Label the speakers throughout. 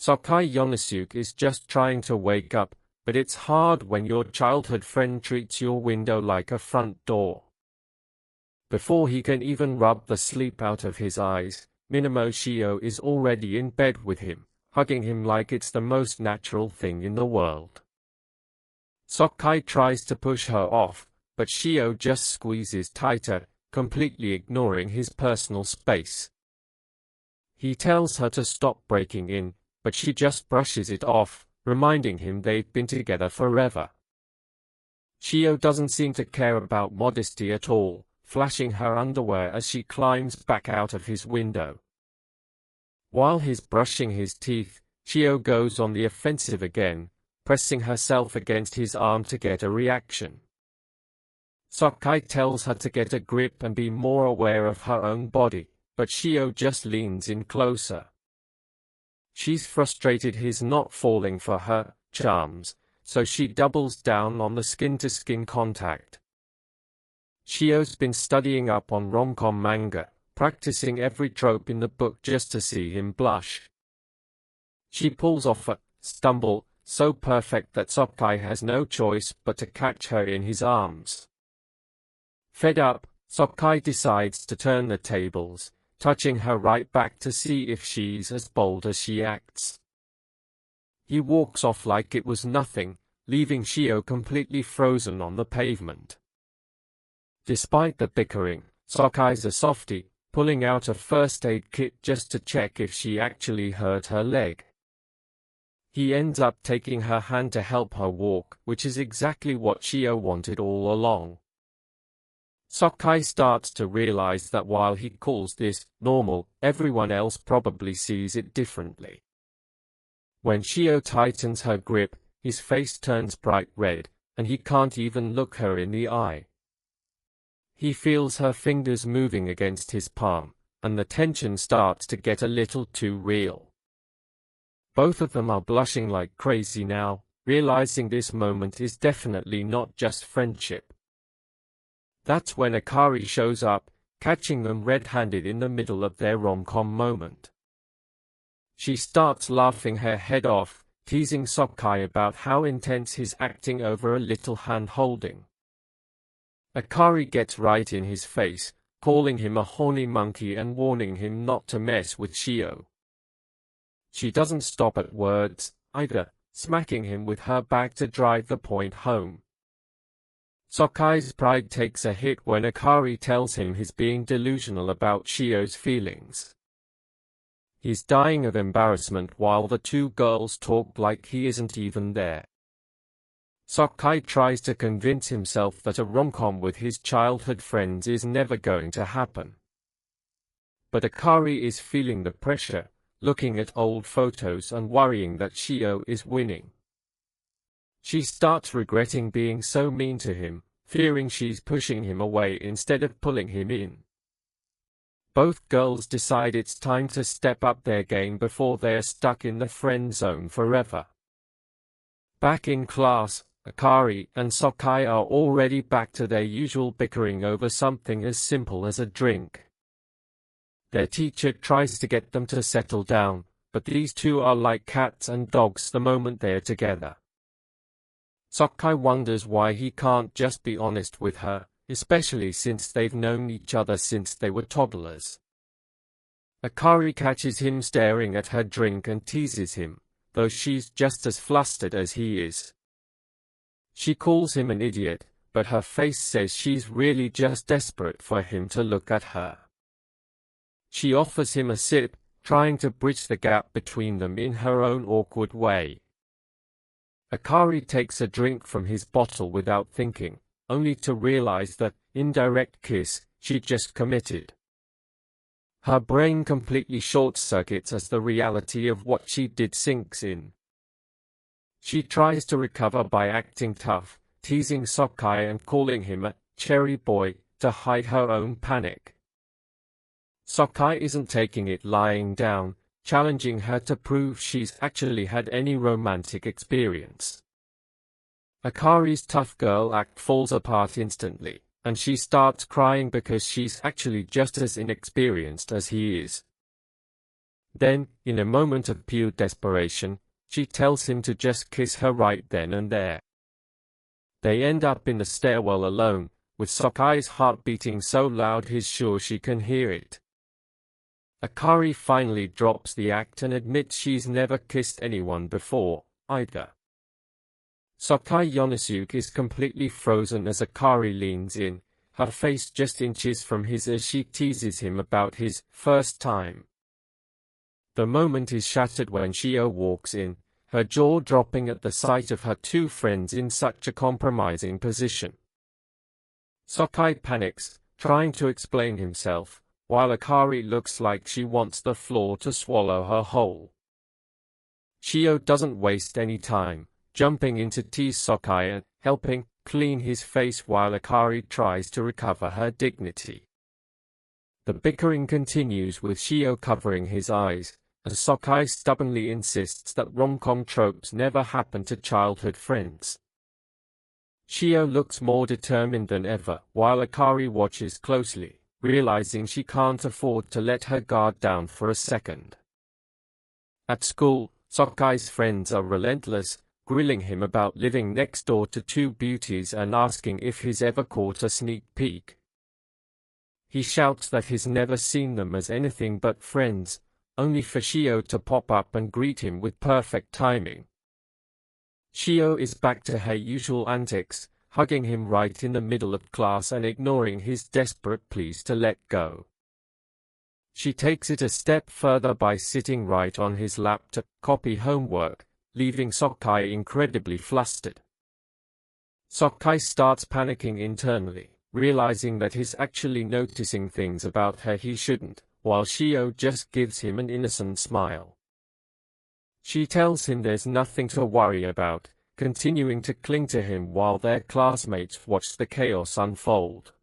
Speaker 1: Sakai Yonosuke is just trying to wake up, but it's hard when your childhood friend treats your window like a front door. Before he can even rub the sleep out of his eyes, Minamo Shio is already in bed with him, hugging him like it's the most natural thing in the world. Sakai tries to push her off, but Shio just squeezes tighter, completely ignoring his personal space. He tells her to stop breaking in, but she just brushes it off, reminding him they've been together forever. Shio doesn't seem to care about modesty at all, flashing her underwear as she climbs back out of his window. While he's brushing his teeth, Shio goes on the offensive again, pressing herself against his arm to get a reaction. Sakai tells her to get a grip and be more aware of her own body, but Shio just leans in closer. She's frustrated he's not falling for her charms, so she doubles down on the skin-to-skin contact. Shio's been studying up on rom-com manga, practicing every trope in the book just to see him blush. She pulls off a stumble so perfect that Sakai has no choice but to catch her in his arms. Fed up, Sakai decides to turn the tables, touching her right back to see if she's as bold as she acts. He walks off like it was nothing, leaving Shio completely frozen on the pavement. Despite the bickering, Sakai's a softie, pulling out a first aid kit just to check if she actually hurt her leg. He ends up taking her hand to help her walk, which is exactly what Shio wanted all along. Sakai starts to realize that while he calls this normal, everyone else probably sees it differently. When Shio tightens her grip, his face turns bright red, and he can't even look her in the eye. He feels her fingers moving against his palm, and the tension starts to get a little too real. Both of them are blushing like crazy now, realizing this moment is definitely not just friendship. That's when Akari shows up, catching them red-handed in the middle of their rom-com moment. She starts laughing her head off, teasing Sakai about how intense he's acting over a little hand-holding. Akari gets right in his face, calling him a horny monkey and warning him not to mess with Shio. She doesn't stop at words, either, smacking him with her back to drive the point home. Sakai's pride takes a hit when Akari tells him he's being delusional about Shio's feelings. He's dying of embarrassment while the two girls talk like he isn't even there. Sakai tries to convince himself that a rom-com with his childhood friends is never going to happen. But Akari is feeling the pressure, looking at old photos and worrying that Shio is winning. She starts regretting being so mean to him, fearing she's pushing him away instead of pulling him in. Both girls decide it's time to step up their game before they're stuck in the friend zone forever. Back in class, Akari and Sakai are already back to their usual bickering over something as simple as a drink. Their teacher tries to get them to settle down, but these two are like cats and dogs the moment they're together. Sakai wonders why he can't just be honest with her, especially since they've known each other since they were toddlers. Akari catches him staring at her drink and teases him, though she's just as flustered as he is. She calls him an idiot, but her face says she's really just desperate for him to look at her. She offers him a sip, trying to bridge the gap between them in her own awkward way. Akari takes a drink from his bottle without thinking, only to realize that, indirect kiss, she just committed. Her brain completely short-circuits as the reality of what she did sinks in. She tries to recover by acting tough, teasing Sakai and calling him a cherry boy to hide her own panic. Sakai isn't taking it lying down, challenging her to prove she's actually had any romantic experience. Akari's tough girl act falls apart instantly, and she starts crying because she's actually just as inexperienced as he is. Then, in a moment of pure desperation, she tells him to just kiss her right then and there. They end up in the stairwell alone, with Sokai's heart beating so loud he's sure she can hear it. Akari finally drops the act and admits she's never kissed anyone before, either. Sokai Yonosuke is completely frozen as Akari leans in, her face just inches from his as she teases him about his first time. The moment is shattered when Shio walks in, her jaw dropping at the sight of her two friends in such a compromising position. Sokai panics, trying to explain himself, while Akari looks like she wants the floor to swallow her whole. Shio doesn't waste any time, jumping in to tease Sokai and helping clean his face while Akari tries to recover her dignity. The bickering continues with Shio covering his eyes, as Sokai stubbornly insists that rom-com tropes never happen to childhood friends. Shio looks more determined than ever, while Akari watches closely, realizing she can't afford to let her guard down for a second. At school, Sokai's friends are relentless, grilling him about living next door to two beauties and asking if he's ever caught a sneak peek. He shouts that he's never seen them as anything but friends, only for Shio to pop up and greet him with perfect timing. Shio is back to her usual antics, hugging him right in the middle of class and ignoring his desperate pleas to let go. She takes it a step further by sitting right on his lap to copy homework, leaving Sokai incredibly flustered. Sokai starts panicking internally, realizing that he's actually noticing things about her he shouldn't, while Shio just gives him an innocent smile. She tells him there's nothing to worry about, continuing to cling to him while their classmates watch the chaos unfold.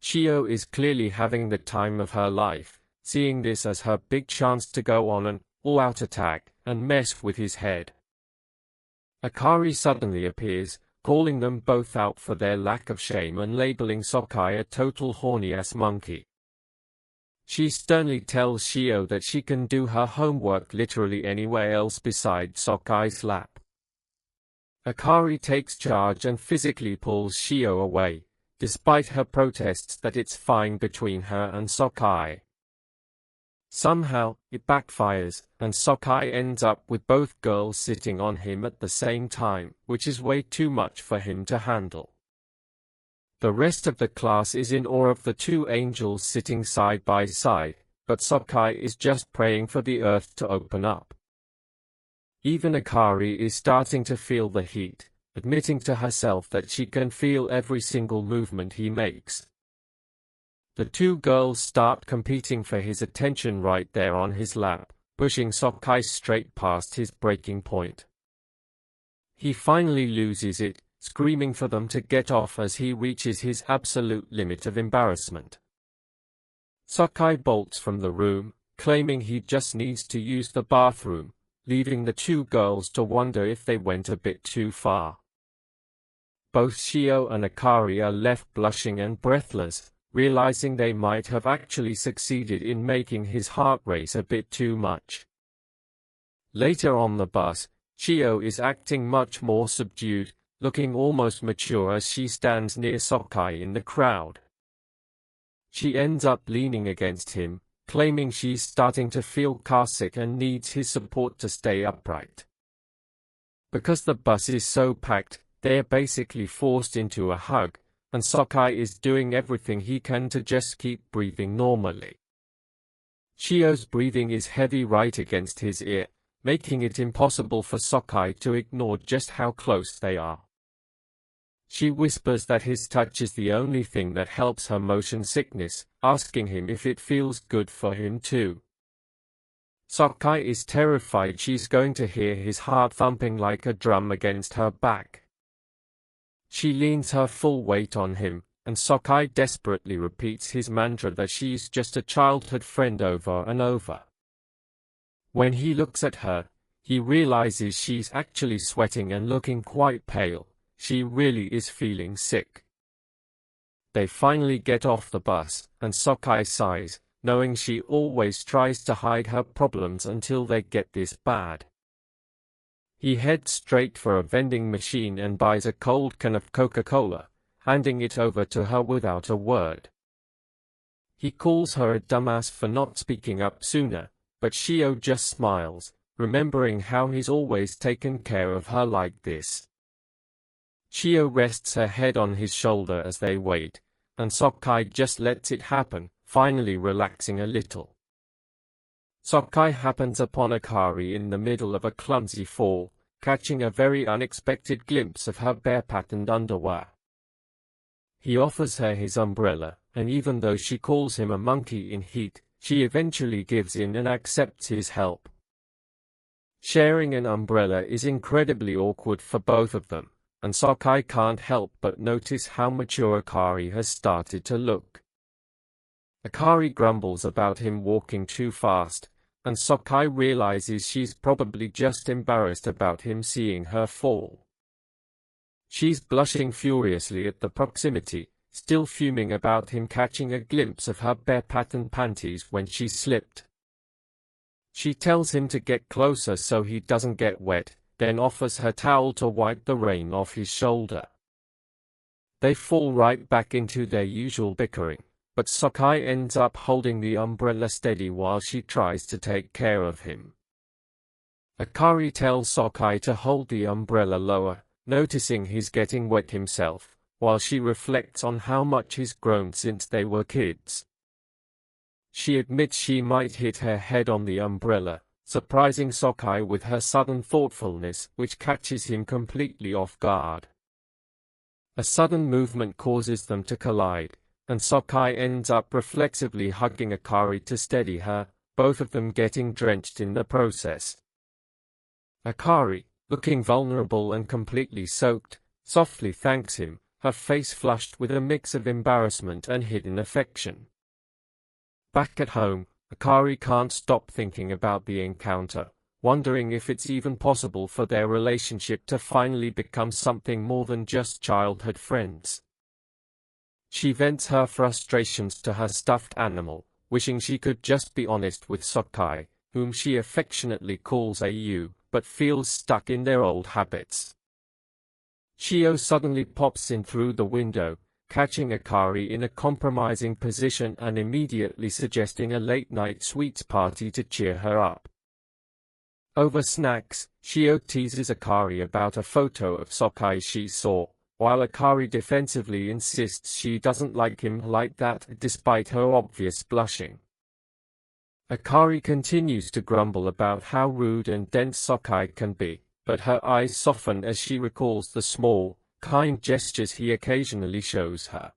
Speaker 1: Shio is clearly having the time of her life, seeing this as her big chance to go on an all-out attack and mess with his head. Akari suddenly appears, calling them both out for their lack of shame and labeling Sokai a total horny-ass monkey. She sternly tells Shio that she can do her homework literally anywhere else besides Sokai's lap. Akari takes charge and physically pulls Shio away, despite her protests that it's fine between her and Sokai. Somehow, it backfires, and Sokai ends up with both girls sitting on him at the same time, which is way too much for him to handle. The rest of the class is in awe of the two angels sitting side by side, but Sokai is just praying for the earth to open up. Even Akari is starting to feel the heat, admitting to herself that she can feel every single movement he makes. The two girls start competing for his attention right there on his lap, pushing Sokai straight past his breaking point. He finally loses it, screaming for them to get off as he reaches his absolute limit of embarrassment. Sokai bolts from the room, claiming he just needs to use the bathroom, leaving the two girls to wonder if they went a bit too far. Both Shio and Akari are left blushing and breathless, realizing they might have actually succeeded in making his heart race a bit too much. Later on the bus, Shio is acting much more subdued, looking almost mature as she stands near Sokai in the crowd. She ends up leaning against him, claiming she's starting to feel carsick and needs his support to stay upright. Because the bus is so packed, they're basically forced into a hug, and Sokai is doing everything he can to just keep breathing normally. Shio's breathing is heavy right against his ear, making it impossible for Sokai to ignore just how close they are. She whispers that his touch is the only thing that helps her motion sickness, asking him if it feels good for him too. Sokai is terrified she's going to hear his heart thumping like a drum against her back. She leans her full weight on him, and Sokai desperately repeats his mantra that she's just a childhood friend over and over. When he looks at her, he realizes she's actually sweating and looking quite pale. She really is feeling sick. They finally get off the bus, and Sokai sighs, knowing she always tries to hide her problems until they get this bad. He heads straight for a vending machine and buys a cold can of Coca-Cola, handing it over to her without a word. He calls her a dumbass for not speaking up sooner, but Shio just smiles, remembering how he's always taken care of her like this. Shio rests her head on his shoulder as they wait, and Sokai just lets it happen, finally relaxing a little. Sokai happens upon Akari in the middle of a clumsy fall, catching a very unexpected glimpse of her bare-patterned underwear. He offers her his umbrella, and even though she calls him a monkey in heat, she eventually gives in and accepts his help. Sharing an umbrella is incredibly awkward for both of them, and Sokai can't help but notice how mature Akari has started to look. Akari grumbles about him walking too fast, and Sokai realizes she's probably just embarrassed about him seeing her fall. She's blushing furiously at the proximity, still fuming about him catching a glimpse of her bare-patterned panties when she slipped. She tells him to get closer so he doesn't get wet, then offers her towel to wipe the rain off his shoulder. They fall right back into their usual bickering, but Sokai ends up holding the umbrella steady while she tries to take care of him. Akari tells Sokai to hold the umbrella lower, noticing he's getting wet himself, while she reflects on how much he's grown since they were kids. She admits she might hit her head on the umbrella, surprising Sokai with her sudden thoughtfulness, which catches him completely off guard. A sudden movement causes them to collide, and Sokai ends up reflexively hugging Akari to steady her, both of them getting drenched in the process. Akari, looking vulnerable and completely soaked, softly thanks him, her face flushed with a mix of embarrassment and hidden affection. Back at home, Akari can't stop thinking about the encounter, wondering if it's even possible for their relationship to finally become something more than just childhood friends. She vents her frustrations to her stuffed animal, wishing she could just be honest with Sokai, whom she affectionately calls a you, but feels stuck in their old habits. Shio suddenly pops in through the window, catching Akari in a compromising position and immediately suggesting a late-night sweets party to cheer her up. Over snacks, Shio teases Akari about a photo of Sokai she saw, while Akari defensively insists she doesn't like him like that despite her obvious blushing. Akari continues to grumble about how rude and dense Sokai can be, but her eyes soften as she recalls the small, kind gestures he occasionally shows her.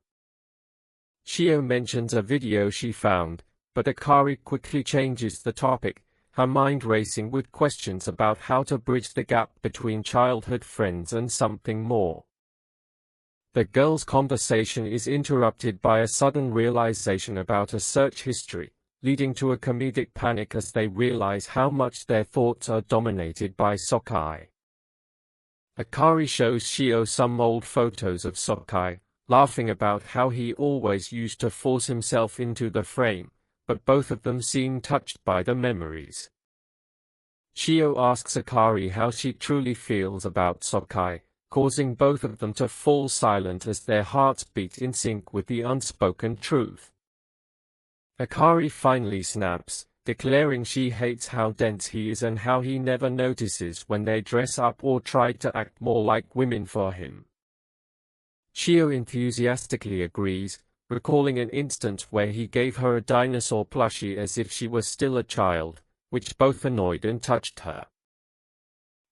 Speaker 1: Shio mentions a video she found, but Akari quickly changes the topic, her mind racing with questions about how to bridge the gap between childhood friends and something more. The girls' conversation is interrupted by a sudden realization about a search history, leading to a comedic panic as they realize how much their thoughts are dominated by Sokai. Akari shows Shio some old photos of Sokai, laughing about how he always used to force himself into the frame, but both of them seem touched by the memories. Shio asks Akari how she truly feels about Sokai, causing both of them to fall silent as their hearts beat in sync with the unspoken truth. Akari finally snaps, declaring she hates how dense he is and how he never notices when they dress up or try to act more like women for him. Shio enthusiastically agrees, recalling an instance where he gave her a dinosaur plushie as if she was still a child, which both annoyed and touched her.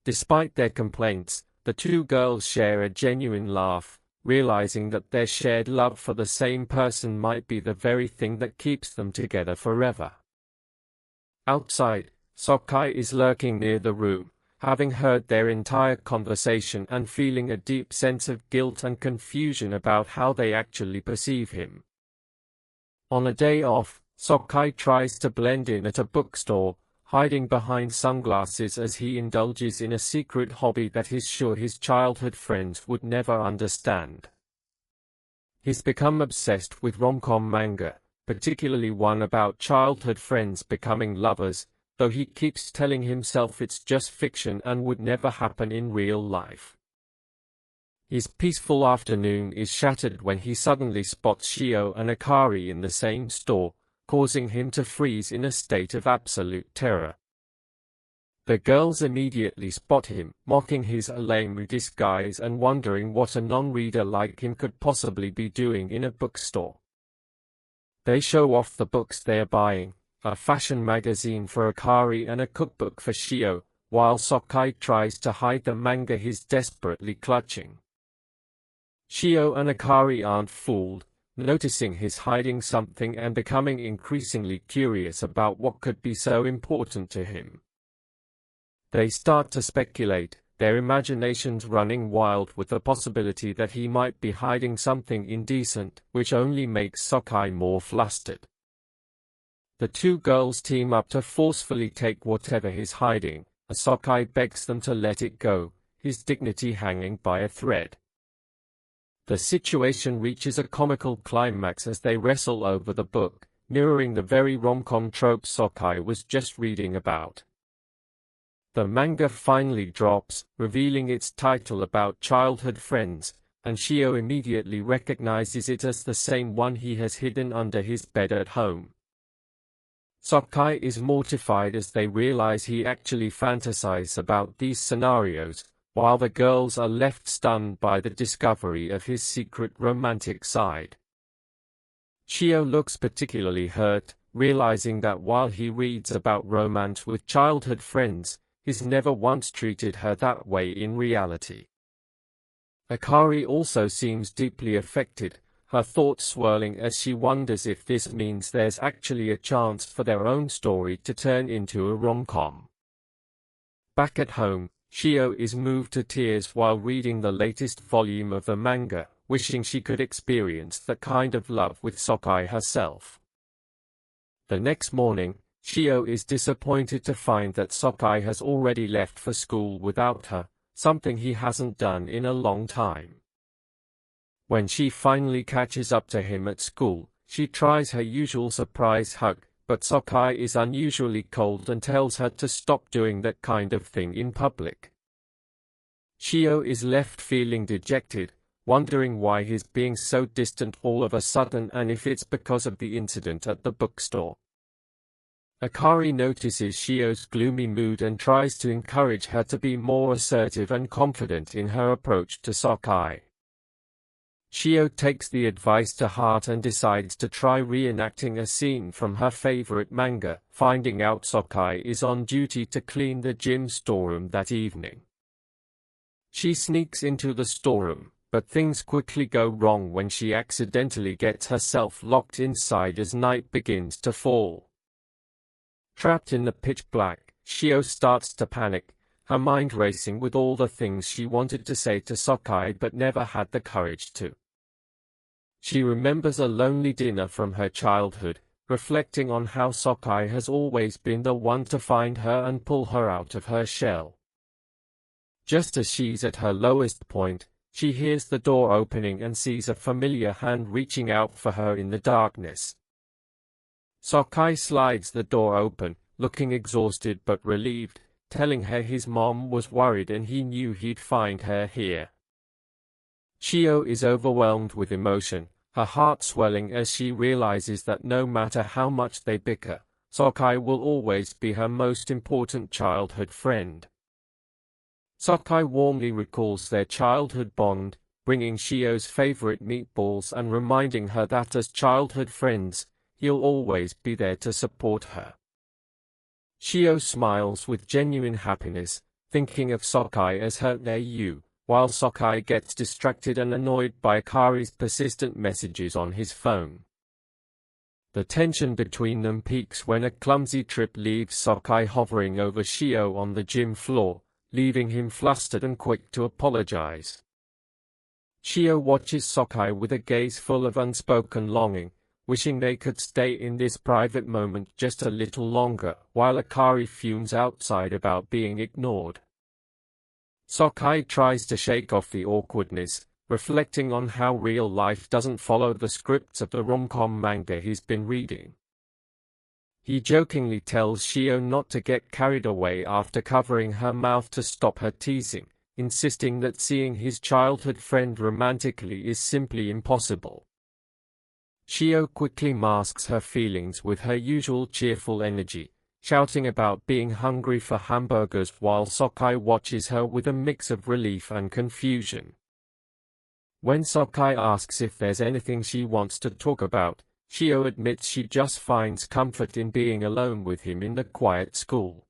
Speaker 1: Despite their complaints, the two girls share a genuine laugh, realizing that their shared love for the same person might be the very thing that keeps them together forever. Outside, Sokai is lurking near the room, having heard their entire conversation and feeling a deep sense of guilt and confusion about how they actually perceive him. On a day off, Sokai tries to blend in at a bookstore, hiding behind sunglasses as he indulges in a secret hobby that he's sure his childhood friends would never understand. He's become obsessed with rom-com manga, particularly one about childhood friends becoming lovers, though he keeps telling himself it's just fiction and would never happen in real life. His peaceful afternoon is shattered when he suddenly spots Shio and Akari in the same store, causing him to freeze in a state of absolute terror. The girls immediately spot him, mocking his lame disguise and wondering what a non-reader like him could possibly be doing in a bookstore. They show off the books they're buying, a fashion magazine for Akari and a cookbook for Shio, while Sokai tries to hide the manga he's desperately clutching. Shio and Akari aren't fooled, noticing he's hiding something and becoming increasingly curious about what could be so important to him. They start to speculate, their imaginations running wild with the possibility that he might be hiding something indecent, which only makes Sokai more flustered. The two girls team up to forcefully take whatever he's hiding, as Sokai begs them to let it go, his dignity hanging by a thread. The situation reaches a comical climax as they wrestle over the book, mirroring the very rom-com trope Sokai was just reading about. The manga finally drops, revealing its title about childhood friends, and Shio immediately recognizes it as the same one he has hidden under his bed at home. Sokai is mortified as they realize he actually fantasizes about these scenarios, while the girls are left stunned by the discovery of his secret romantic side. Shio looks particularly hurt, realizing that while he reads about romance with childhood friends, he's never once treated her that way in reality. Akari also seems deeply affected, her thoughts swirling as she wonders if this means there's actually a chance for their own story to turn into a rom-com. Back at home, Shio is moved to tears while reading the latest volume of the manga, wishing she could experience that kind of love with Sokai herself. The next morning, Shio is disappointed to find that Sokai has already left for school without her, something he hasn't done in a long time. When she finally catches up to him at school, she tries her usual surprise hug, but Sokai is unusually cold and tells her to stop doing that kind of thing in public. Shio is left feeling dejected, wondering why he's being so distant all of a sudden and if it's because of the incident at the bookstore. Akari notices Shio's gloomy mood and tries to encourage her to be more assertive and confident in her approach to Sokai. Shio takes the advice to heart and decides to try reenacting a scene from her favorite manga, finding out Sokai is on duty to clean the gym storeroom that evening. She sneaks into the storeroom, but things quickly go wrong when she accidentally gets herself locked inside as night begins to fall. Trapped in the pitch black, Shio starts to panic, her mind racing with all the things she wanted to say to Sokai but never had the courage to. She remembers a lonely dinner from her childhood, reflecting on how Sokai has always been the one to find her and pull her out of her shell. Just as she's at her lowest point, she hears the door opening and sees a familiar hand reaching out for her in the darkness. Sokai slides the door open, looking exhausted but relieved, telling her his mom was worried and he knew he'd find her here. Shio is overwhelmed with emotion, her heart swelling as she realizes that no matter how much they bicker, Sokai will always be her most important childhood friend. Sokai warmly recalls their childhood bond, bringing Shio's favorite meatballs and reminding her that as childhood friends, he'll always be there to support her. Shio smiles with genuine happiness, thinking of Sokai as her au, while Sokai gets distracted and annoyed by Akari's persistent messages on his phone. The tension between them peaks when a clumsy trip leaves Sokai hovering over Shio on the gym floor, leaving him flustered and quick to apologize. Shio watches Sokai with a gaze full of unspoken longing, wishing they could stay in this private moment just a little longer, while Akari fumes outside about being ignored. Sokai tries to shake off the awkwardness, reflecting on how real life doesn't follow the scripts of the rom-com manga he's been reading. He jokingly tells Shio not to get carried away after covering her mouth to stop her teasing, insisting that seeing his childhood friend romantically is simply impossible. Shio quickly masks her feelings with her usual cheerful energy, shouting about being hungry for hamburgers while Sokai watches her with a mix of relief and confusion. When Sokai asks if there's anything she wants to talk about, Shio admits she just finds comfort in being alone with him in the quiet school.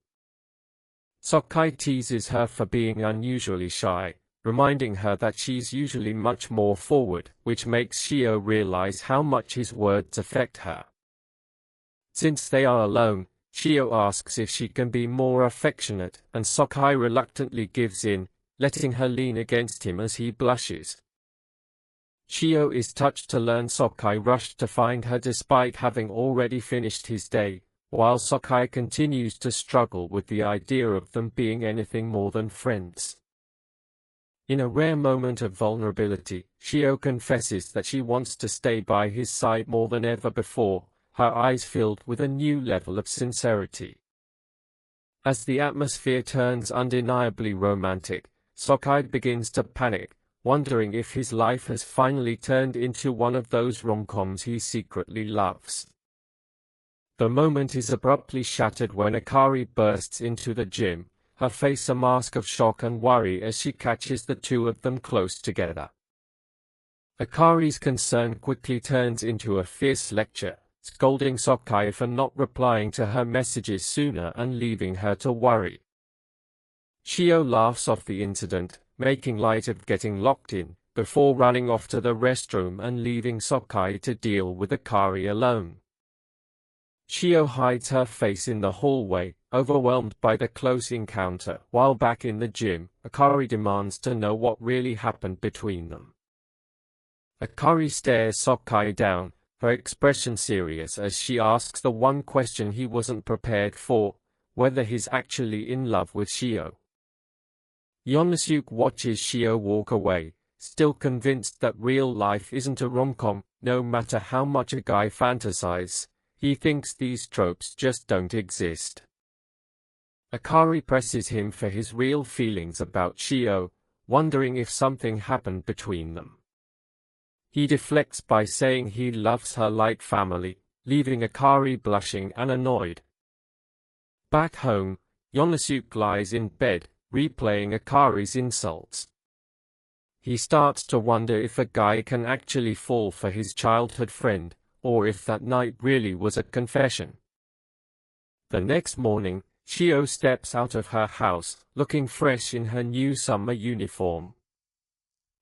Speaker 1: Sokai teases her for being unusually shy, reminding her that she's usually much more forward, which makes Shio realize how much his words affect her. Since they are alone, Shio asks if she can be more affectionate, and Sokai reluctantly gives in, letting her lean against him as he blushes. Shio is touched to learn Sokai rushed to find her despite having already finished his day, while Sokai continues to struggle with the idea of them being anything more than friends. In a rare moment of vulnerability, Shio confesses that she wants to stay by his side more than ever before, her eyes filled with a new level of sincerity. As the atmosphere turns undeniably romantic, Sokai begins to panic, wondering if his life has finally turned into one of those rom-coms he secretly loves. The moment is abruptly shattered when Akari bursts into the gym, her face a mask of shock and worry as she catches the two of them close together. Akari's concern quickly turns into a fierce lecture, scolding Sokai for not replying to her messages sooner and leaving her to worry. Shio laughs off the incident, making light of getting locked in, before running off to the restroom and leaving Sokai to deal with Akari alone. Shio hides her face in the hallway, overwhelmed by the close encounter. While back in the gym, Akari demands to know what really happened between them. Akari stares Sokai down, her expression serious as she asks the one question he wasn't prepared for, whether he's actually in love with Shio. Yonosuke watches Shio walk away, still convinced that real life isn't a rom-com. No matter how much a guy fantasizes, he thinks these tropes just don't exist. Akari presses him for his real feelings about Shio, wondering if something happened between them. He deflects by saying he loves her like family, leaving Akari blushing and annoyed. Back home, Yonosuke lies in bed, replaying Akari's insults. He starts to wonder if a guy can actually fall for his childhood friend, or if that night really was a confession. The next morning, Shio steps out of her house, looking fresh in her new summer uniform.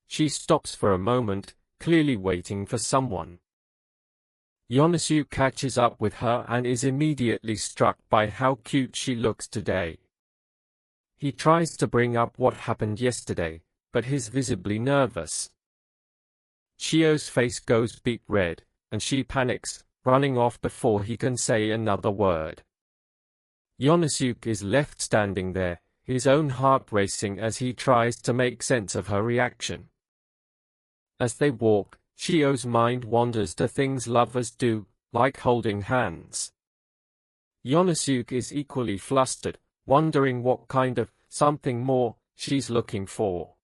Speaker 1: She stops for a moment, clearly waiting for someone. Yonosuke catches up with her and is immediately struck by how cute she looks today. He tries to bring up what happened yesterday, but he's visibly nervous. Shio's face goes beet red, and she panics, running off before he can say another word. Yonosuke is left standing there, his own heart racing as he tries to make sense of her reaction. As they walk, Shio's mind wanders to things lovers do, like holding hands. Yonosuke is equally flustered, wondering what kind of something more she's looking for.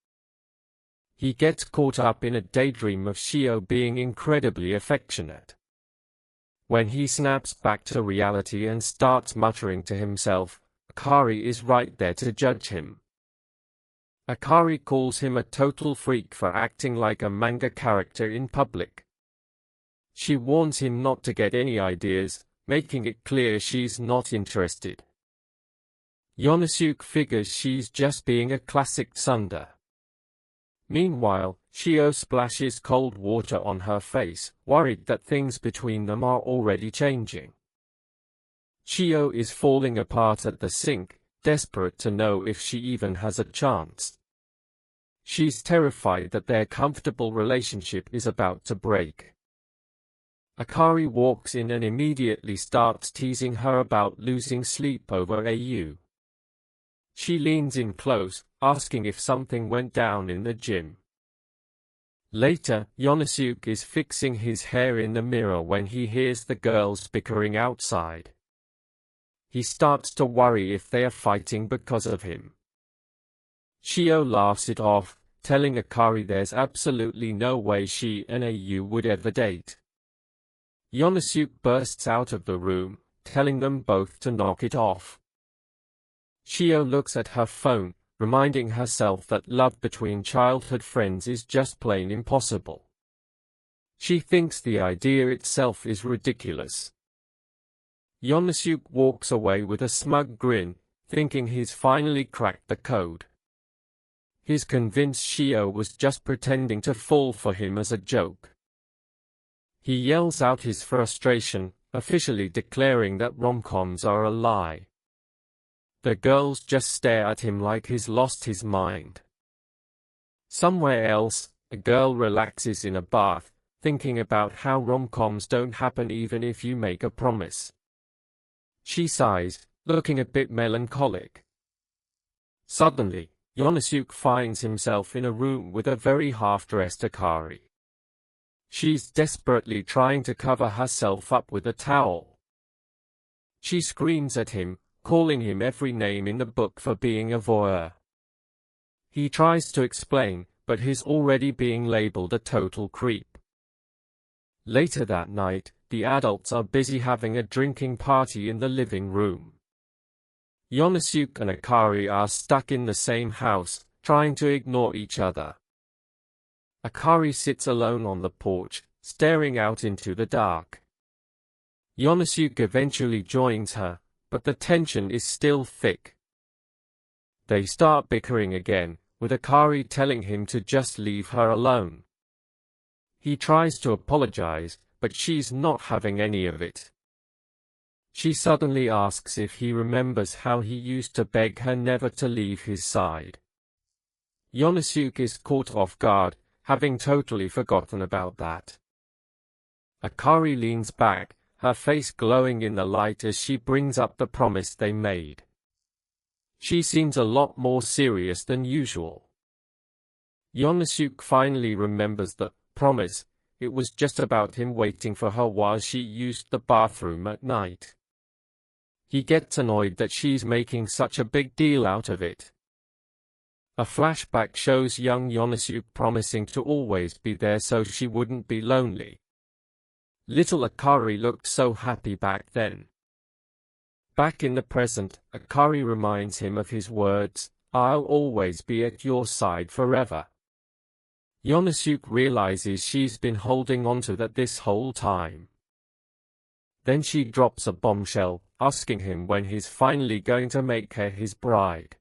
Speaker 1: He gets caught up in a daydream of Shio being incredibly affectionate. When he snaps back to reality and starts muttering to himself, Akari is right there to judge him. Akari calls him a total freak for acting like a manga character in public. She warns him not to get any ideas, making it clear she's not interested. Yonosuke figures she's just being a classic tsundere. Meanwhile, Shio splashes cold water on her face, worried that things between them are already changing. Shio is falling apart at the sink, desperate to know if she even has a chance. She's terrified that their comfortable relationship is about to break. Akari walks in and immediately starts teasing her about losing sleep over AU. She leans in close, asking if something went down in the gym. Later, Yonosuke is fixing his hair in the mirror when he hears the girls bickering outside. He starts to worry if they are fighting because of him. Shio laughs it off, telling Akari there's absolutely no way she and AU would ever date. Yonosuke bursts out of the room, telling them both to knock it off. Shio looks at her phone, reminding herself that love between childhood friends is just plain impossible. She thinks the idea itself is ridiculous. Yonosuke walks away with a smug grin, thinking he's finally cracked the code. He's convinced Shio was just pretending to fall for him as a joke. He yells out his frustration, officially declaring that rom-coms are a lie. The girls just stare at him like he's lost his mind. Somewhere else, a girl relaxes in a bath, thinking about how rom-coms don't happen even if you make a promise. She sighs, looking a bit melancholic. Suddenly, Yonosuke finds himself in a room with a very half-dressed Akari. She's desperately trying to cover herself up with a towel. She screams at him, calling him every name in the book for being a voyeur. He tries to explain, but he's already being labeled a total creep. Later that night, the adults are busy having a drinking party in the living room. Yonosuke and Akari are stuck in the same house, trying to ignore each other. Akari sits alone on the porch, staring out into the dark. Yonosuke eventually joins her, but the tension is still thick. They start bickering again, with Akari telling him to just leave her alone. He tries to apologize, but she's not having any of it. She suddenly asks if he remembers how he used to beg her never to leave his side. Yonosuke is caught off guard, having totally forgotten about that. Akari leans back, her face glowing in the light as she brings up the promise they made. She seems a lot more serious than usual. Yonosuke finally remembers the promise. It was just about him waiting for her while she used the bathroom at night. He gets annoyed that she's making such a big deal out of it. A flashback shows young Yonosuke promising to always be there so she wouldn't be lonely. Little Akari looked so happy back then. Back in the present, Akari reminds him of his words, "I'll always be at your side forever." Yonosuke realizes she's been holding onto that this whole time. Then she drops a bombshell, asking him when he's finally going to make her his bride.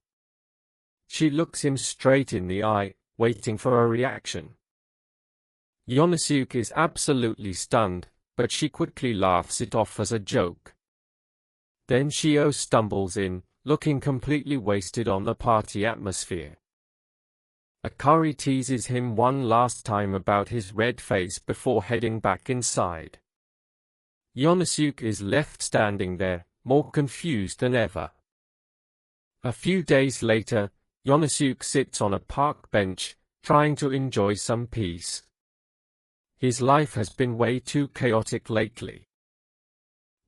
Speaker 1: She looks him straight in the eye, waiting for a reaction. Yonosuke is absolutely stunned, but she quickly laughs it off as a joke. Then Shio stumbles in, looking completely wasted on the party atmosphere. Akari teases him one last time about his red face before heading back inside. Yonosuke is left standing there, more confused than ever. A few days later, Yonosuke sits on a park bench, trying to enjoy some peace. His life has been way too chaotic lately.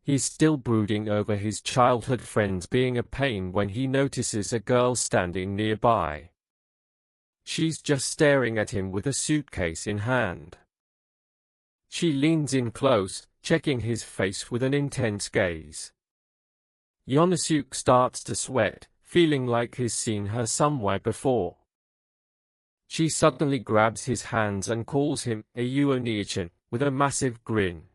Speaker 1: He's still brooding over his childhood friends being a pain when he notices a girl standing nearby. She's just staring at him with a suitcase in hand. She leans in close, checking his face with an intense gaze. Yonosuke starts to sweat, feeling like he's seen her somewhere before. She suddenly grabs his hands and calls him Ayu Oni-chan, with a massive grin.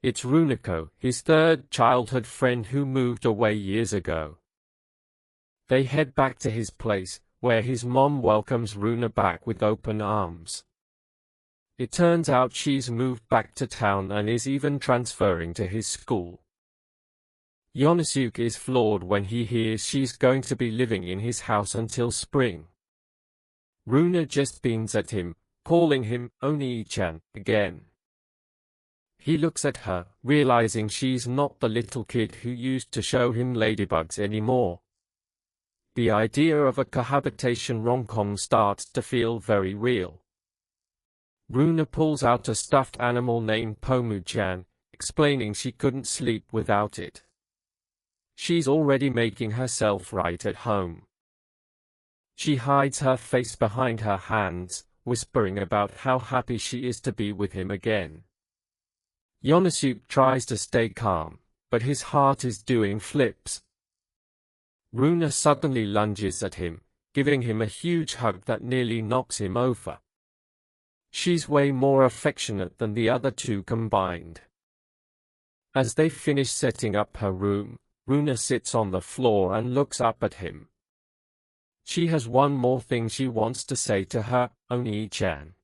Speaker 1: It's Runako, his third childhood friend who moved away years ago. They head back to his place, where his mom welcomes Runa back with open arms. It turns out she's moved back to town and is even transferring to his school. Yonosuke is floored when he hears she's going to be living in his house until spring. Runa just beams at him, calling him Oni-chan again. He looks at her, realizing she's not the little kid who used to show him ladybugs anymore. The idea of a cohabitation rom-com starts to feel very real. Runa pulls out a stuffed animal named Pomu-chan, explaining she couldn't sleep without it. She's already making herself right at home. She hides her face behind her hands, whispering about how happy she is to be with him again. Yonosuke tries to stay calm, but his heart is doing flips. Runa suddenly lunges at him, giving him a huge hug that nearly knocks him over. She's way more affectionate than the other two combined. As they finish setting up her room, Runa sits on the floor and looks up at him. She has one more thing she wants to say to her, Oni-chan.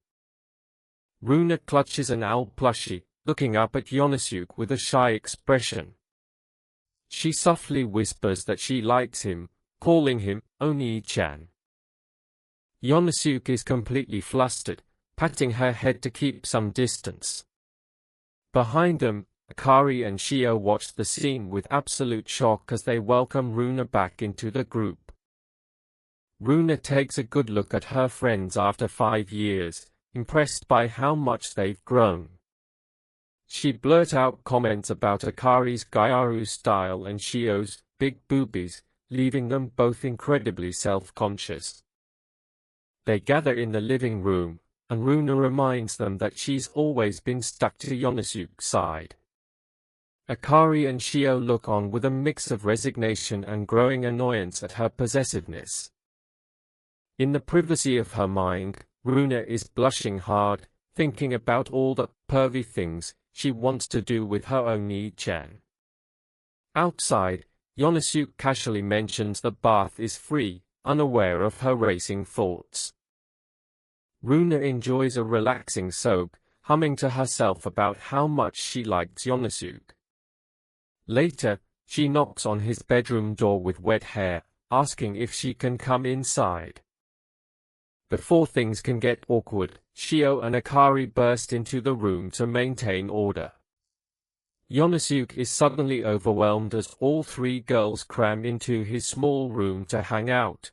Speaker 1: Runa clutches an owl plushie, looking up at Yonosuke with a shy expression. She softly whispers that she likes him, calling him Oni-chan. Yonosuke is completely flustered, patting her head to keep some distance. Behind them, Akari and Shio watch the scene with absolute shock as they welcome Runa back into the group. Runa takes a good look at her friends after 5 years, impressed by how much they've grown. She blurts out comments about Akari's Gyaru style and Shio's big boobies, leaving them both incredibly self-conscious. They gather in the living room, and Runa reminds them that she's always been stuck to Yonosuke's side. Akari and Shio look on with a mix of resignation and growing annoyance at her possessiveness. In the privacy of her mind, Runa is blushing hard, thinking about all the pervy things she wants to do with her Oni-chan. Outside, Yonosuke casually mentions the bath is free, unaware of her racing thoughts. Runa enjoys a relaxing soak, humming to herself about how much she likes Yonosuke. Later, she knocks on his bedroom door with wet hair, asking if she can come inside. Before things can get awkward, Shio and Akari burst into the room to maintain order. Yonosuke is suddenly overwhelmed as all 3 girls cram into his small room to hang out.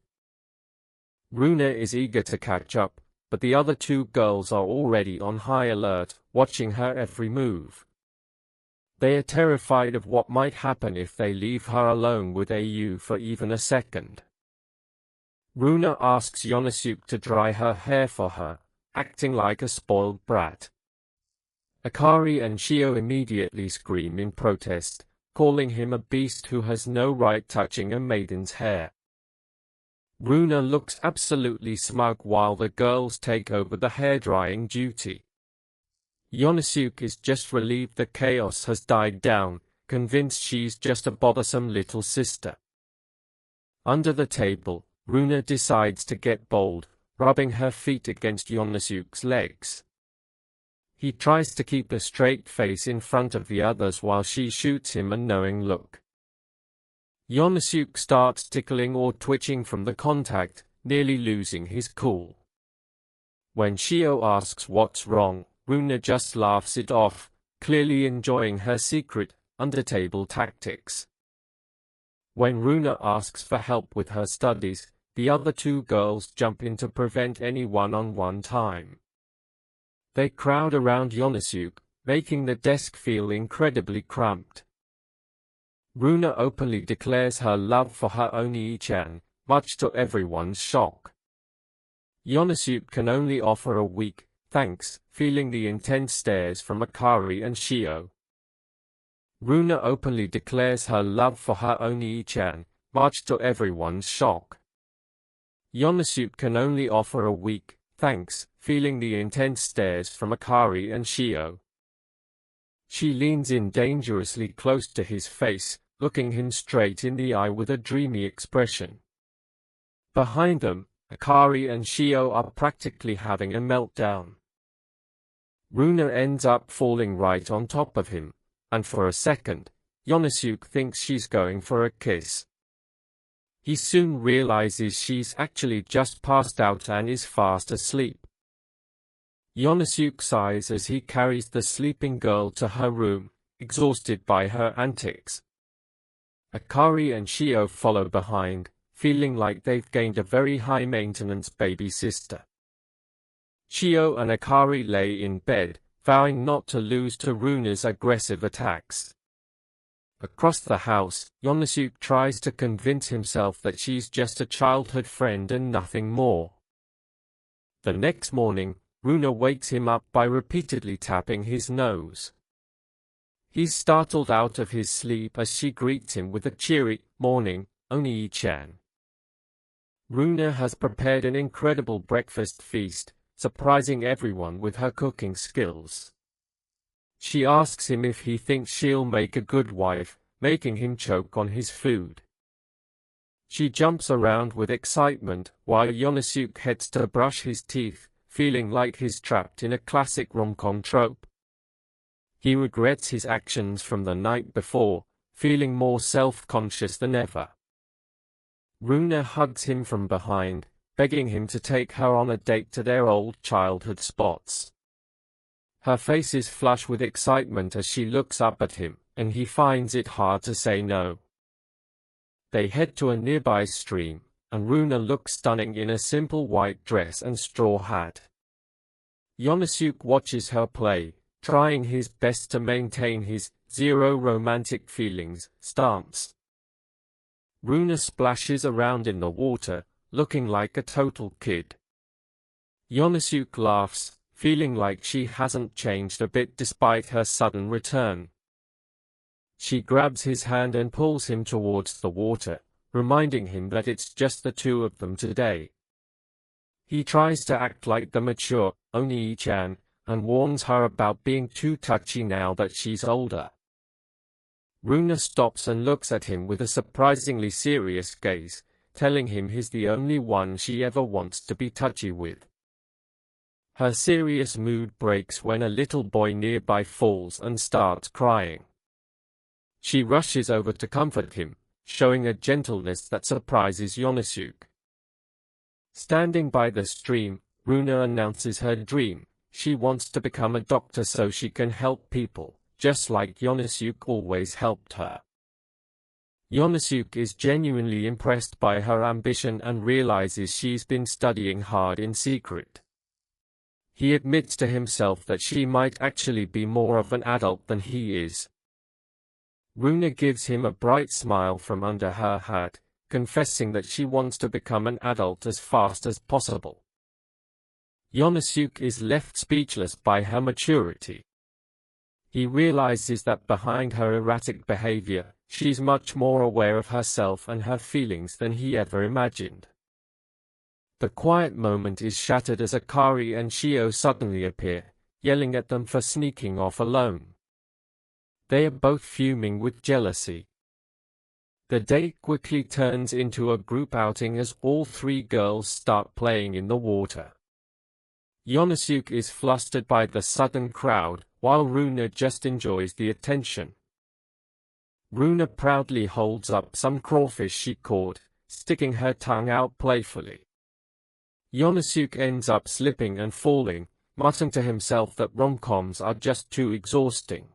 Speaker 1: Runa is eager to catch up, but the other 2 girls are already on high alert, watching her every move. They are terrified of what might happen if they leave her alone with AU for even a second. Runa asks Yonosuke to dry her hair for her, acting like a spoiled brat. Akari and Shio immediately scream in protest, calling him a beast who has no right touching a maiden's hair. Runa looks absolutely smug while the girls take over the hair-drying duty. Yonosuke is just relieved the chaos has died down, convinced she's just a bothersome little sister. Under the table, Runa decides to get bold, rubbing her feet against Yonosuke's legs. He tries to keep a straight face in front of the others while she shoots him a knowing look. Yonosuke starts tickling or twitching from the contact, nearly losing his cool. When Shio asks what's wrong, Runa just laughs it off, clearly enjoying her secret, under-table tactics. When Runa asks for help with her studies, the other 2 girls jump in to prevent any one-on-one time. They crowd around Yonosuke, making the desk feel incredibly cramped. Runa openly declares her love for her Oni-chan, much to everyone's shock. Yonosuke can only offer a weak thanks, feeling the intense stares from Akari and Shio. Runa openly declares her love for her Oni-chan, much to everyone's shock. Yonosuke can only offer a weak thanks, feeling the intense stares from Akari and Shio. She leans in dangerously close to his face, looking him straight in the eye with a dreamy expression. Behind them, Akari and Shio are practically having a meltdown. Runa ends up falling right on top of him, and for a second, Yonosuke thinks she's going for a kiss. He soon realizes she's actually just passed out and is fast asleep. Yonosuke sighs as he carries the sleeping girl to her room, exhausted by her antics. Akari and Shio follow behind, feeling like they've gained a very high-maintenance baby sister. Shio and Akari lay in bed, vowing not to lose to Runa's aggressive attacks. Across the house, Yonosuke tries to convince himself that she's just a childhood friend and nothing more. The next morning, Runa wakes him up by repeatedly tapping his nose. He's startled out of his sleep as she greets him with a cheery, "Morning, Onii-chan." Runa has prepared an incredible breakfast feast, surprising everyone with her cooking skills. She asks him if he thinks she'll make a good wife, making him choke on his food. She jumps around with excitement, while Yonosuke heads to brush his teeth, feeling like he's trapped in a classic rom-com trope. He regrets his actions from the night before, feeling more self-conscious than ever. Runa hugs him from behind, begging him to take her on a date to their old childhood spots. Her face is flush with excitement as she looks up at him, and he finds it hard to say no. They head to a nearby stream, and Runa looks stunning in a simple white dress and straw hat. Yonosuke watches her play, trying his best to maintain his zero romantic feelings stance. Runa splashes around in the water, looking like a total kid. Yonosuke laughs, feeling like she hasn't changed a bit despite her sudden return. She grabs his hand and pulls him towards the water, reminding him that it's just the two of them today. He tries to act like the mature Onii-chan, and warns her about being too touchy now that she's older. Runa stops and looks at him with a surprisingly serious gaze, telling him he's the only one she ever wants to be touchy with. Her serious mood breaks when a little boy nearby falls and starts crying. She rushes over to comfort him, showing a gentleness that surprises Yonosuke. Standing by the stream, Runa announces her dream. She wants to become a doctor so she can help people, just like Yonosuke always helped her. Yonosuke is genuinely impressed by her ambition and realizes she's been studying hard in secret. He admits to himself that she might actually be more of an adult than he is. Runa gives him a bright smile from under her hat, confessing that she wants to become an adult as fast as possible. Yonosuke is left speechless by her maturity. He realizes that behind her erratic behavior, she's much more aware of herself and her feelings than he ever imagined. The quiet moment is shattered as Akari and Shio suddenly appear, yelling at them for sneaking off alone. They are both fuming with jealousy. The date quickly turns into a group outing as all three girls start playing in the water. Yonosuke is flustered by the sudden crowd, while Runa just enjoys the attention. Runa proudly holds up some crawfish she caught, sticking her tongue out playfully. Yonosuke ends up slipping and falling, muttering to himself that rom-coms are just too exhausting.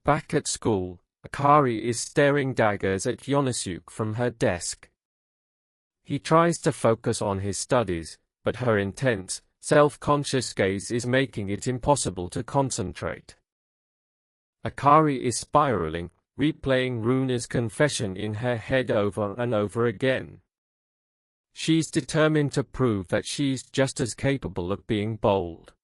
Speaker 1: Back at school, Akari is staring daggers at Yonosuke from her desk. He tries to focus on his studies, but her intense, self-conscious gaze is making it impossible to concentrate. Akari is spiraling, replaying Runa's confession in her head over and over again. She's determined to prove that she's just as capable of being bold.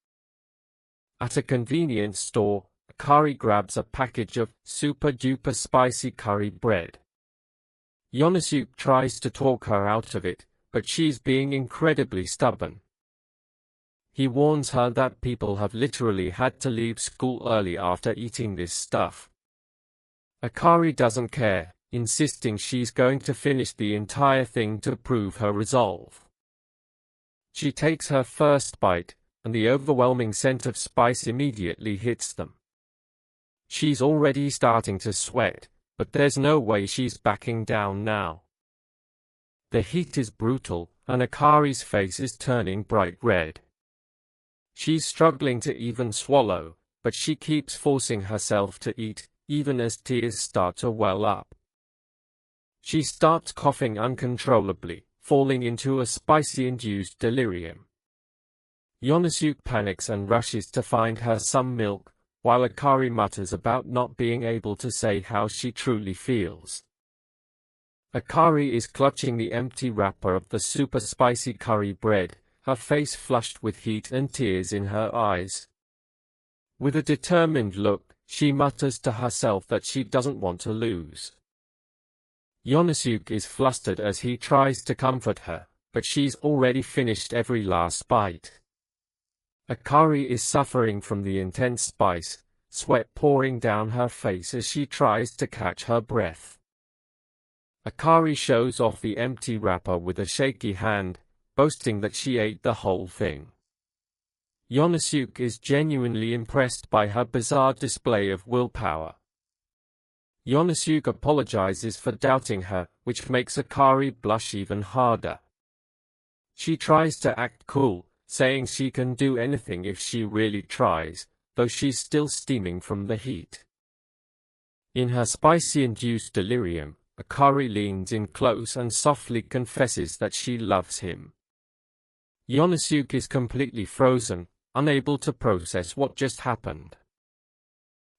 Speaker 1: At a convenience store, Akari grabs a package of super-duper spicy curry bread. Yonosuke tries to talk her out of it, but she's being incredibly stubborn. He warns her that people have literally had to leave school early after eating this stuff. Akari doesn't care, insisting she's going to finish the entire thing to prove her resolve. She takes her first bite, and the overwhelming scent of spice immediately hits them. She's already starting to sweat, but there's no way she's backing down now. The heat is brutal, and Akari's face is turning bright red. She's struggling to even swallow, but she keeps forcing herself to eat, even as tears start to well up. She starts coughing uncontrollably, falling into a spicy-induced delirium. Yonosuke panics and rushes to find her some milk, while Akari mutters about not being able to say how she truly feels. Akari is clutching the empty wrapper of the super spicy curry bread, her face flushed with heat and tears in her eyes. With a determined look, she mutters to herself that she doesn't want to lose. Yonosuke is flustered as he tries to comfort her, but she's already finished every last bite. Akari is suffering from the intense spice, sweat pouring down her face as she tries to catch her breath. Akari shows off the empty wrapper with a shaky hand, boasting that she ate the whole thing. Yonosuke is genuinely impressed by her bizarre display of willpower. Yonosuke apologizes for doubting her, which makes Akari blush even harder. She tries to act cool, saying she can do anything if she really tries, though she's still steaming from the heat. In her spicy-induced delirium, Akari leans in close and softly confesses that she loves him. Yonosuke is completely frozen, unable to process what just happened.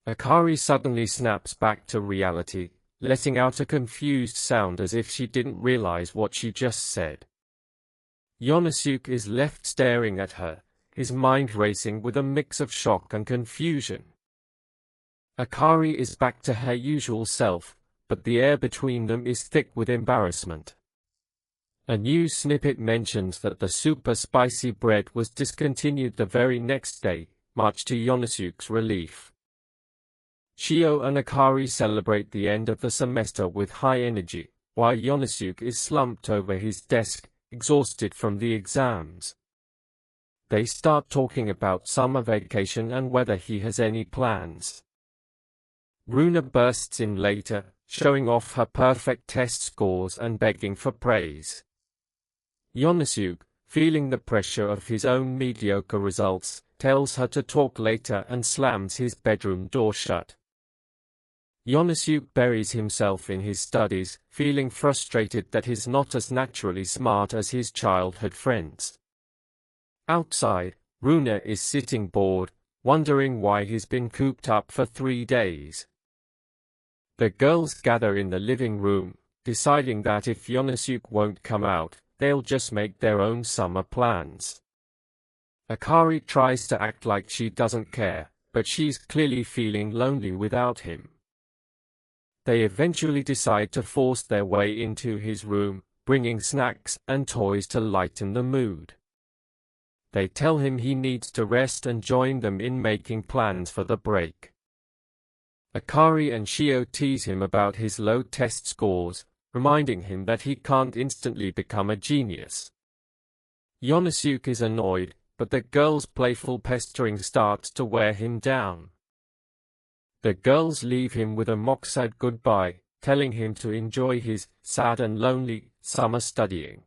Speaker 1: Akari suddenly snaps back to reality, letting out a confused sound as if she didn't realize what she just said. Yonosuke is left staring at her, his mind racing with a mix of shock and confusion. Akari is back to her usual self, but the air between them is thick with embarrassment. A news snippet mentions that the super spicy bread was discontinued the very next day, much to Yonosuke's relief. Shio and Akari celebrate the end of the semester with high energy, while Yonosuke is slumped over his desk, exhausted from the exams. They start talking about summer vacation and whether he has any plans. Runa bursts in later, showing off her perfect test scores and begging for praise. Yonosuke, feeling the pressure of his own mediocre results, tells her to talk later and slams his bedroom door shut. Yonosuke buries himself in his studies, feeling frustrated that he's not as naturally smart as his childhood friends. Outside, Runa is sitting bored, wondering why he's been cooped up for 3 days. The girls gather in the living room, deciding that if Yonosuke won't come out, they'll just make their own summer plans. Akari tries to act like she doesn't care, but she's clearly feeling lonely without him. They eventually decide to force their way into his room, bringing snacks and toys to lighten the mood. They tell him he needs to rest and join them in making plans for the break. Akari and Shio tease him about his low test scores, reminding him that he can't instantly become a genius. Yonosuke is annoyed, but the girls' playful pestering starts to wear him down. The girls leave him with a mock-sad goodbye, telling him to enjoy his sad and lonely summer studying.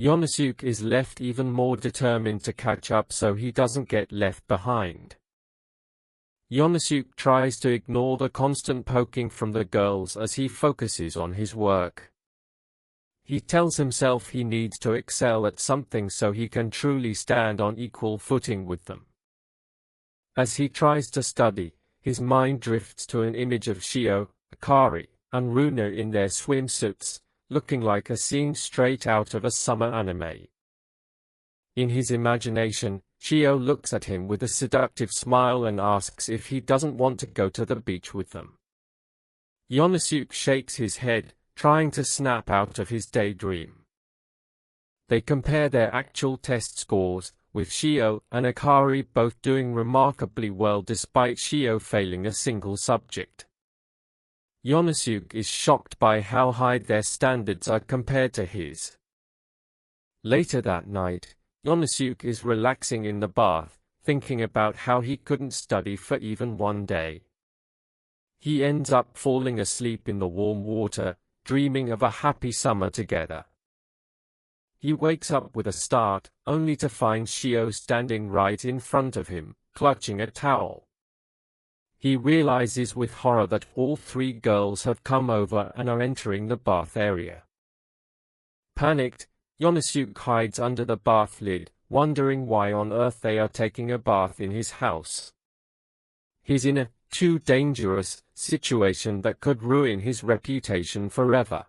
Speaker 1: Yonosuke is left even more determined to catch up so he doesn't get left behind. Yonosuke tries to ignore the constant poking from the girls as he focuses on his work. He tells himself he needs to excel at something so he can truly stand on equal footing with them. As he tries to study, his mind drifts to an image of Shio, Akari, and Runa in their swimsuits, looking like a scene straight out of a summer anime. In his imagination, Shio looks at him with a seductive smile and asks if he doesn't want to go to the beach with them. Yonosuke shakes his head, trying to snap out of his daydream. They compare their actual test scores, with Shio and Akari both doing remarkably well despite Shio failing a single subject. Yonosuke is shocked by how high their standards are compared to his. Later that night, Yonosuke is relaxing in the bath, thinking about how he couldn't study for even 1 day. He ends up falling asleep in the warm water, dreaming of a happy summer together. He wakes up with a start, only to find Shio standing right in front of him, clutching a towel. He realizes with horror that all 3 girls have come over and are entering the bath area. Panicked, Yonosuke hides under the bath lid, wondering why on earth they are taking a bath in his house. He's in a too dangerous situation that could ruin his reputation forever.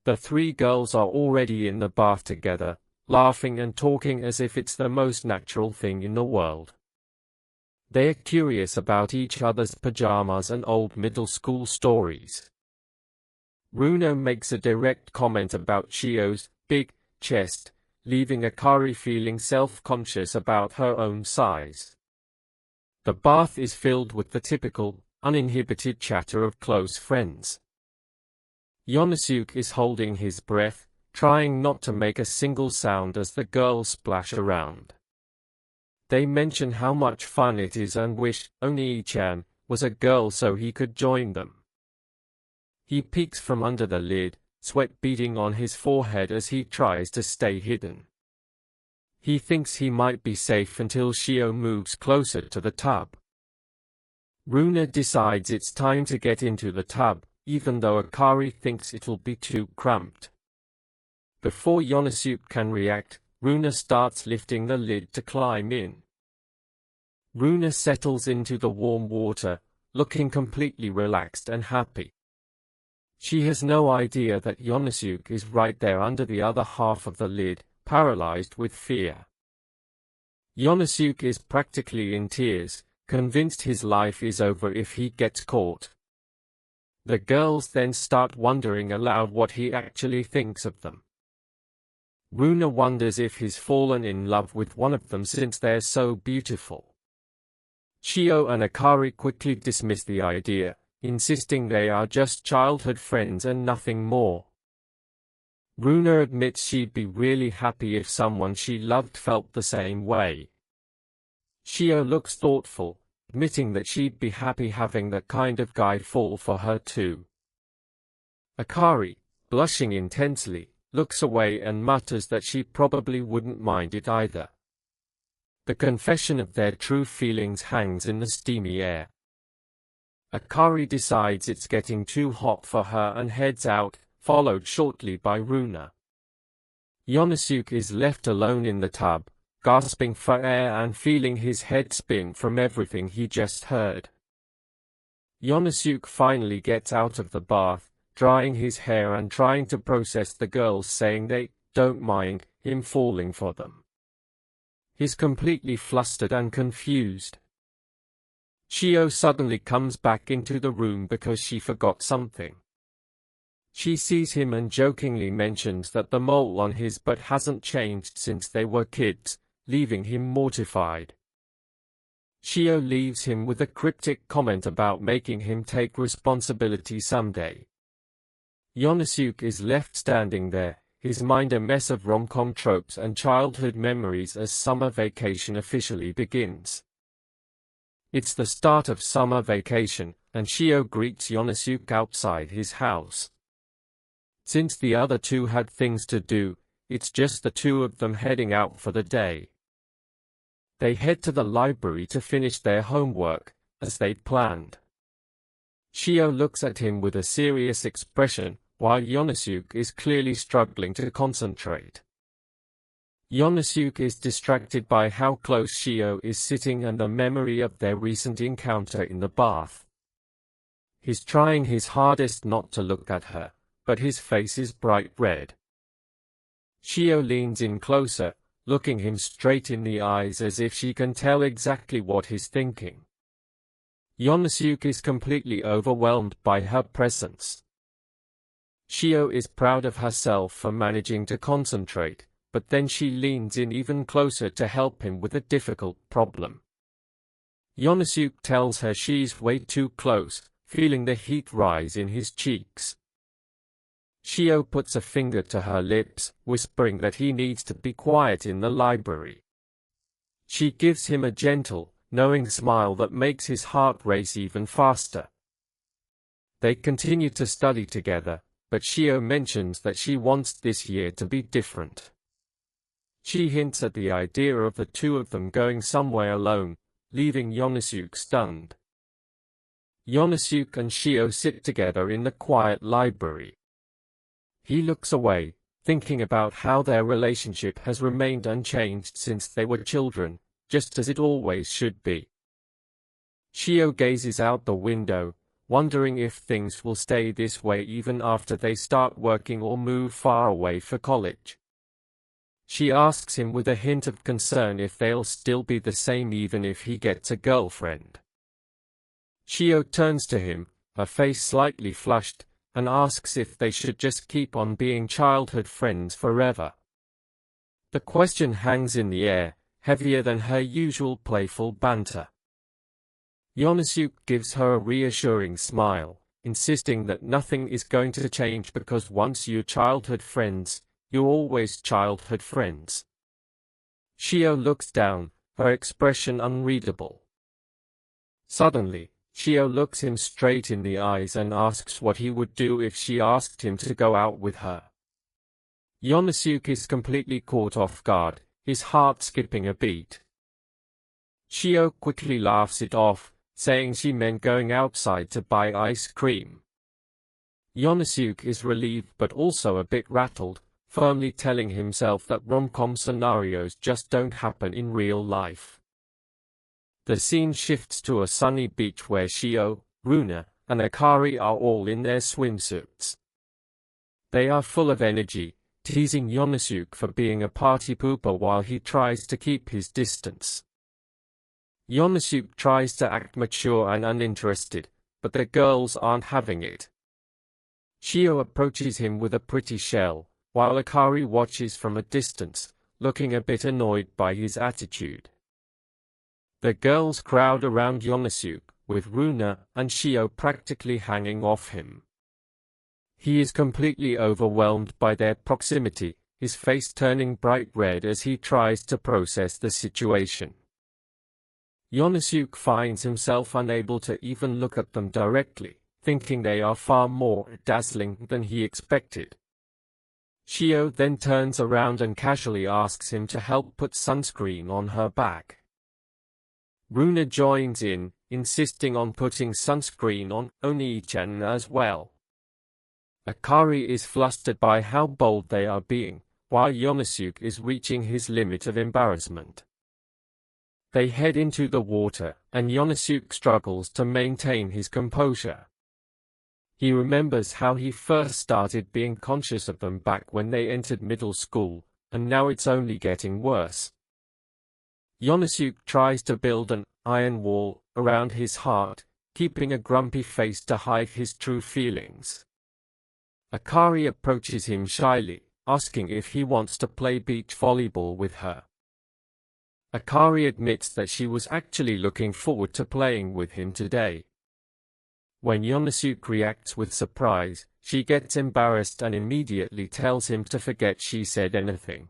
Speaker 1: The three girls are already in the bath together, laughing and talking as if it's the most natural thing in the world. They're curious about each other's pajamas and old middle school stories. Runo makes a direct comment about Shio's big chest, leaving Akari feeling self-conscious about her own size. The bath is filled with the typical, uninhibited chatter of close friends. Yonosuke is holding his breath, trying not to make a single sound as the girls splash around. They mention how much fun it is and wish Onii-chan was a girl so he could join them. He peeks from under the lid, sweat beading on his forehead as he tries to stay hidden. He thinks he might be safe until Shio moves closer to the tub. Runa decides it's time to get into the tub, even though Akari thinks it'll be too cramped. Before Yonosuke can react, Runa starts lifting the lid to climb in. Runa settles into the warm water, looking completely relaxed and happy. She has no idea that Yonosuke is right there under the other half of the lid, paralyzed with fear. Yonosuke is practically in tears, convinced his life is over if he gets caught. The girls then start wondering aloud what he actually thinks of them. Runa wonders if he's fallen in love with one of them since they're so beautiful. Shio and Akari quickly dismiss the idea, insisting they are just childhood friends and nothing more. Runa admits she'd be really happy if someone she loved felt the same way. Shio looks thoughtful, admitting that she'd be happy having that kind of guy fall for her too. Akari, blushing intensely, looks away and mutters that she probably wouldn't mind it either. The confession of their true feelings hangs in the steamy air. Akari decides it's getting too hot for her and heads out, followed shortly by Runa. Yonosuke is left alone in the tub, gasping for air and feeling his head spin from everything he just heard. Yonosuke finally gets out of the bath, drying his hair and trying to process the girls saying they don't mind him falling for them. He's completely flustered and confused. Shio suddenly comes back into the room because she forgot something. She sees him and jokingly mentions that the mole on his butt hasn't changed since they were kids, leaving him mortified. Shio leaves him with a cryptic comment about making him take responsibility someday. Yonosuke is left standing there, his mind a mess of rom-com tropes and childhood memories as summer vacation officially begins. It's the start of summer vacation, and Shio greets Yonosuke outside his house. Since the other two had things to do, it's just the two of them heading out for the day. They head to the library to finish their homework, as they'd planned. Shio looks at him with a serious expression, while Yonosuke is clearly struggling to concentrate. Yonosuke is distracted by how close Shio is sitting and the memory of their recent encounter in the bath. He's trying his hardest not to look at her, but his face is bright red. Shio leans in closer, looking him straight in the eyes as if she can tell exactly what he's thinking. Yonosuke is completely overwhelmed by her presence. Shio is proud of herself for managing to concentrate, but then she leans in even closer to help him with a difficult problem. Yonosuke tells her she's way too close, feeling the heat rise in his cheeks. Shio puts a finger to her lips, whispering that he needs to be quiet in the library. She gives him a gentle, knowing smile that makes his heart race even faster. They continue to study together, but Shio mentions that she wants this year to be different. She hints at the idea of the two of them going somewhere alone, leaving Yonosuke stunned. Yonosuke and Shio sit together in the quiet library. He looks away, thinking about how their relationship has remained unchanged since they were children, just as it always should be. Shio gazes out the window, wondering if things will stay this way even after they start working or move far away for college. She asks him with a hint of concern if they'll still be the same even if he gets a girlfriend. Shio turns to him, her face slightly flushed, and asks if they should just keep on being childhood friends forever. The question hangs in the air, heavier than her usual playful banter. Yonosuke gives her a reassuring smile, insisting that nothing is going to change because once you're childhood friends, you're always childhood friends. Shio looks down, her expression unreadable. Suddenly, Shio looks him straight in the eyes and asks what he would do if she asked him to go out with her. Yonosuke is completely caught off guard, his heart skipping a beat. Shio quickly laughs it off, saying she meant going outside to buy ice cream. Yonosuke is relieved but also a bit rattled, firmly telling himself that rom-com scenarios just don't happen in real life. The scene shifts to a sunny beach where Shio, Runa, and Akari are all in their swimsuits. They are full of energy, teasing Yonosuke for being a party pooper while he tries to keep his distance. Yonosuke tries to act mature and uninterested, but the girls aren't having it. Shio approaches him with a pretty shell, while Akari watches from a distance, looking a bit annoyed by his attitude. The girls crowd around Yonosuke, with Runa and Shio practically hanging off him. He is completely overwhelmed by their proximity, his face turning bright red as he tries to process the situation. Yonosuke finds himself unable to even look at them directly, thinking they are far more dazzling than he expected. Shio then turns around and casually asks him to help put sunscreen on her back. Runa joins in, insisting on putting sunscreen on Oni-chan as well. Akari is flustered by how bold they are being, while Yonosuke is reaching his limit of embarrassment. They head into the water, and Yonosuke struggles to maintain his composure. He remembers how he first started being conscious of them back when they entered middle school, and now it's only getting worse. Yonosuke tries to build an iron wall around his heart, keeping a grumpy face to hide his true feelings. Akari approaches him shyly, asking if he wants to play beach volleyball with her. Akari admits that she was actually looking forward to playing with him today. When Yonosuke reacts with surprise, she gets embarrassed and immediately tells him to forget she said anything.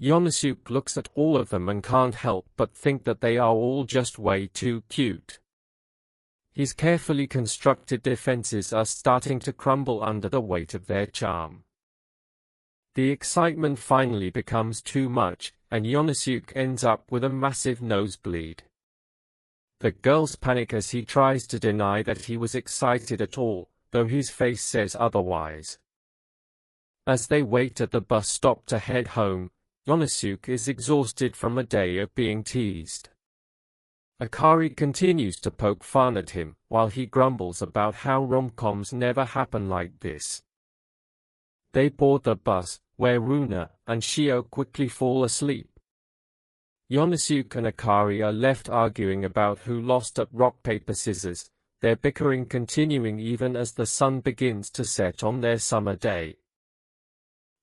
Speaker 1: Yonosuke looks at all of them and can't help but think that they are all just way too cute. His carefully constructed defenses are starting to crumble under the weight of their charm. The excitement finally becomes too much, and Yonosuke ends up with a massive nosebleed. The girls panic as he tries to deny that he was excited at all, though his face says otherwise. As they wait at the bus stop to head home, Yonosuke is exhausted from a day of being teased. Akari continues to poke fun at him, while he grumbles about how rom-coms never happen like this. They board the bus, where Runa and Shio quickly fall asleep. Yonosuke and Akari are left arguing about who lost at rock paper scissors, their bickering continuing even as the sun begins to set on their summer day.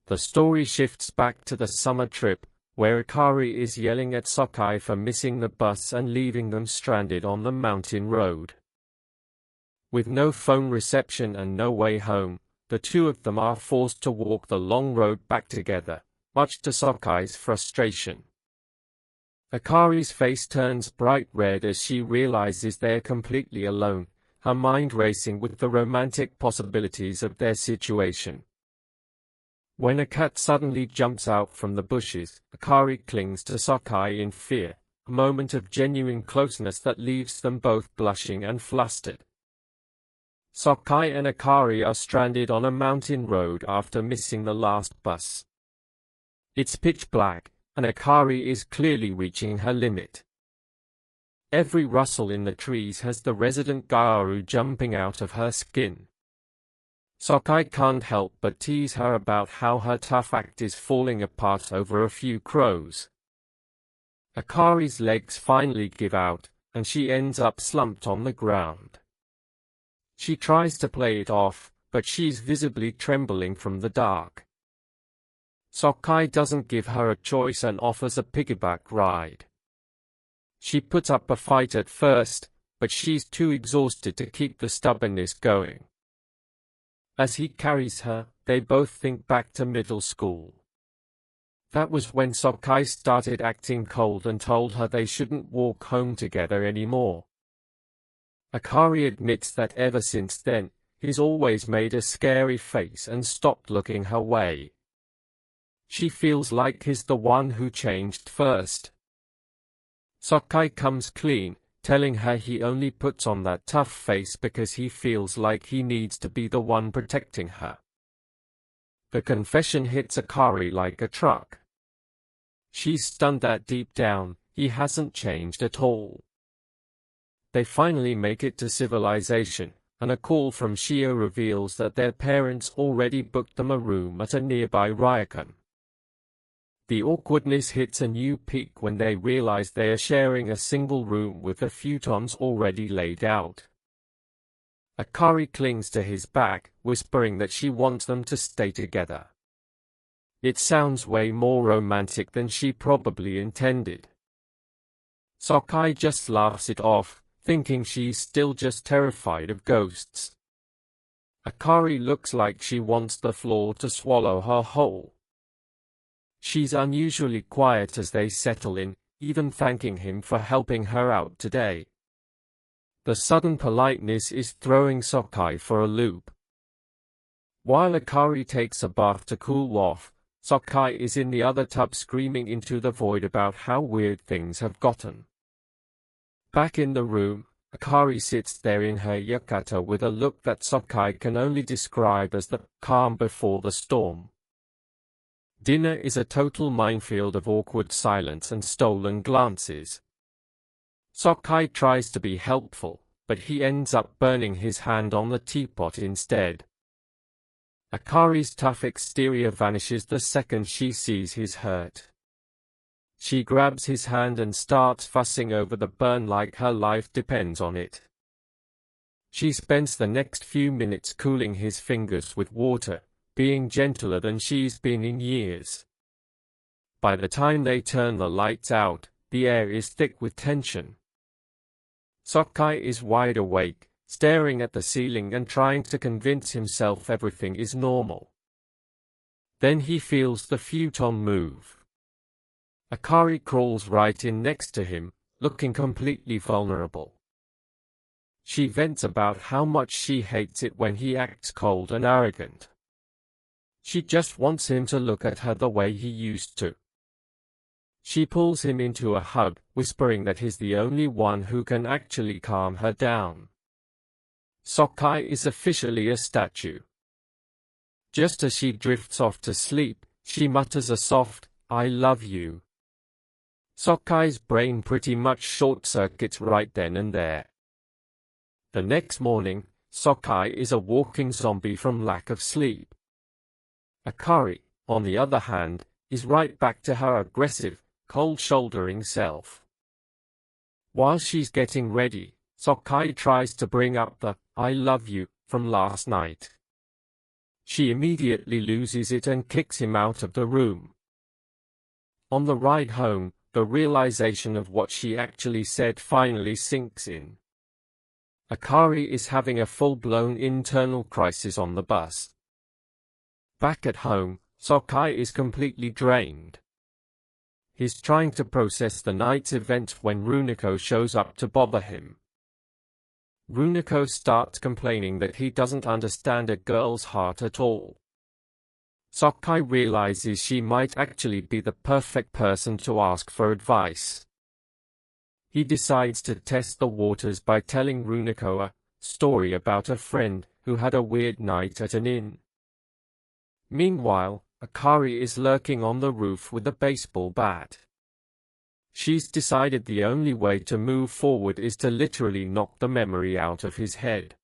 Speaker 1: The story shifts back to the summer trip, where Akari is yelling at Sakai for missing the bus and leaving them stranded on the mountain road. With no phone reception and no way home, the two of them are forced to walk the long road back together, much to Sakai's frustration. Akari's face turns bright red as she realizes they're completely alone, her mind racing with the romantic possibilities of their situation. When a cat suddenly jumps out from the bushes, Akari clings to Sakai in fear, a moment of genuine closeness that leaves them both blushing and flustered. Sakai and Akari are stranded on a mountain road after missing the last bus. It's pitch black, and Akari is clearly reaching her limit. Every rustle in the trees has the resident Gaoru jumping out of her skin. Sakai can't help but tease her about how her tough act is falling apart over a few crows. Akari's legs finally give out, and she ends up slumped on the ground. She tries to play it off, but she's visibly trembling from the dark. Sakai doesn't give her a choice and offers a piggyback ride. She puts up a fight at first, but she's too exhausted to keep the stubbornness going. As he carries her, they both think back to middle school. That was when Sakai started acting cold and told her they shouldn't walk home together anymore. Akari admits that ever since then, he's always made a scary face and stopped looking her way. She feels like he's the one who changed first. Sakai comes clean, telling her he only puts on that tough face because he feels like he needs to be the one protecting her. The confession hits Akari like a truck. She's stunned that deep down, he hasn't changed at all. They finally make it to civilization, and a call from Shio reveals that their parents already booked them a room at a nearby ryokan. The awkwardness hits a new peak when they realize they are sharing a single room with the futons already laid out. Akari clings to his back, whispering that she wants them to stay together. It sounds way more romantic than she probably intended. Sakai just laughs it off, thinking she's still just terrified of ghosts. Akari looks like she wants the floor to swallow her whole. She's unusually quiet as they settle in, even thanking him for helping her out today. The sudden politeness is throwing Sakai for a loop. While Akari takes a bath to cool off, Sakai is in the other tub screaming into the void about how weird things have gotten. Back in the room, Akari sits there in her yukata with a look that Sakai can only describe as the calm before the storm. Dinner is a total minefield of awkward silence and stolen glances. Sakai tries to be helpful, but he ends up burning his hand on the teapot instead. Akari's tough exterior vanishes the second she sees his hurt. She grabs his hand and starts fussing over the burn like her life depends on it. She spends the next few minutes cooling his fingers with water, being gentler than she's been in years. By the time they turn the lights out, the air is thick with tension. Sakai is wide awake, staring at the ceiling and trying to convince himself everything is normal. Then he feels the futon move. Akari crawls right in next to him, looking completely vulnerable. She vents about how much she hates it when he acts cold and arrogant. She just wants him to look at her the way he used to. She pulls him into a hug, whispering that he's the only one who can actually calm her down. Sakai is officially a statue. Just as she drifts off to sleep, she mutters a soft, "I love you." Sakai's brain pretty much short-circuits right then and there. The next morning, Sakai is a walking zombie from lack of sleep. Akari, on the other hand, is right back to her aggressive, cold-shouldering self. While she's getting ready, Sakai tries to bring up the "I love you" from last night. She immediately loses it and kicks him out of the room. On the ride home, the realization of what she actually said finally sinks in. Akari is having a full-blown internal crisis on the bus. Back at home, Sakai is completely drained. He's trying to process the night's event when Runako shows up to bother him. Runako starts complaining that he doesn't understand a girl's heart at all. Sakai realizes she might actually be the perfect person to ask for advice. He decides to test the waters by telling Runako a story about a friend who had a weird night at an inn. Meanwhile, Akari is lurking on the roof with a baseball bat. She's decided the only way to move forward is to literally knock the memory out of his head.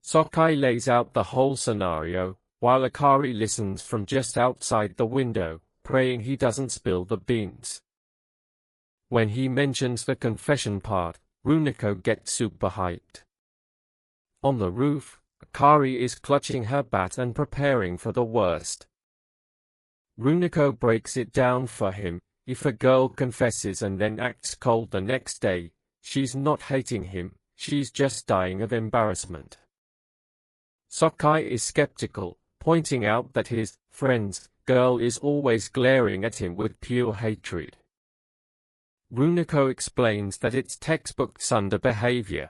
Speaker 1: Sokai lays out the whole scenario, while Akari listens from just outside the window, praying he doesn't spill the beans. When he mentions the confession part, Runako gets super hyped. On the roof, Akari is clutching her bat and preparing for the worst. Runako breaks it down for him. If a girl confesses and then acts cold the next day, she's not hating him, she's just dying of embarrassment. Sokai is skeptical, pointing out that his friend's girl is always glaring at him with pure hatred. Runako explains that it's textbook tsundere behavior.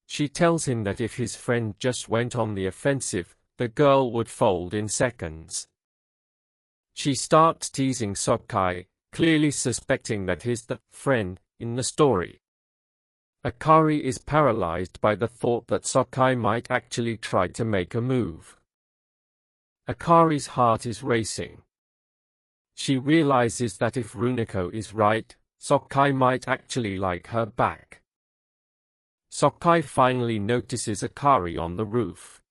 Speaker 1: She tells him that if his friend just went on the offensive, the girl would fold in seconds. She starts teasing Sokai, clearly suspecting that he's the friend in the story. Akari is paralyzed by the thought that Sokai might actually try to make a move. Akari's heart is racing. She realizes that if Runako is right, Sokai might actually like her back. Sokai finally notices Akari on the roof.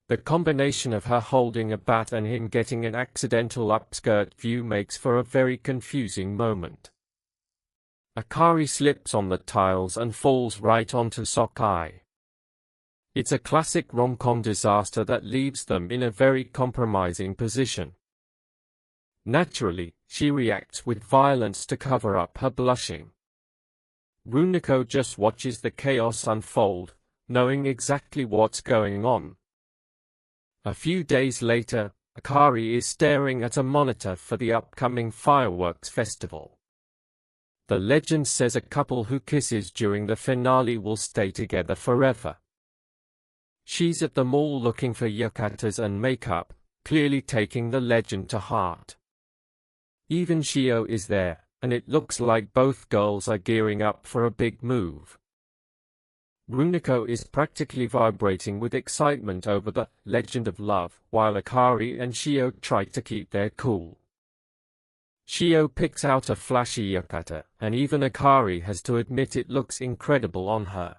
Speaker 1: The combination of her holding a bat and him getting an accidental upskirt view makes for a very confusing moment. Akari slips on the tiles and falls right onto Sokai. It's a classic rom-com disaster that leaves them in a very compromising position. Naturally, she reacts with violence to cover up her blushing. Runako just watches the chaos unfold, knowing exactly what's going on. A few days later, Akari is staring at a monitor for the upcoming fireworks festival. The legend says a couple who kisses during the finale will stay together forever. She's at the mall looking for yukatas and makeup, clearly taking the legend to heart. Even Shio is there, and it looks like both girls are gearing up for a big move. Runako is practically vibrating with excitement over the legend of love, while Akari and Shio try to keep their cool. Shio picks out a flashy yukata, and even Akari has to admit it looks incredible on her.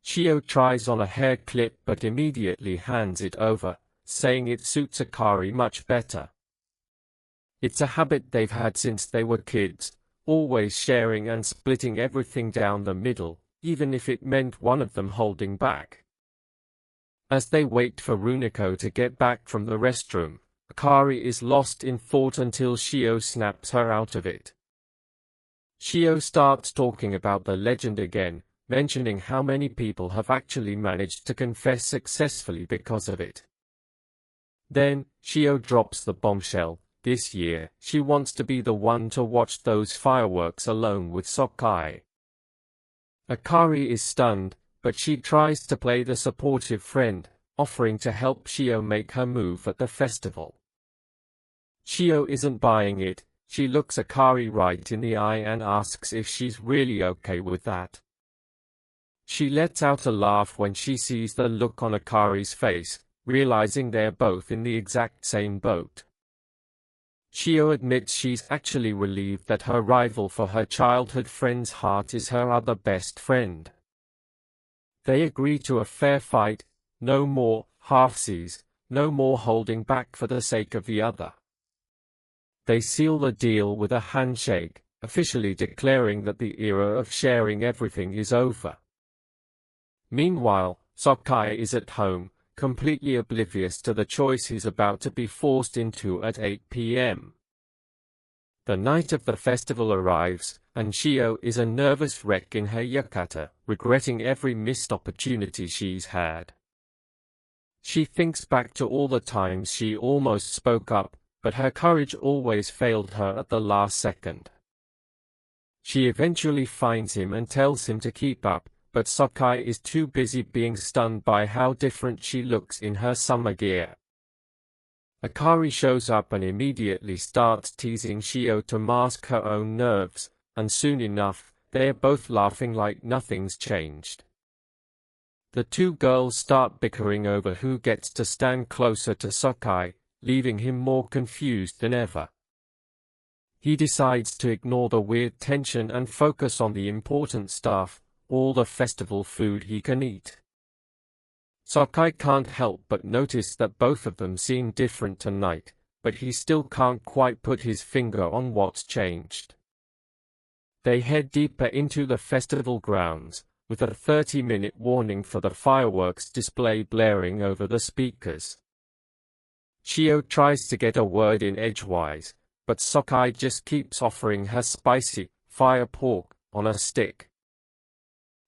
Speaker 1: Shio tries on a hair clip but immediately hands it over, saying it suits Akari much better. It's a habit they've had since they were kids, always sharing and splitting everything down the middle, even if it meant one of them holding back. As they wait for Runako to get back from the restroom, Akari is lost in thought until Shio snaps her out of it. Shio starts talking about the legend again, mentioning how many people have actually managed to confess successfully because of it. Then, Shio drops the bombshell. This year, she wants to be the one to watch those fireworks alone with Sokai. Akari is stunned, but she tries to play the supportive friend, offering to help Shio make her move at the festival. Shio isn't buying it. She looks Akari right in the eye and asks if she's really okay with that. She lets out a laugh when she sees the look on Akari's face, realizing they're both in the exact same boat. Shio admits she's actually relieved that her rival for her childhood friend's heart is her other best friend. They agree to a fair fight, no more halfsies, no more holding back for the sake of the other. They seal the deal with a handshake, officially declaring that the era of sharing everything is over. Meanwhile, Sokai is at home, completely oblivious to the choice he's about to be forced into at 8 p.m. The night of the festival arrives, and Shio is a nervous wreck in her yukata, regretting every missed opportunity she's had. She thinks back to all the times she almost spoke up, but her courage always failed her at the last second. She eventually finds him and tells him to keep up, but Sokai is too busy being stunned by how different she looks in her summer gear. Akari shows up and immediately starts teasing Shio to mask her own nerves, and soon enough, they're both laughing like nothing's changed. The two girls start bickering over who gets to stand closer to Sakai, leaving him more confused than ever. He decides to ignore the weird tension and focus on the important stuff, all the festival food he can eat. Sakai can't help but notice that both of them seem different tonight, but he still can't quite put his finger on what's changed. They head deeper into the festival grounds, with a 30-minute warning for the fireworks display blaring over the speakers. Shio tries to get a word in edgewise, but Sakai just keeps offering her spicy, fire pork, on a stick.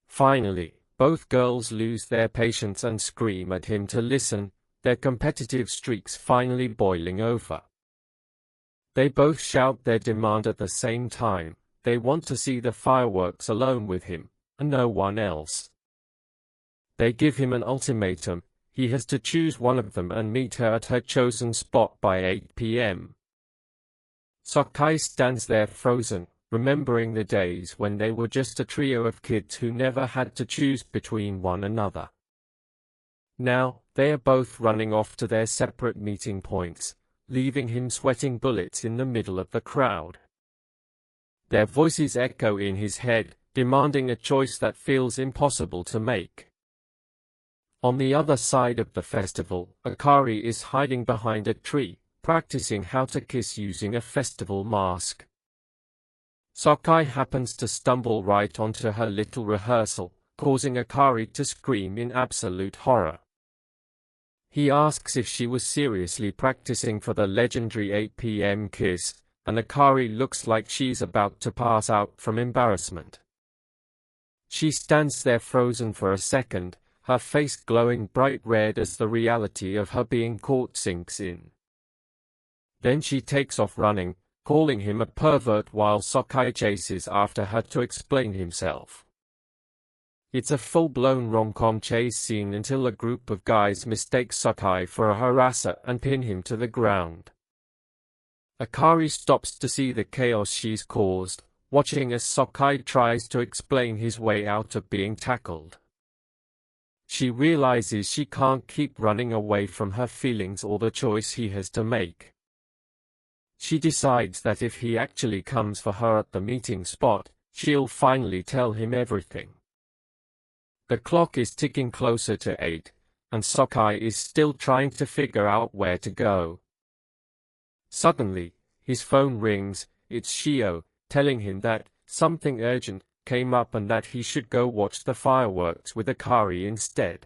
Speaker 1: Finally, both girls lose their patience and scream at him to listen, their competitive streaks finally boiling over. They both shout their demand at the same time. They want to see the fireworks alone with him, and no one else. They give him an ultimatum. He has to choose one of them and meet her at her chosen spot by 8 p.m. Sakai stands there frozen, remembering the days when they were just a trio of kids who never had to choose between one another. Now, they are both running off to their separate meeting points, leaving him sweating bullets in the middle of the crowd. Their voices echo in his head, demanding a choice that feels impossible to make. On the other side of the festival, Akari is hiding behind a tree, practicing how to kiss using a festival mask. Sakai happens to stumble right onto her little rehearsal, causing Akari to scream in absolute horror. He asks if she was seriously practicing for the legendary 8 p.m. kiss, and Akari looks like she's about to pass out from embarrassment. She stands there frozen for a second, her face glowing bright red as the reality of her being caught sinks in. Then she takes off running, calling him a pervert while Sakai chases after her to explain himself. It's a full-blown rom-com chase scene until a group of guys mistake Sakai for a harasser and pin him to the ground. Akari stops to see the chaos she's caused, watching as Sakai tries to explain his way out of being tackled. She realizes she can't keep running away from her feelings or the choice he has to make. She decides that if he actually comes for her at the meeting spot, she'll finally tell him everything. The clock is ticking closer to 8, and Sakai is still trying to figure out where to go. Suddenly, his phone rings. It's Shio, telling him that something urgent came up and that he should go watch the fireworks with Akari instead.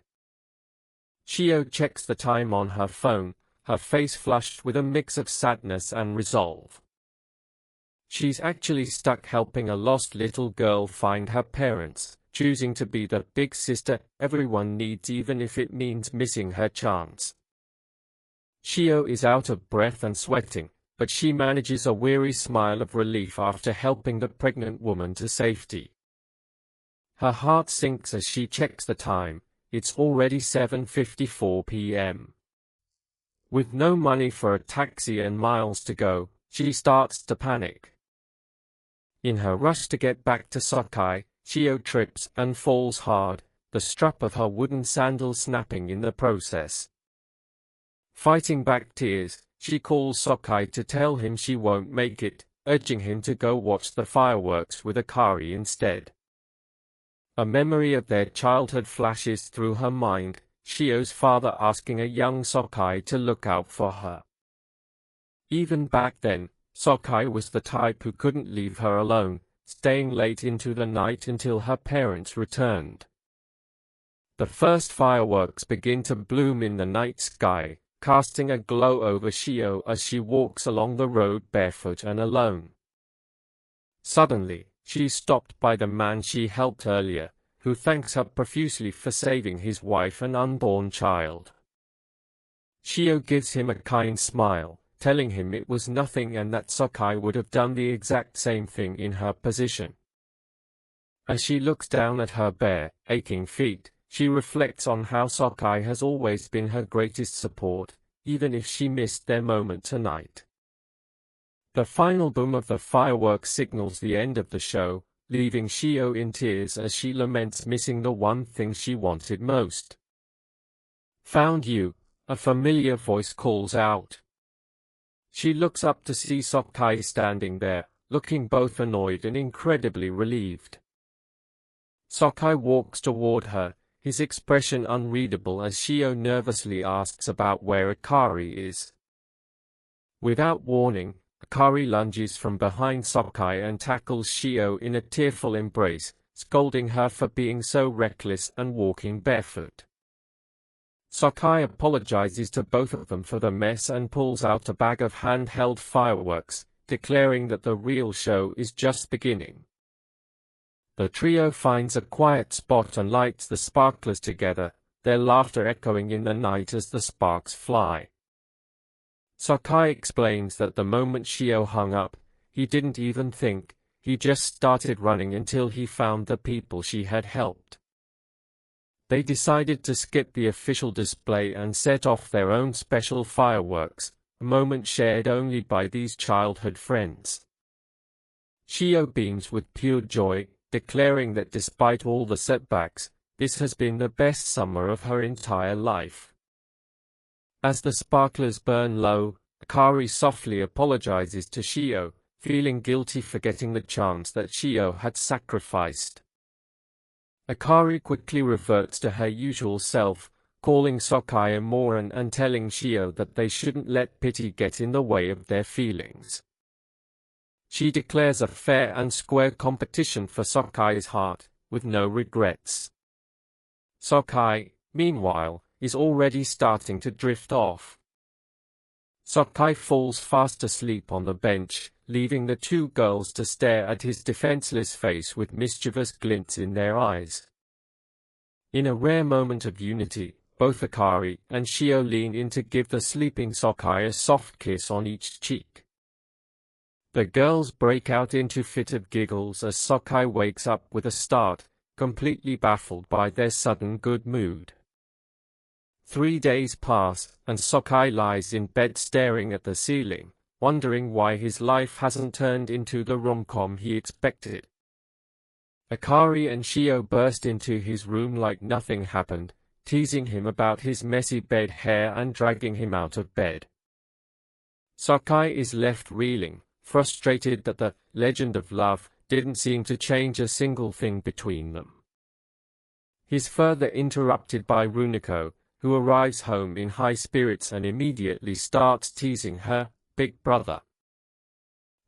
Speaker 1: Shio checks the time on her phone, her face flushed with a mix of sadness and resolve. She's actually stuck helping a lost little girl find her parents, choosing to be the big sister everyone needs even if it means missing her chance. Shio is out of breath and sweating, but she manages a weary smile of relief after helping the pregnant woman to safety. Her heart sinks as she checks the time. It's already 7:54 p.m. With no money for a taxi and miles to go, she starts to panic. In her rush to get back to Sakai, Shio trips and falls hard, the strap of her wooden sandal snapping in the process. Fighting back tears, she calls Sakai to tell him she won't make it, urging him to go watch the fireworks with Akari instead. A memory of their childhood flashes through her mind, Shio's father asking a young Sakai to look out for her. Even back then, Sakai was the type who couldn't leave her alone, staying late into the night until her parents returned. The first fireworks begin to bloom in the night sky, casting a glow over Shio as she walks along the road barefoot and alone. Suddenly, she's stopped by the man she helped earlier, who thanks her profusely for saving his wife and unborn child. Shio gives him a kind smile, telling him it was nothing and that Sakai would have done the exact same thing in her position. As she looks down at her bare, aching feet, she reflects on how Sakai has always been her greatest support, even if she missed their moment tonight. The final boom of the fireworks signals the end of the show, leaving Shio in tears as she laments missing the one thing she wanted most. "Found you," a familiar voice calls out. She looks up to see Sokai standing there, looking both annoyed and incredibly relieved. Sokai walks toward her, his expression unreadable as Shio nervously asks about where Akari is. Without warning, Akari lunges from behind Sokai and tackles Shio in a tearful embrace, scolding her for being so reckless and walking barefoot. Sokai apologizes to both of them for the mess and pulls out a bag of handheld fireworks, declaring that the real show is just beginning. The trio finds a quiet spot and lights the sparklers together, their laughter echoing in the night as the sparks fly. Sokai explains that the moment Shio hung up, he didn't even think, he just started running until he found the people she had helped. They decided to skip the official display and set off their own special fireworks, a moment shared only by these childhood friends. Shio beams with pure joy, declaring that despite all the setbacks, this has been the best summer of her entire life. As the sparklers burn low, Akari softly apologizes to Shio, feeling guilty for getting the chance that Shio had sacrificed. Akari quickly reverts to her usual self, calling Sokai a moron and telling Shio that they shouldn't let pity get in the way of their feelings. She declares a fair and square competition for Sokai's heart, with no regrets. Sokai, meanwhile, is already starting to drift off. Sokai falls fast asleep on the bench, leaving the two girls to stare at his defenseless face with mischievous glints in their eyes. In a rare moment of unity, both Akari and Shio lean in to give the sleeping Sokai a soft kiss on each cheek. The girls break out into fit of giggles as Sokai wakes up with a start, completely baffled by their sudden good mood. 3 days pass, and Sokai lies in bed staring at the ceiling, wondering why his life hasn't turned into the rom-com he expected. Akari and Shio burst into his room like nothing happened, teasing him about his messy bed hair and dragging him out of bed. Sokai is left reeling, frustrated that the legend of love didn't seem to change a single thing between them. He's further interrupted by Runako, who arrives home in high spirits and immediately starts teasing her big brother.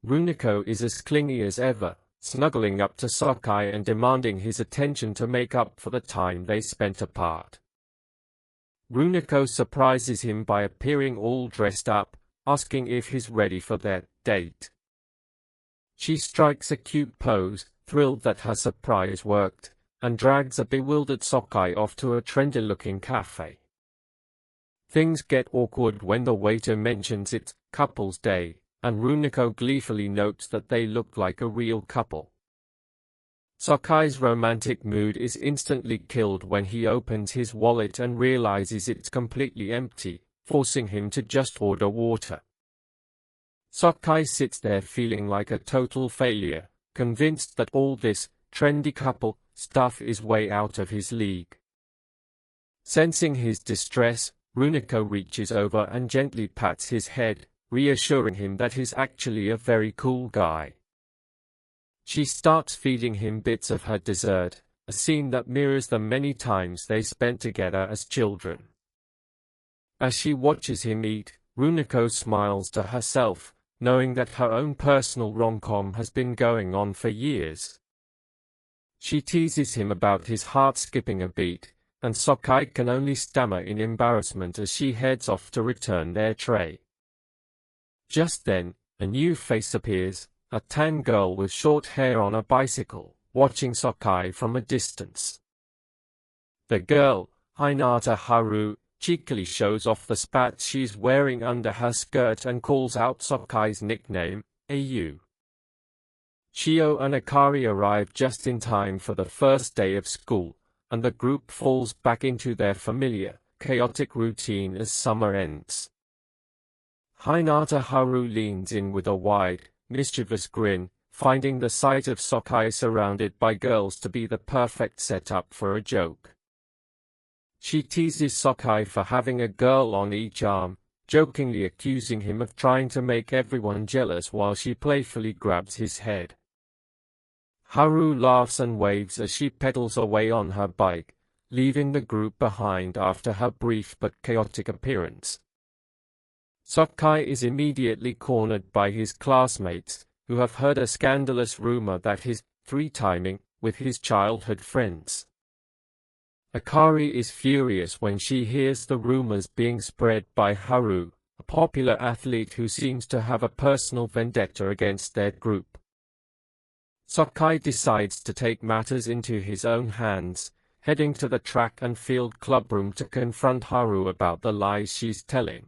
Speaker 1: Runako is as clingy as ever, snuggling up to Sokai and demanding his attention to make up for the time they spent apart. Runako surprises him by appearing all dressed up, asking if he's ready for their date. She strikes a cute pose, thrilled that her surprise worked, and drags a bewildered Sokai off to a trendy-looking cafe. Things get awkward when the waiter mentions it's couple's day, and Runako gleefully notes that they look like a real couple. Sokai's romantic mood is instantly killed when he opens his wallet and realizes it's completely empty, forcing him to just order water. Sokai sits there feeling like a total failure, convinced that all this trendy couple stuff is way out of his league. Sensing his distress, Runako reaches over and gently pats his head, reassuring him that he's actually a very cool guy. She starts feeding him bits of her dessert, a scene that mirrors the many times they spent together as children. As she watches him eat, Runako smiles to herself, knowing that her own personal rom-com has been going on for years. She teases him about his heart skipping a beat, and Sokai can only stammer in embarrassment as she heads off to return their tray. Just then, a new face appears, a tan girl with short hair on a bicycle, watching Sokai from a distance. The girl, Hinata Haru, cheekily shows off the spats she's wearing under her skirt and calls out Sokai's nickname, Au. Shio and Akari arrive just in time for the first day of school, and the group falls back into their familiar, chaotic routine as summer ends. Hinata Haru leans in with a wide, mischievous grin, finding the sight of Sakai surrounded by girls to be the perfect setup for a joke. She teases Sakai for having a girl on each arm, jokingly accusing him of trying to make everyone jealous while she playfully grabs his head. Haru laughs and waves as she pedals away on her bike, leaving the group behind after her brief but chaotic appearance. Sakai is immediately cornered by his classmates, who have heard a scandalous rumor that he's three-timing with his childhood friends. Akari is furious when she hears the rumors being spread by Haru, a popular athlete who seems to have a personal vendetta against their group. Sakai decides to take matters into his own hands, heading to the track and field clubroom to confront Haru about the lies she's telling.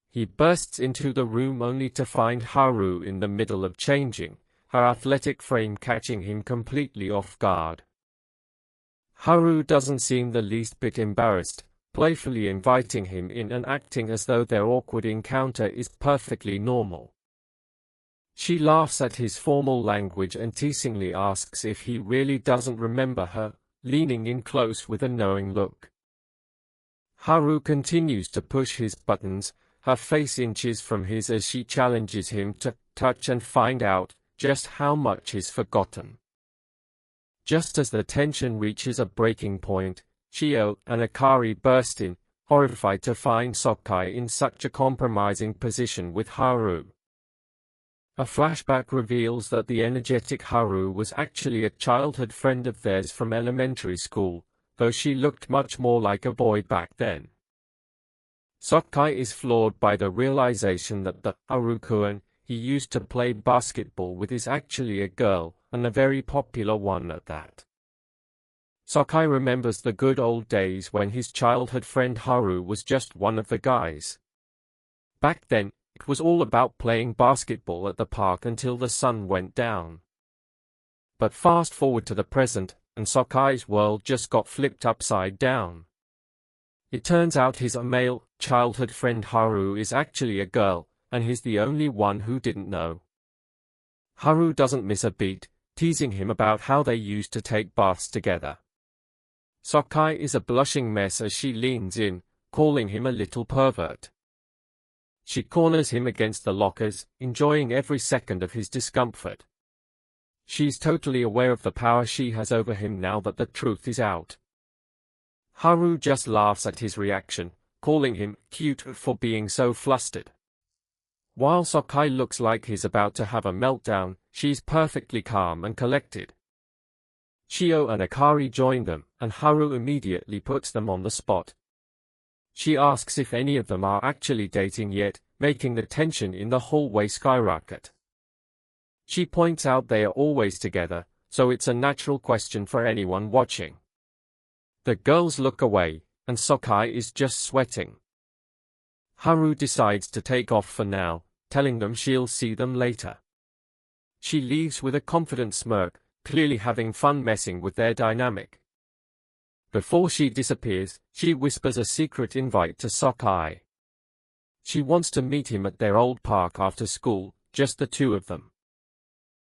Speaker 1: He bursts into the room only to find Haru in the middle of changing, her athletic frame catching him completely off guard. Haru doesn't seem the least bit embarrassed, playfully inviting him in and acting as though their awkward encounter is perfectly normal. She laughs at his formal language and teasingly asks if he really doesn't remember her, leaning in close with a knowing look. Haru continues to push his buttons, her face inches from his as she challenges him to touch and find out just how much is forgotten. Just as the tension reaches a breaking point, Chio and Akari burst in, horrified to find Sakai in such a compromising position with Haru. A flashback reveals that the energetic Haru was actually a childhood friend of theirs from elementary school, though she looked much more like a boy back then. Sakai is floored by the realization that the Haru-kun he used to play basketball with is actually a girl, and a very popular one at that. Sakai remembers the good old days when his childhood friend Haru was just one of the guys. Back then, it was all about playing basketball at the park until the sun went down. But fast forward to the present, and Sakai's world just got flipped upside down. It turns out his male childhood friend Haru is actually a girl, and he's the only one who didn't know. Haru doesn't miss a beat, teasing him about how they used to take baths together. Sakai is a blushing mess as she leans in, calling him a little pervert. She corners him against the lockers, enjoying every second of his discomfort. She's totally aware of the power she has over him now that the truth is out. Haru just laughs at his reaction, calling him cute for being so flustered. While Sakai looks like he's about to have a meltdown, she's perfectly calm and collected. Chio and Akari join them, and Haru immediately puts them on the spot. She asks if any of them are actually dating yet, making the tension in the hallway skyrocket. She points out they are always together, so it's a natural question for anyone watching. The girls look away, and Sakai is just sweating. Haru decides to take off for now, telling them she'll see them later. She leaves with a confident smirk, clearly having fun messing with their dynamic. Before she disappears, she whispers a secret invite to Sakai. She wants to meet him at their old park after school, just the two of them.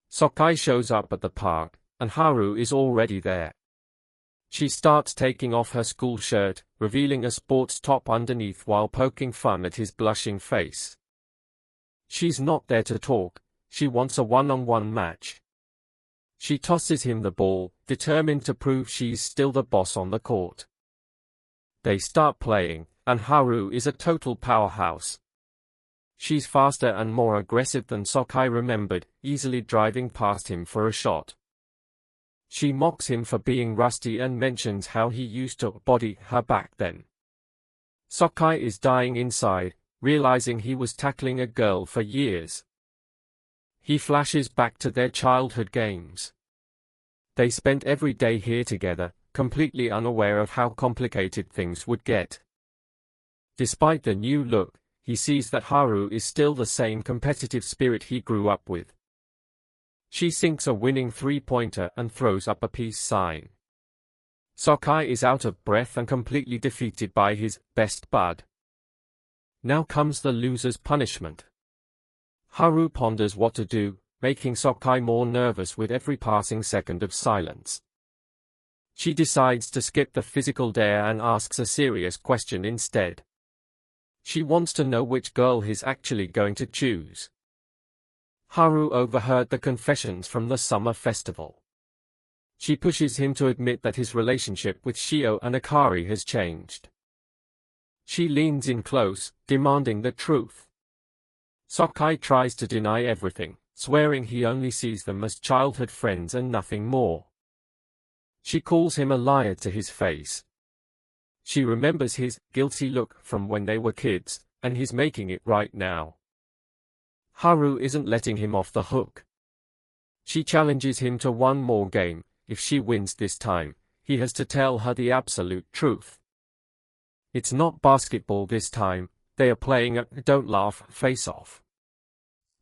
Speaker 1: Sakai shows up at the park, and Haru is already there. She starts taking off her school shirt, revealing a sports top underneath while poking fun at his blushing face. She's not there to talk, she wants a one-on-one match. She tosses him the ball, determined to prove she's still the boss on the court. They start playing, and Haru is a total powerhouse. She's faster and more aggressive than Sakai remembered, easily driving past him for a shot. She mocks him for being rusty and mentions how he used to body her back then. Sakai is dying inside, realizing he was tackling a girl for years. He flashes back to their childhood games. They spent every day here together, completely unaware of how complicated things would get. Despite the new look, he sees that Haru is still the same competitive spirit he grew up with. She sinks a winning three-pointer and throws up a peace sign. Sakai is out of breath and completely defeated by his best bud. Now comes the loser's punishment. Haru ponders what to do, making Sokai more nervous with every passing second of silence. She decides to skip the physical dare and asks a serious question instead. She wants to know which girl he's actually going to choose. Haru overheard the confessions from the summer festival. She pushes him to admit that his relationship with Shio and Akari has changed. She leans in close, demanding the truth. Sokai tries to deny everything, swearing he only sees them as childhood friends and nothing more. She calls him a liar to his face. She remembers his guilty look from when they were kids, and he's making it right now. Haru isn't letting him off the hook. She challenges him to one more game. If she wins this time, he has to tell her the absolute truth. It's not basketball this time, they are playing a don't laugh face-off.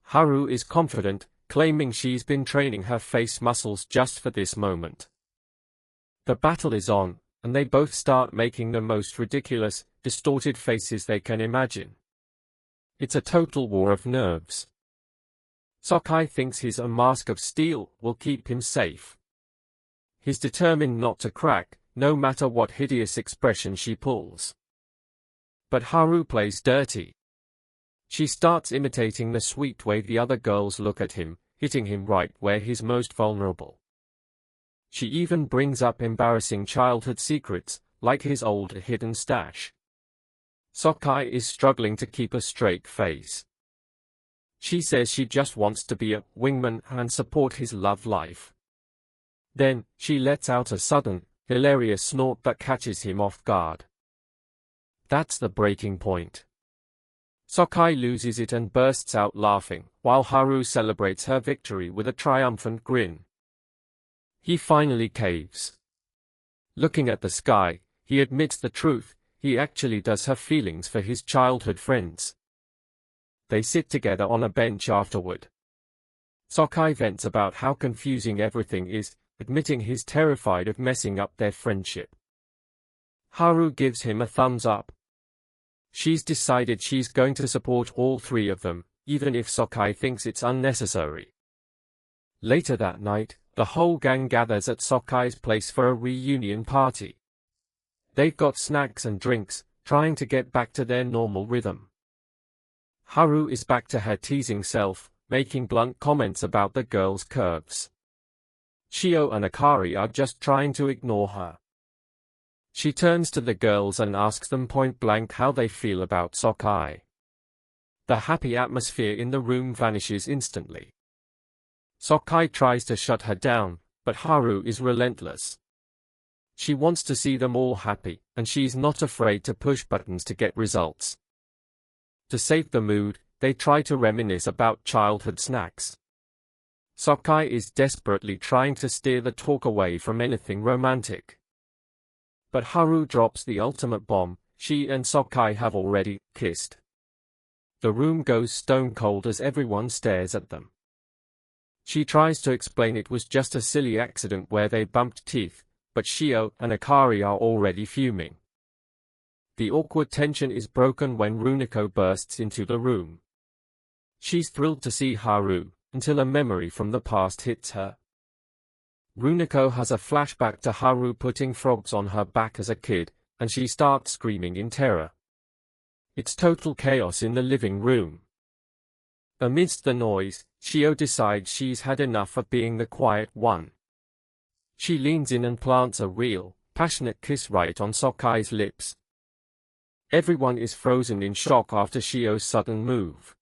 Speaker 1: Haru is confident, claiming she's been training her face muscles just for this moment. The battle is on, and they both start making the most ridiculous, distorted faces they can imagine. It's a total war of nerves. Sokai thinks his mask of steel will keep him safe. He's determined not to crack, no matter what hideous expression she pulls. But Haru plays dirty. She starts imitating the sweet way the other girls look at him, hitting him right where he's most vulnerable. She even brings up embarrassing childhood secrets, like his old hidden stash. Sokai is struggling to keep a straight face. She says she just wants to be a wingman and support his love life. Then, she lets out a sudden, hilarious snort that catches him off guard. That's the breaking point. Sokai loses it and bursts out laughing, while Haru celebrates her victory with a triumphant grin. He finally caves. Looking at the sky, he admits the truth, he actually does have feelings for his childhood friends. They sit together on a bench afterward. Sokai vents about how confusing everything is, admitting he's terrified of messing up their friendship. Haru gives him a thumbs up. She's decided she's going to support all three of them, even if Sokai thinks it's unnecessary. Later that night, the whole gang gathers at Sokai's place for a reunion party. They've got snacks and drinks, trying to get back to their normal rhythm. Haru is back to her teasing self, making blunt comments about the girls' curves. Shio and Akari are just trying to ignore her. She turns to the girls and asks them point-blank how they feel about Sokai. The happy atmosphere in the room vanishes instantly. Sokai tries to shut her down, but Haru is relentless. She wants to see them all happy, and she's not afraid to push buttons to get results. To save the mood, they try to reminisce about childhood snacks. Sokai is desperately trying to steer the talk away from anything romantic. But Haru drops the ultimate bomb, she and Sokai have already kissed. The room goes stone cold as everyone stares at them. She tries to explain it was just a silly accident where they bumped teeth, but Shio and Akari are already fuming. The awkward tension is broken when Runako bursts into the room. She's thrilled to see Haru, until a memory from the past hits her. Runako has a flashback to Haru putting frogs on her back as a kid, and she starts screaming in terror. It's total chaos in the living room. Amidst the noise, Shio decides she's had enough of being the quiet one. She leans in and plants a real, passionate kiss right on Sokai's lips. Everyone is frozen in shock after Shio's sudden move.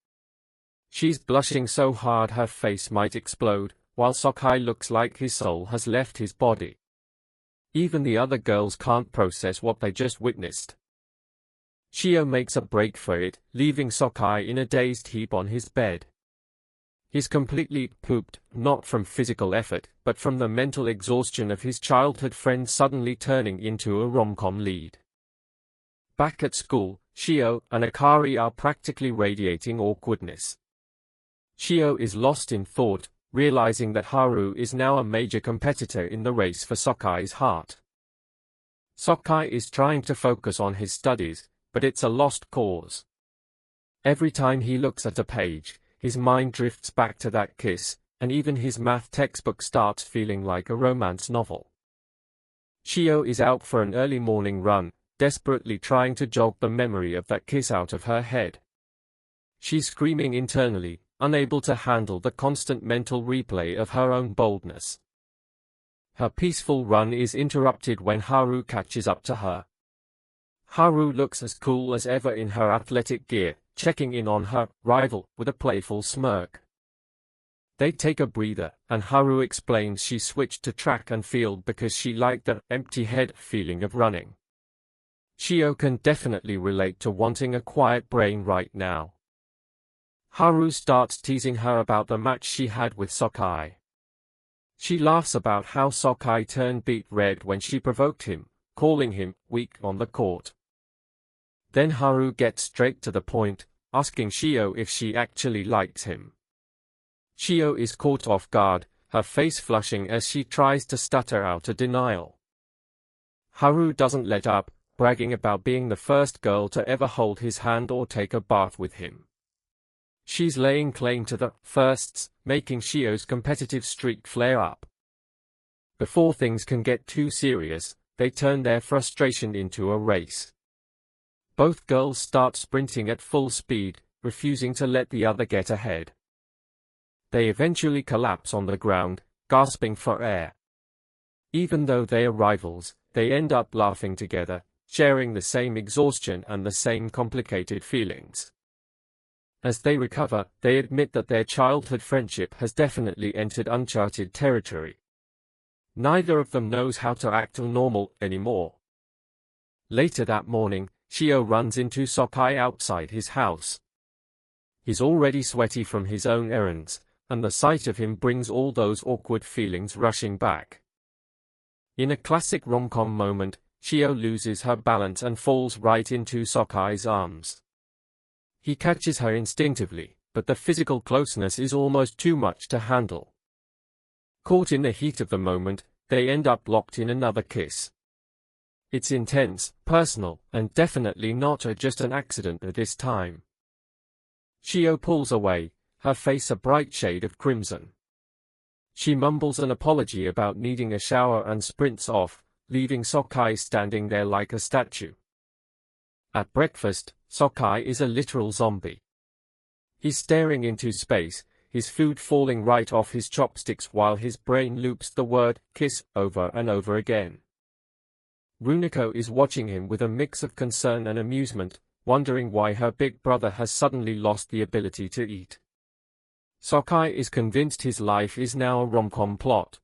Speaker 1: She's blushing so hard her face might explode, while Sokai looks like his soul has left his body. Even the other girls can't process what they just witnessed. Shio makes a break for it, leaving Sokai in a dazed heap on his bed. He's completely pooped, not from physical effort, but from the mental exhaustion of his childhood friend suddenly turning into a rom-com lead. Back at school, Shio and Akari are practically radiating awkwardness. Shio is lost in thought, realizing that Haru is now a major competitor in the race for Sokai's heart. Sokai is trying to focus on his studies, but it's a lost cause. Every time he looks at a page, his mind drifts back to that kiss, and even his math textbook starts feeling like a romance novel. Shio is out for an early morning run, desperately trying to jog the memory of that kiss out of her head. She's screaming internally, unable to handle the constant mental replay of her own boldness. Her peaceful run is interrupted when Haru catches up to her. Haru looks as cool as ever in her athletic gear, checking in on her rival with a playful smirk. They take a breather, and Haru explains she switched to track and field because she liked the empty head feeling of running. Shio can definitely relate to wanting a quiet brain right now. Haru starts teasing her about the match she had with Sakai. She laughs about how Sakai turned beet red when she provoked him, calling him weak on the court. Then Haru gets straight to the point, asking Shio if she actually likes him. Shio is caught off guard, her face flushing as she tries to stutter out a denial. Haru doesn't let up, bragging about being the first girl to ever hold his hand or take a bath with him. She's laying claim to the firsts, making Shio's competitive streak flare up. Before things can get too serious, they turn their frustration into a race. Both girls start sprinting at full speed, refusing to let the other get ahead. They eventually collapse on the ground, gasping for air. Even though they are rivals, they end up laughing together, sharing the same exhaustion and the same complicated feelings. As they recover, they admit that their childhood friendship has definitely entered uncharted territory. Neither of them knows how to act normal anymore. Later that morning, Shio runs into Sakai outside his house. He's already sweaty from his own errands, and the sight of him brings all those awkward feelings rushing back. In a classic rom-com moment, Shio loses her balance and falls right into Sakai's arms. He catches her instinctively, but the physical closeness is almost too much to handle. Caught in the heat of the moment, they end up locked in another kiss. It's intense, personal, and definitely not just an accident at this time. Shio pulls away, her face a bright shade of crimson. She mumbles an apology about needing a shower and sprints off, leaving Sakai standing there like a statue. At breakfast, Sakai is a literal zombie. He's staring into space, his food falling right off his chopsticks while his brain loops the word kiss over and over again. Runako is watching him with a mix of concern and amusement, wondering why her big brother has suddenly lost the ability to eat. Sakai is convinced his life is now a rom-com plot.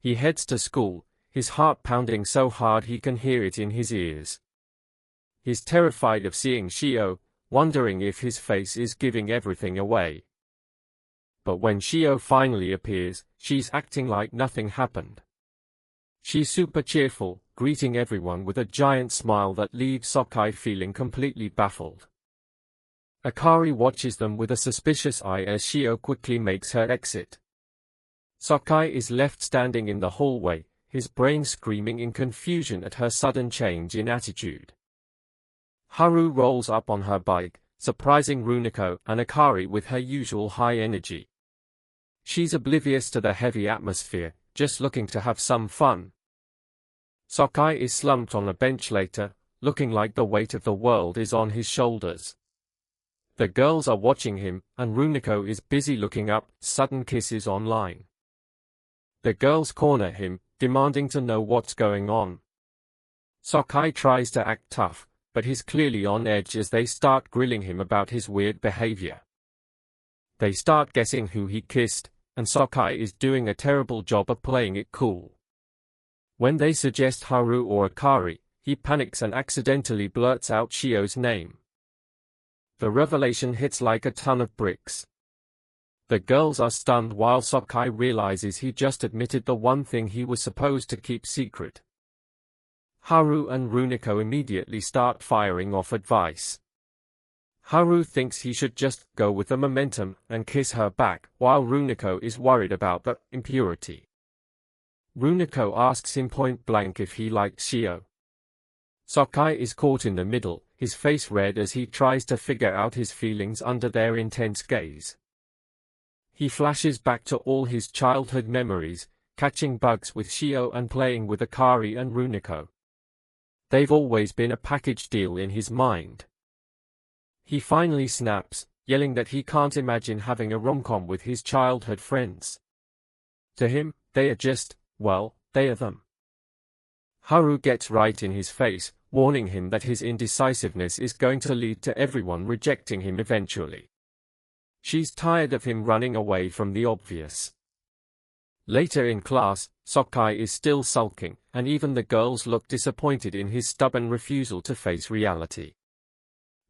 Speaker 1: He heads to school, his heart pounding so hard he can hear it in his ears. He's terrified of seeing Shio, wondering if his face is giving everything away. But when Shio finally appears, she's acting like nothing happened. She's super cheerful, greeting everyone with a giant smile that leaves Sakai feeling completely baffled. Akari watches them with a suspicious eye as Shio quickly makes her exit. Sakai is left standing in the hallway, his brain screaming in confusion at her sudden change in attitude. Haru rolls up on her bike, surprising Runako and Akari with her usual high energy. She's oblivious to the heavy atmosphere, just looking to have some fun. Sakai is slumped on a bench later, looking like the weight of the world is on his shoulders. The girls are watching him, and Runako is busy looking up sudden kisses online. The girls corner him, demanding to know what's going on. Sakai tries to act tough, but he's clearly on edge as they start grilling him about his weird behavior. They start guessing who he kissed, and Sakai is doing a terrible job of playing it cool. When they suggest Haru or Akari, he panics and accidentally blurts out Shio's name. The revelation hits like a ton of bricks. The girls are stunned while Sakai realizes he just admitted the one thing he was supposed to keep secret. Haru and Runako immediately start firing off advice. Haru thinks he should just go with the momentum and kiss her back, while Runako is worried about the impurity. Runako asks him point blank if he likes Shio. Sakai is caught in the middle, his face red as he tries to figure out his feelings under their intense gaze. He flashes back to all his childhood memories, catching bugs with Shio and playing with Akari and Runiko. They've always been a package deal in his mind. He finally snaps, yelling that he can't imagine having a rom-com with his childhood friends. To him, they are just, well, they are them. Haru gets right in his face, warning him that his indecisiveness is going to lead to everyone rejecting him eventually. She's tired of him running away from the obvious. Later in class, Sokai is still sulking, and even the girls look disappointed in his stubborn refusal to face reality.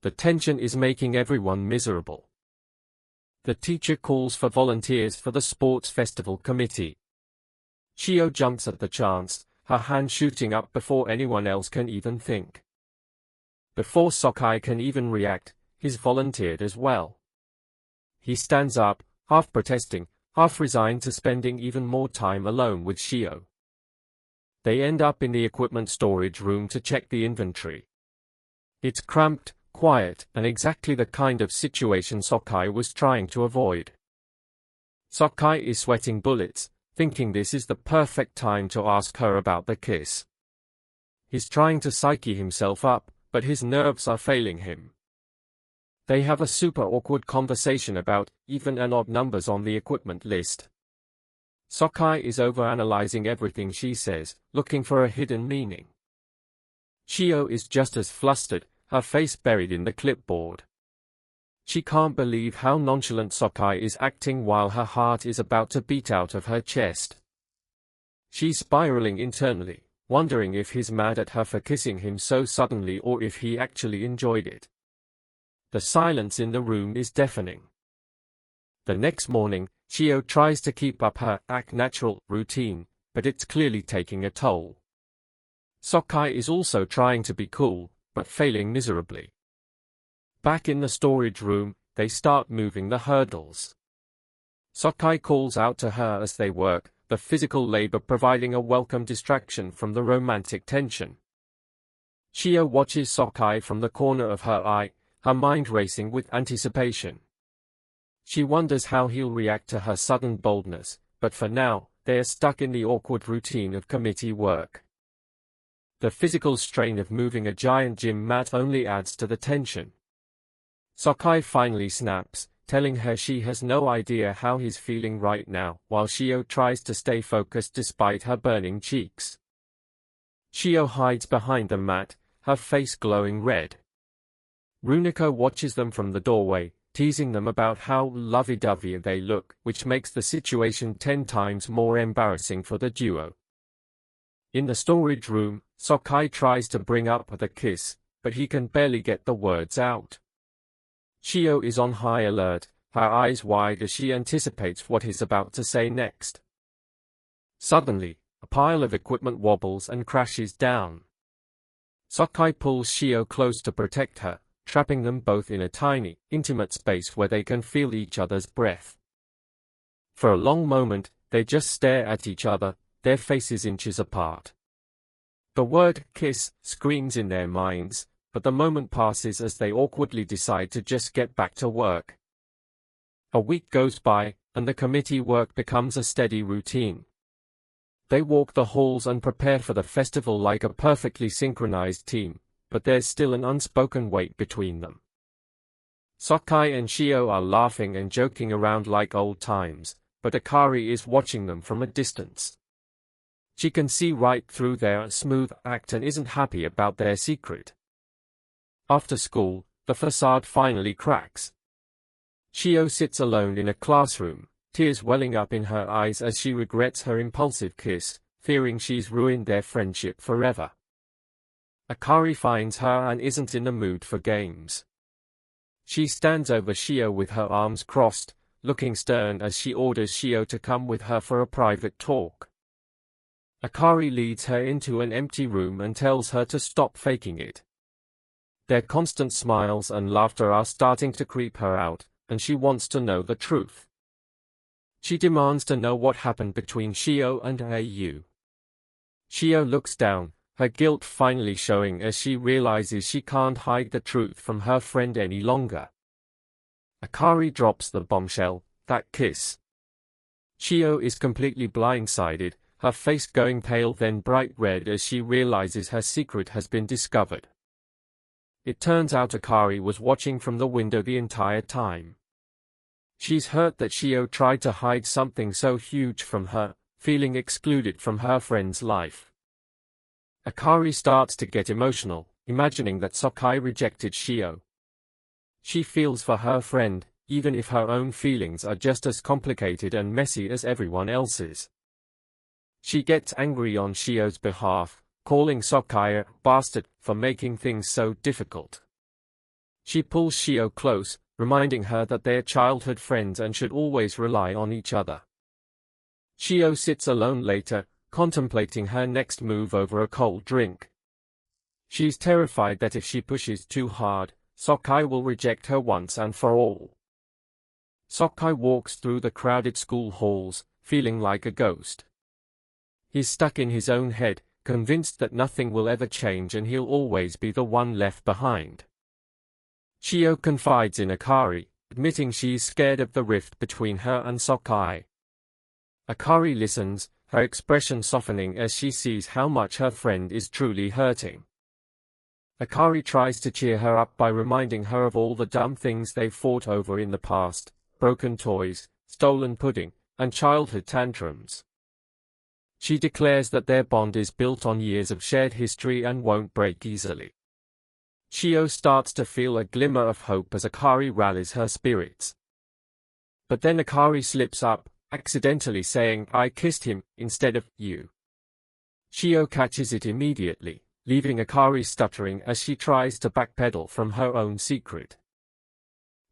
Speaker 1: The tension is making everyone miserable. The teacher calls for volunteers for the sports festival committee. Shio jumps at the chance, her hand shooting up before anyone else can even think. Before Sokai can even react, he's volunteered as well. He stands up, half protesting, half resigned to spending even more time alone with Shio. They end up in the equipment storage room to check the inventory. It's cramped, quiet, and exactly the kind of situation Sokai was trying to avoid. Sokai is sweating bullets, thinking this is the perfect time to ask her about the kiss. He's trying to psyche himself up, but his nerves are failing him. They have a super awkward conversation about even and odd numbers on the equipment list. Sokai is overanalyzing everything she says, looking for a hidden meaning. Shio is just as flustered, her face buried in the clipboard. She can't believe how nonchalant Sokai is acting while her heart is about to beat out of her chest. She's spiraling internally, wondering if he's mad at her for kissing him so suddenly or if he actually enjoyed it. The silence in the room is deafening. The next morning, Shio tries to keep up her act natural routine, but it's clearly taking a toll. Sokai is also trying to be cool, but failing miserably. Back in the storage room, they start moving the hurdles. Sokai calls out to her as they work, the physical labor providing a welcome distraction from the romantic tension. Shio watches Sokai from the corner of her eye, her mind racing with anticipation. She wonders how he'll react to her sudden boldness, but for now, they are stuck in the awkward routine of committee work. The physical strain of moving a giant gym mat only adds to the tension. Sokai finally snaps, telling her she has no idea how he's feeling right now, while Shio tries to stay focused despite her burning cheeks. Shio hides behind the mat, her face glowing red. Runiko watches them from the doorway, teasing them about how lovey-dovey they look, which makes the situation 10 times more embarrassing for the duo. In the storage room, Sokai tries to bring up the kiss, but he can barely get the words out. Shio is on high alert, her eyes wide as she anticipates what he's about to say next. Suddenly, a pile of equipment wobbles and crashes down. Sokai pulls Shio close to protect her, trapping them both in a tiny, intimate space where they can feel each other's breath. For a long moment, they just stare at each other, their faces inches apart. The word kiss screams in their minds, but the moment passes as they awkwardly decide to just get back to work. A week goes by, and the committee work becomes a steady routine. They walk the halls and prepare for the festival like a perfectly synchronized team, but there's still an unspoken weight between them. Sokai and Shio are laughing and joking around like old times, but Akari is watching them from a distance. She can see right through their smooth act and isn't happy about their secret. After school, the facade finally cracks. Shio sits alone in a classroom, tears welling up in her eyes as she regrets her impulsive kiss, fearing she's ruined their friendship forever. Akari finds her and isn't in the mood for games. She stands over Shio with her arms crossed, looking stern as she orders Shio to come with her for a private talk. Akari leads her into an empty room and tells her to stop faking it. Their constant smiles and laughter are starting to creep her out, and she wants to know the truth. She demands to know what happened between Shio and AU. Shio looks down, her guilt finally showing as she realizes she can't hide the truth from her friend any longer. Akari drops the bombshell, that kiss. Chio is completely blindsided, her face going pale then bright red as she realizes her secret has been discovered. It turns out Akari was watching from the window the entire time. She's hurt that Chio tried to hide something so huge from her, feeling excluded from her friend's life. Akari starts to get emotional, imagining that Sakai rejected Chio. She feels for her friend, even if her own feelings are just as complicated and messy as everyone else's. She gets angry on Chio's behalf, calling Sakai a bastard for making things so difficult. She pulls Chio close, reminding her that they're childhood friends and should always rely on each other. Chio sits alone later, contemplating her next move over a cold drink. She's terrified that if she pushes too hard, Sakai will reject her once and for all. Sakai walks through the crowded school halls, feeling like a ghost. He's stuck in his own head, convinced that nothing will ever change and he'll always be the one left behind. Chio confides in Akari, admitting she's scared of the rift between her and Sakai. Akari listens, her expression softening as she sees how much her friend is truly hurting. Akari tries to cheer her up by reminding her of all the dumb things they've fought over in the past, broken toys, stolen pudding, and childhood tantrums. She declares that their bond is built on years of shared history and won't break easily. Chio starts to feel a glimmer of hope as Akari rallies her spirits. But then Akari slips up, accidentally saying, "I kissed him," instead of "you." Chio catches it immediately, leaving Akari stuttering as she tries to backpedal from her own secret.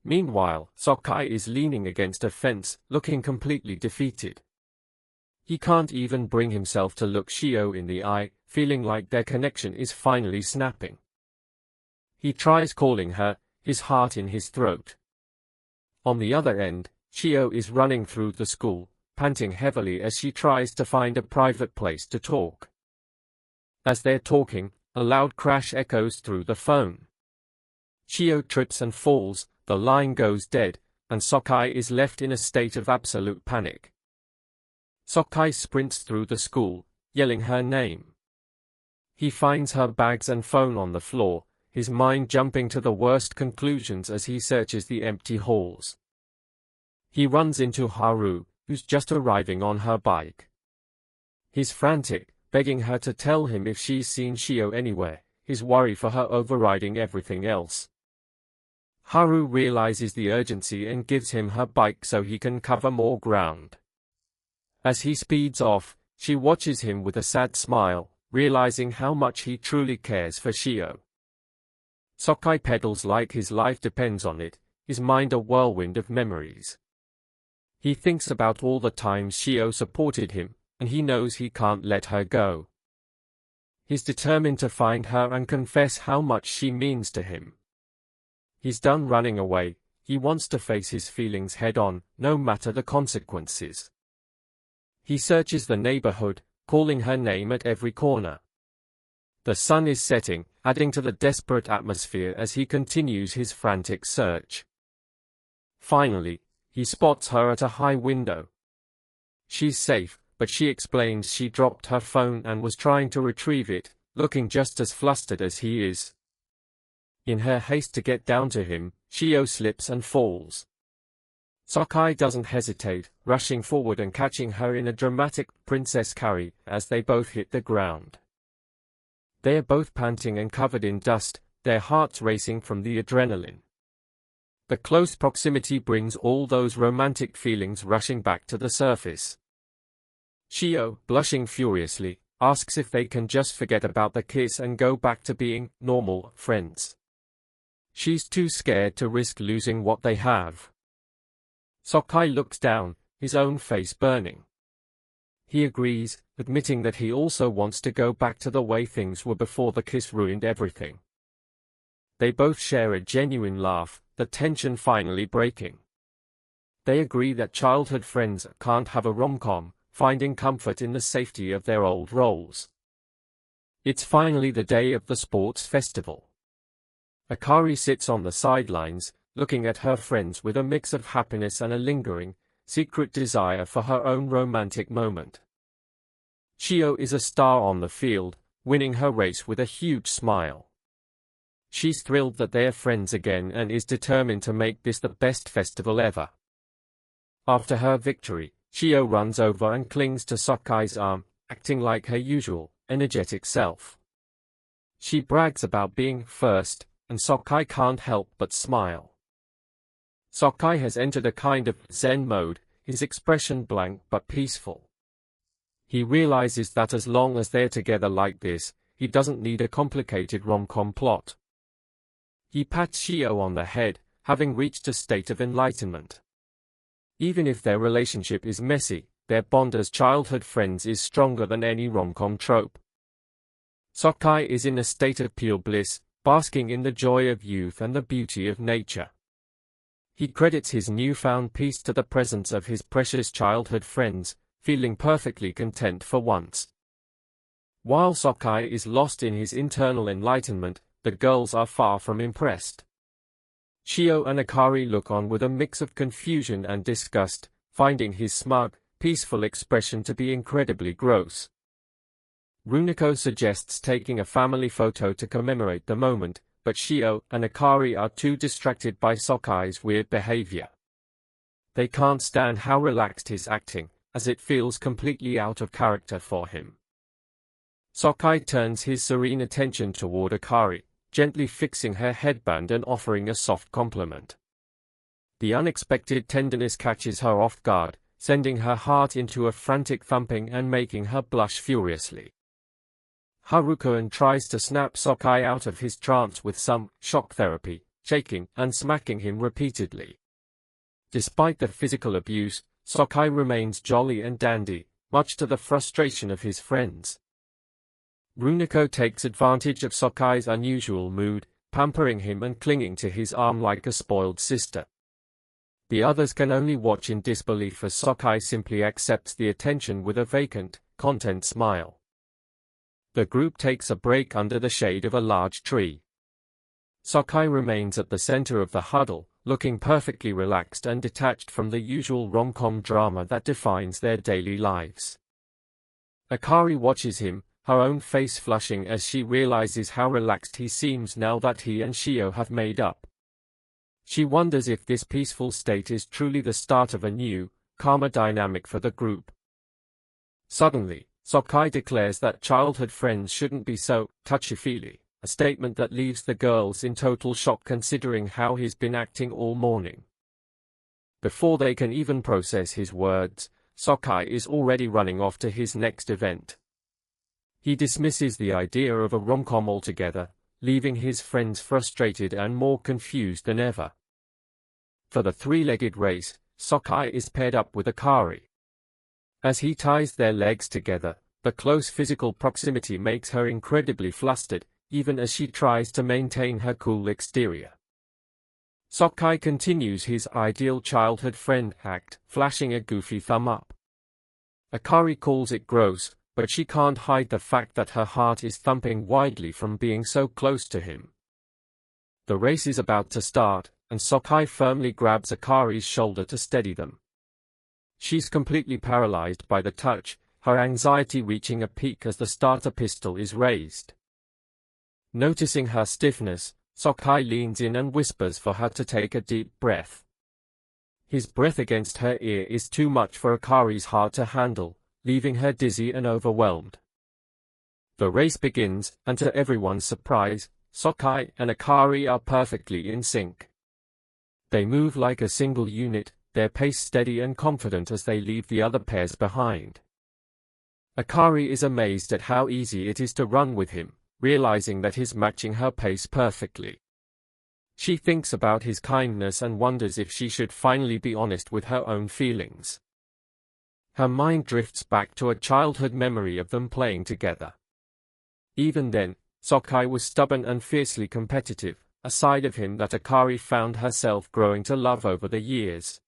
Speaker 1: Meanwhile, Sakai is leaning against a fence, looking completely defeated. He can't even bring himself to look Chio in the eye, feeling like their connection is finally snapping. He tries calling her, his heart in his throat. On the other end, Chio is running through the school, panting heavily as she tries to find a private place to talk. As they're talking, a loud crash echoes through the phone. Chio trips and falls, the line goes dead, and Sakai is left in a state of absolute panic. Sakai sprints through the school, yelling her name. He finds her bags and phone on the floor, his mind jumping to the worst conclusions as he searches the empty halls. He runs into Haru, who's just arriving on her bike. He's frantic, begging her to tell him if she's seen Chio anywhere, his worry for her overriding everything else. Haru realizes the urgency and gives him her bike so he can cover more ground. As he speeds off, she watches him with a sad smile, realizing how much he truly cares for Chio. Sakai pedals like his life depends on it, his mind a whirlwind of memories. He thinks about all the times Chio supported him, and he knows he can't let her go. He's determined to find her and confess how much she means to him. He's done running away, he wants to face his feelings head-on, no matter the consequences. He searches the neighborhood, calling her name at every corner. The sun is setting, adding to the desperate atmosphere as he continues his frantic search. Finally, he spots her at a high window. She's safe, but she explains she dropped her phone and was trying to retrieve it, looking just as flustered as he is. In her haste to get down to him, Chio slips and falls. Sakai doesn't hesitate, rushing forward and catching her in a dramatic princess carry as they both hit the ground. They are both panting and covered in dust, their hearts racing from the adrenaline. The close proximity brings all those romantic feelings rushing back to the surface. Chio, blushing furiously, asks if they can just forget about the kiss and go back to being normal friends. She's too scared to risk losing what they have. Sakai looks down, his own face burning. He agrees, admitting that he also wants to go back to the way things were before the kiss ruined everything. They both share a genuine laugh, the tension finally breaking. They agree that childhood friends can't have a rom-com, finding comfort in the safety of their old roles. It's finally the day of the sports festival. Akari sits on the sidelines, looking at her friends with a mix of happiness and a lingering, secret desire for her own romantic moment. Chio is a star on the field, winning her race with a huge smile. She's thrilled that they're friends again and is determined to make this the best festival ever. After her victory, Chio runs over and clings to Sokai's arm, acting like her usual, energetic self. She brags about being first, and Sokai can't help but smile. Sokai has entered a kind of Zen mode, his expression blank but peaceful. He realizes that as long as they're together like this, he doesn't need a complicated rom-com plot. He pats Chio on the head, having reached a state of enlightenment. Even if their relationship is messy, their bond as childhood friends is stronger than any rom-com trope. Sokai is in a state of pure bliss, basking in the joy of youth and the beauty of nature. He credits his newfound peace to the presence of his precious childhood friends, feeling perfectly content for once. While Sokai is lost in his internal enlightenment, the girls are far from impressed. Chio and Akari look on with a mix of confusion and disgust, finding his smug, peaceful expression to be incredibly gross. Runako suggests taking a family photo to commemorate the moment, but Chio and Akari are too distracted by Sokai's weird behavior. They can't stand how relaxed he's acting, as it feels completely out of character for him. Sokai turns his serene attention toward Akari, gently fixing her headband and offering a soft compliment. The unexpected tenderness catches her off guard, sending her heart into a frantic thumping and making her blush furiously. Haruko tries to snap Sokai out of his trance with some shock therapy, shaking and smacking him repeatedly. Despite the physical abuse, Sokai remains jolly and dandy, much to the frustration of his friends. Runako takes advantage of Sokai's unusual mood, pampering him and clinging to his arm like a spoiled sister. The others can only watch in disbelief as Sokai simply accepts the attention with a vacant, content smile. The group takes a break under the shade of a large tree. Sokai remains at the center of the huddle, looking perfectly relaxed and detached from the usual rom-com drama that defines their daily lives. Akari watches him, her own face flushing as she realizes how relaxed he seems now that he and Chio have made up. She wonders if this peaceful state is truly the start of a new, calmer dynamic for the group. Suddenly, Sokai declares that childhood friends shouldn't be so touchy-feely, a statement that leaves the girls in total shock considering how he's been acting all morning. Before they can even process his words, Sokai is already running off to his next event. He dismisses the idea of a rom-com altogether, leaving his friends frustrated and more confused than ever. For the three-legged race, Sokai is paired up with Akari. As he ties their legs together, the close physical proximity makes her incredibly flustered, even as she tries to maintain her cool exterior. Sokai continues his ideal childhood friend act, flashing a goofy thumb up. Akari calls it gross, but she can't hide the fact that her heart is thumping wildly from being so close to him. The race is about to start, and Sokai firmly grabs Akari's shoulder to steady them. She's completely paralyzed by the touch, her anxiety reaching a peak as the starter pistol is raised. Noticing her stiffness, Sokai leans in and whispers for her to take a deep breath. His breath against her ear is too much for Akari's heart to handle, leaving her dizzy and overwhelmed. The race begins, and to everyone's surprise, Sokai and Akari are perfectly in sync. They move like a single unit, their pace steady and confident as they leave the other pairs behind. Akari is amazed at how easy it is to run with him, realizing that he's matching her pace perfectly. She thinks about his kindness and wonders if she should finally be honest with her own feelings. Her mind drifts back to a childhood memory of them playing together. Even then, Sokai was stubborn and fiercely competitive, a side of him that Akari found herself growing to love over the years.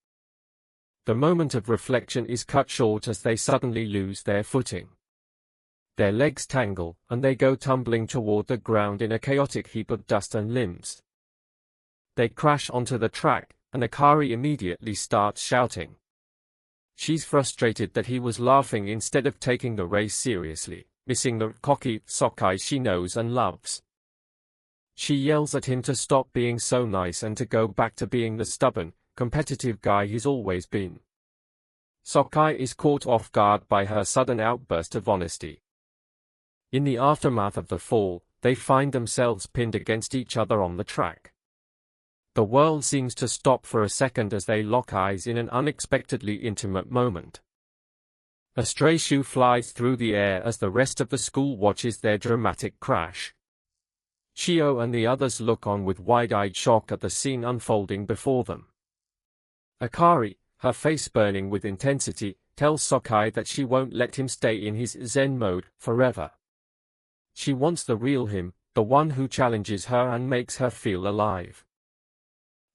Speaker 1: The moment of reflection is cut short as they suddenly lose their footing. Their legs tangle, and they go tumbling toward the ground in a chaotic heap of dust and limbs. They crash onto the track, and Akari immediately starts shouting. She's frustrated that he was laughing instead of taking the race seriously, missing the cocky Sokai she knows and loves. She yells at him to stop being so nice and to go back to being the stubborn, competitive guy he's always been. Sokai is caught off guard by her sudden outburst of honesty. In the aftermath of the fall, they find themselves pinned against each other on the track. The world seems to stop for a second as they lock eyes in an unexpectedly intimate moment. A stray shoe flies through the air as the rest of the school watches their dramatic crash. Shio and the others look on with wide-eyed shock at the scene unfolding before them. Akari, her face burning with intensity, tells Sokai that she won't let him stay in his Zen mode forever. She wants the real him, the one who challenges her and makes her feel alive.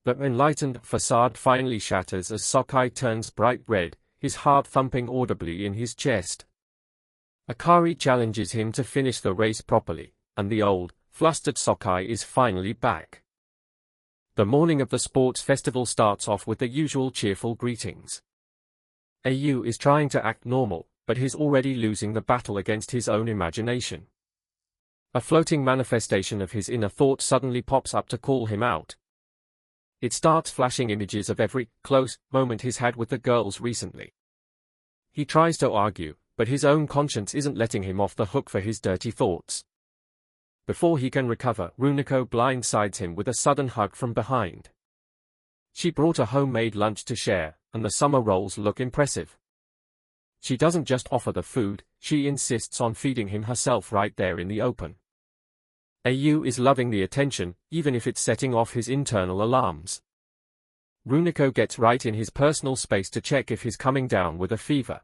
Speaker 1: The enlightened facade finally shatters as Sokai turns bright red, his heart thumping audibly in his chest. Akari challenges him to finish the race properly, and the old, flustered Sokai is finally back. The morning of the sports festival starts off with the usual cheerful greetings. Au is trying to act normal, but he's already losing the battle against his own imagination. A floating manifestation of his inner thought suddenly pops up to call him out. It starts flashing images of every close moment he's had with the girls recently. He tries to argue, but his own conscience isn't letting him off the hook for his dirty thoughts. Before he can recover, Runako blindsides him with a sudden hug from behind. She brought a homemade lunch to share, and the summer rolls look impressive. She doesn't just offer the food, she insists on feeding him herself right there in the open. Au is loving the attention, even if it's setting off his internal alarms. Runako gets right in his personal space to check if he's coming down with a fever.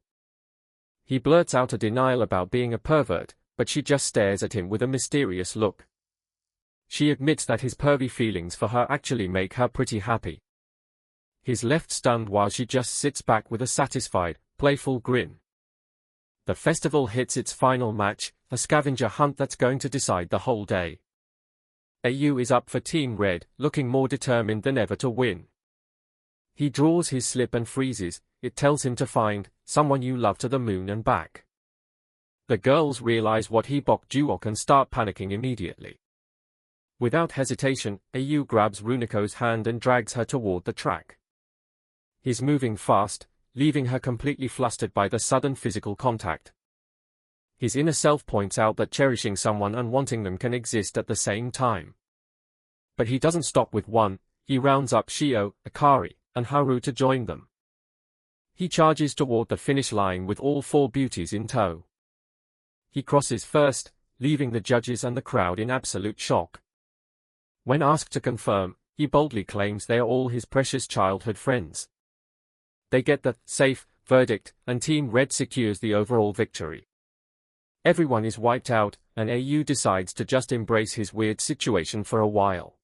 Speaker 1: He blurts out a denial about being a pervert, but she just stares at him with a mysterious look. She admits that his pervy feelings for her actually make her pretty happy. He's left stunned while she just sits back with a satisfied, playful grin. The festival hits its final match, a scavenger hunt that's going to decide the whole day. Au is up for Team Red, looking more determined than ever to win. He draws his slip and freezes. It tells him to find someone you love to the moon and back. The girls realize what he boked Juok and start panicking immediately. Without hesitation, Au grabs Runako's hand and drags her toward the track. He's moving fast, leaving her completely flustered by the sudden physical contact. His inner self points out that cherishing someone and wanting them can exist at the same time. But he doesn't stop with one, he rounds up Shio, Akari, and Haru to join them. He charges toward the finish line with all four beauties in tow. He crosses first, leaving the judges and the crowd in absolute shock. When asked to confirm, he boldly claims they are all his precious childhood friends. They get the safe verdict, and Team Red secures the overall victory. Everyone is wiped out, and Au decides to just embrace his weird situation for a while.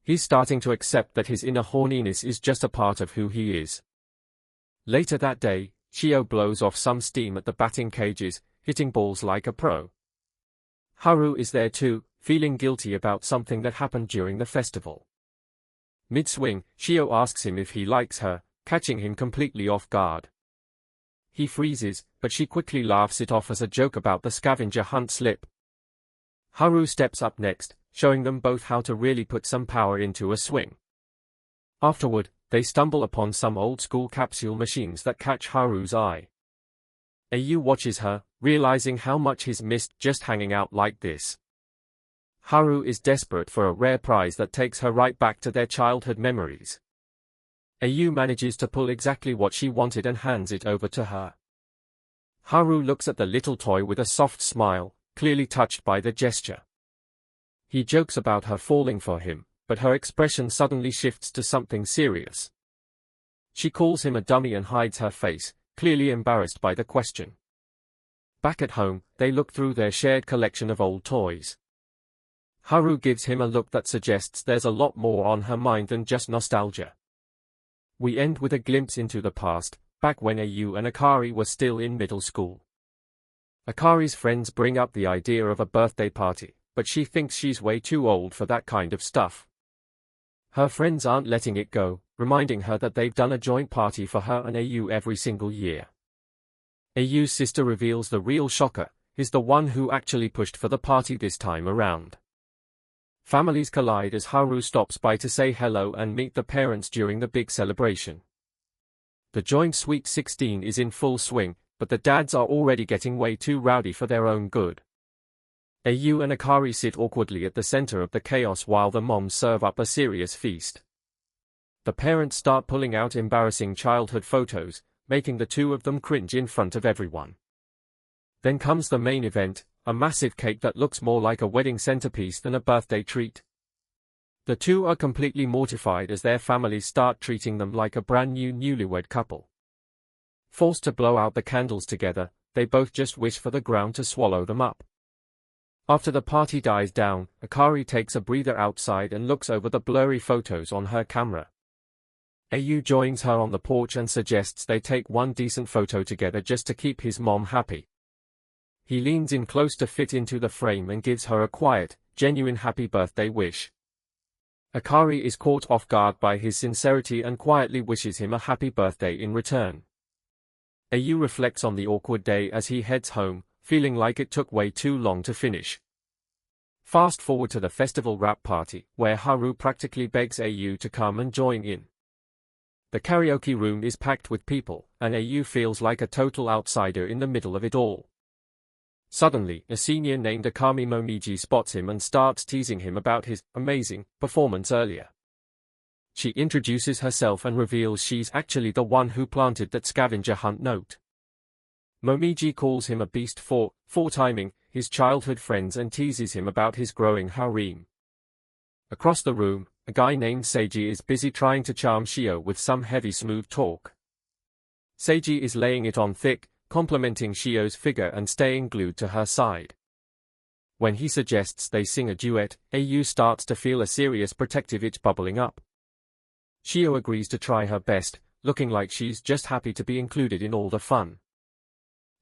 Speaker 1: He's starting to accept that his inner horniness is just a part of who he is. Later that day, Shio blows off some steam at the batting cages, hitting balls like a pro. Haru is there too, feeling guilty about something that happened during the festival. Mid-swing, Shio asks him if he likes her, catching him completely off guard. He freezes, but she quickly laughs it off as a joke about the scavenger hunt slip. Haru steps up next, showing them both how to really put some power into a swing. Afterward, they stumble upon some old-school capsule machines that catch Haru's eye. Au watches her, realizing how much he's missed just hanging out like this. Haru is desperate for a rare prize that takes her right back to their childhood memories. Au manages to pull exactly what she wanted and hands it over to her. Haru looks at the little toy with a soft smile, clearly touched by the gesture. He jokes about her falling for him, but her expression suddenly shifts to something serious. She calls him a dummy and hides her face, clearly embarrassed by the question. Back at home, they look through their shared collection of old toys. Haru gives him a look that suggests there's a lot more on her mind than just nostalgia. We end with a glimpse into the past, back when Au and Akari were still in middle school. Akari's friends bring up the idea of a birthday party, but she thinks she's way too old for that kind of stuff. Her friends aren't letting it go, reminding her that they've done a joint party for her and AU every single year. AU's sister reveals the real shocker is the one who actually pushed for the party this time around. Families collide as Haru stops by to say hello and meet the parents during the big celebration. The joint Sweet 16 is in full swing, but the dads are already getting way too rowdy for their own good. AU and Akari sit awkwardly at the center of the chaos while the moms serve up a serious feast. The parents start pulling out embarrassing childhood photos, making the two of them cringe in front of everyone. Then comes the main event, a massive cake that looks more like a wedding centerpiece than a birthday treat. The two are completely mortified as their families start treating them like a brand new newlywed couple. Forced to blow out the candles together, they both just wish for the ground to swallow them up. After the party dies down, Akari takes a breather outside and looks over the blurry photos on her camera. AU joins her on the porch and suggests they take one decent photo together just to keep his mom happy. He leans in close to fit into the frame and gives her a quiet, genuine happy birthday wish. Akari is caught off guard by his sincerity and quietly wishes him a happy birthday in return. AU reflects on the awkward day as he heads home, feeling like it took way too long to finish. Fast forward to the festival wrap party, where Haru practically begs AU to come and join in. The karaoke room is packed with people, and AU feels like a total outsider in the middle of it all. Suddenly, a senior named Akami Momiji spots him and starts teasing him about his amazing performance earlier. She introduces herself and reveals she's actually the one who planted that scavenger hunt note. Momiji calls him a beast for timing his childhood friends and teases him about his growing harem. Across the room, a guy named Seiji is busy trying to charm Shio with some heavy smooth talk. Seiji is laying it on thick, complimenting Shio's figure and staying glued to her side. When he suggests they sing a duet, AU starts to feel a serious protective itch bubbling up. Shio agrees to try her best, looking like she's just happy to be included in all the fun.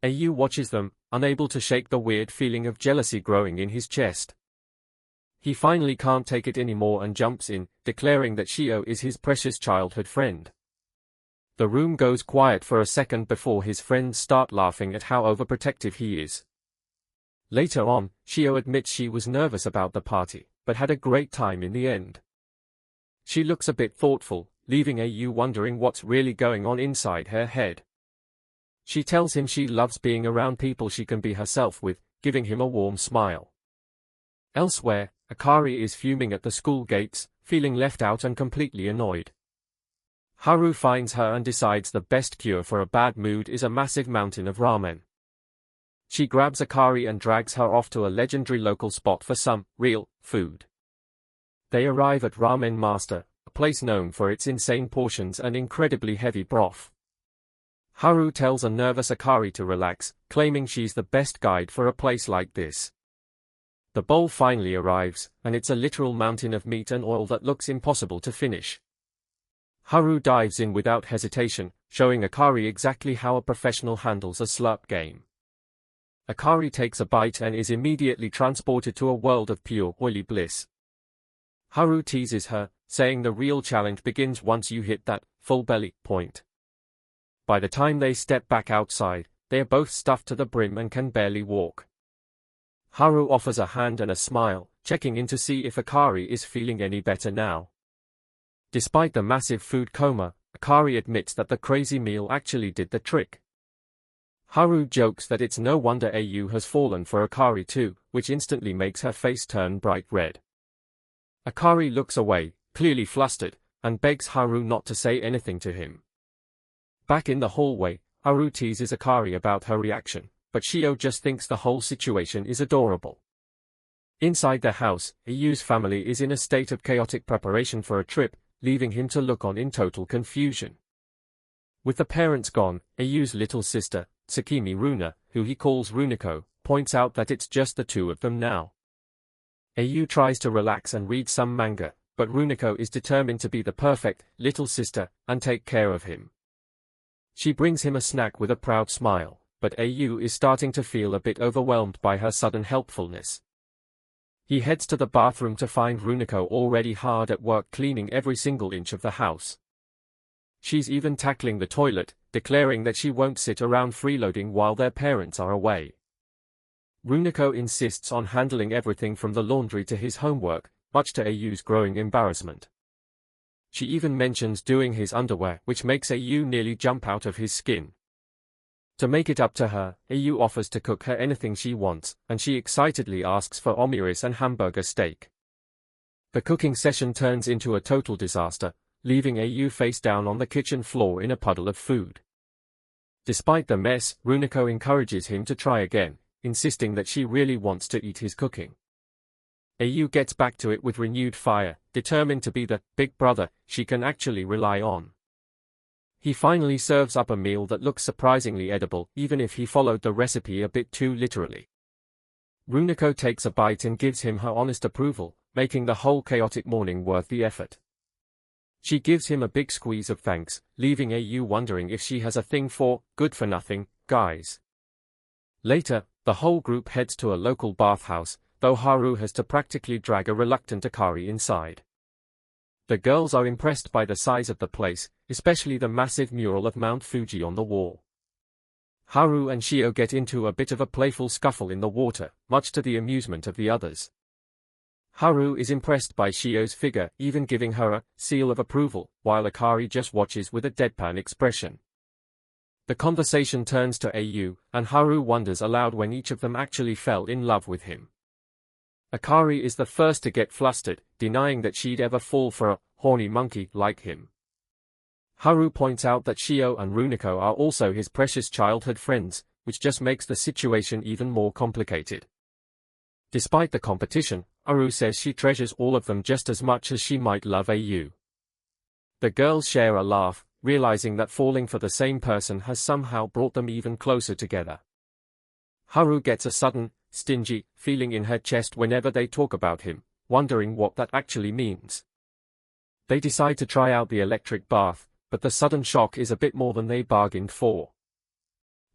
Speaker 1: AU watches them, unable to shake the weird feeling of jealousy growing in his chest. He finally can't take it anymore and jumps in, declaring that Shio is his precious childhood friend. The room goes quiet for a second before his friends start laughing at how overprotective he is. Later on, Shio admits she was nervous about the party, but had a great time in the end. She looks a bit thoughtful, leaving AU wondering what's really going on inside her head. She tells him she loves being around people she can be herself with, giving him a warm smile. Elsewhere, Akari is fuming at the school gates, feeling left out and completely annoyed. Haru finds her and decides the best cure for a bad mood is a massive mountain of ramen. She grabs Akari and drags her off to a legendary local spot for some real food. They arrive at Ramen Master, a place known for its insane portions and incredibly heavy broth. Haru tells a nervous Akari to relax, claiming she's the best guide for a place like this. The bowl finally arrives, and it's a literal mountain of meat and oil that looks impossible to finish. Haru dives in without hesitation, showing Akari exactly how a professional handles a slurp game. Akari takes a bite and is immediately transported to a world of pure oily bliss. Haru teases her, saying the real challenge begins once you hit that full belly point. By the time they step back outside, they are both stuffed to the brim and can barely walk. Haru offers a hand and a smile, checking in to see if Akari is feeling any better now. Despite the massive food coma, Akari admits that the crazy meal actually did the trick. Haru jokes that it's no wonder AU has fallen for Akari too, which instantly makes her face turn bright red. Akari looks away, clearly flustered, and begs Haru not to say anything to him. Back in the hallway, Haru teases Akari about her reaction, but Shio just thinks the whole situation is adorable. Inside the house, AU's family is in a state of chaotic preparation for a trip, leaving him to look on in total confusion. With the parents gone, AU's little sister, Tsukimi Runa, who he calls Runiko, points out that it's just the two of them now. AU tries to relax and read some manga, but Runiko is determined to be the perfect little sister and take care of him. She brings him a snack with a proud smile, but AU is starting to feel a bit overwhelmed by her sudden helpfulness. He heads to the bathroom to find Runiko already hard at work cleaning every single inch of the house. She's even tackling the toilet, declaring that she won't sit around freeloading while their parents are away. Runako insists on handling everything from the laundry to his homework, much to Ayu's growing embarrassment. She even mentions doing his underwear, which makes Ayu nearly jump out of his skin. To make it up to her, Ayu offers to cook her anything she wants, and she excitedly asks for omurice and hamburger steak. The cooking session turns into a total disaster, leaving Ayu face down on the kitchen floor in a puddle of food. Despite the mess, Runako encourages him to try again, insisting that she really wants to eat his cooking. Ayu gets back to it with renewed fire, determined to be the big brother she can actually rely on. He finally serves up a meal that looks surprisingly edible, even if he followed the recipe a bit too literally. Runako takes a bite and gives him her honest approval, making the whole chaotic morning worth the effort. She gives him a big squeeze of thanks, leaving Ayu wondering if she has a thing for good-for-nothing guys. Later, the whole group heads to a local bathhouse, though Haru has to practically drag a reluctant Akari inside. The girls are impressed by the size of the place, especially the massive mural of Mount Fuji on the wall. Haru and Shio get into a bit of a playful scuffle in the water, much to the amusement of the others. Haru is impressed by Shio's figure, even giving her a seal of approval, while Akari just watches with a deadpan expression. The conversation turns to Ayu, and Haru wonders aloud when each of them actually fell in love with him. Akari is the first to get flustered, denying that she'd ever fall for a horny monkey like him. Haru points out that Shio and Runako are also his precious childhood friends, which just makes the situation even more complicated. Despite the competition, Haru says she treasures all of them just as much as she might love Ayu. The girls share a laugh, realizing that falling for the same person has somehow brought them even closer together. Haru gets a sudden, stingy feeling in her chest whenever they talk about him, wondering what that actually means. They decide to try out the electric bath, but the sudden shock is a bit more than they bargained for.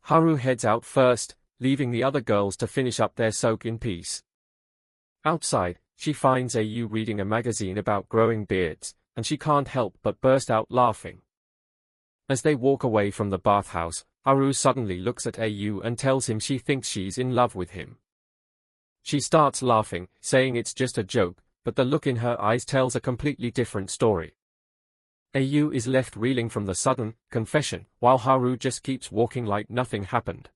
Speaker 1: Haru heads out first, leaving the other girls to finish up their soak in peace. Outside, she finds Ayu reading a magazine about growing beards, and she can't help but burst out laughing. As they walk away from the bathhouse, Haru suddenly looks at Ayu and tells him she thinks she's in love with him. She starts laughing, saying it's just a joke, but the look in her eyes tells a completely different story. Ayu is left reeling from the sudden confession, while Haru just keeps walking like nothing happened.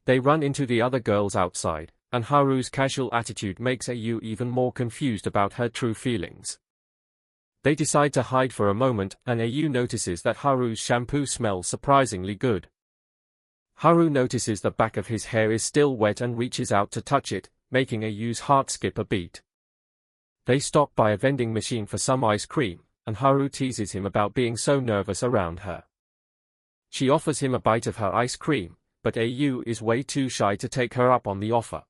Speaker 1: They run into the other girls outside, and Haru's casual attitude makes Ayu even more confused about her true feelings. They decide to hide for a moment, and Ayu notices that Haru's shampoo smells surprisingly good. Haru notices the back of his hair is still wet and reaches out to touch it, making Ayu's heart skip a beat. They stop by a vending machine for some ice cream, and Haru teases him about being so nervous around her. She offers him a bite of her ice cream, but Ayu is way too shy to take her up on the offer.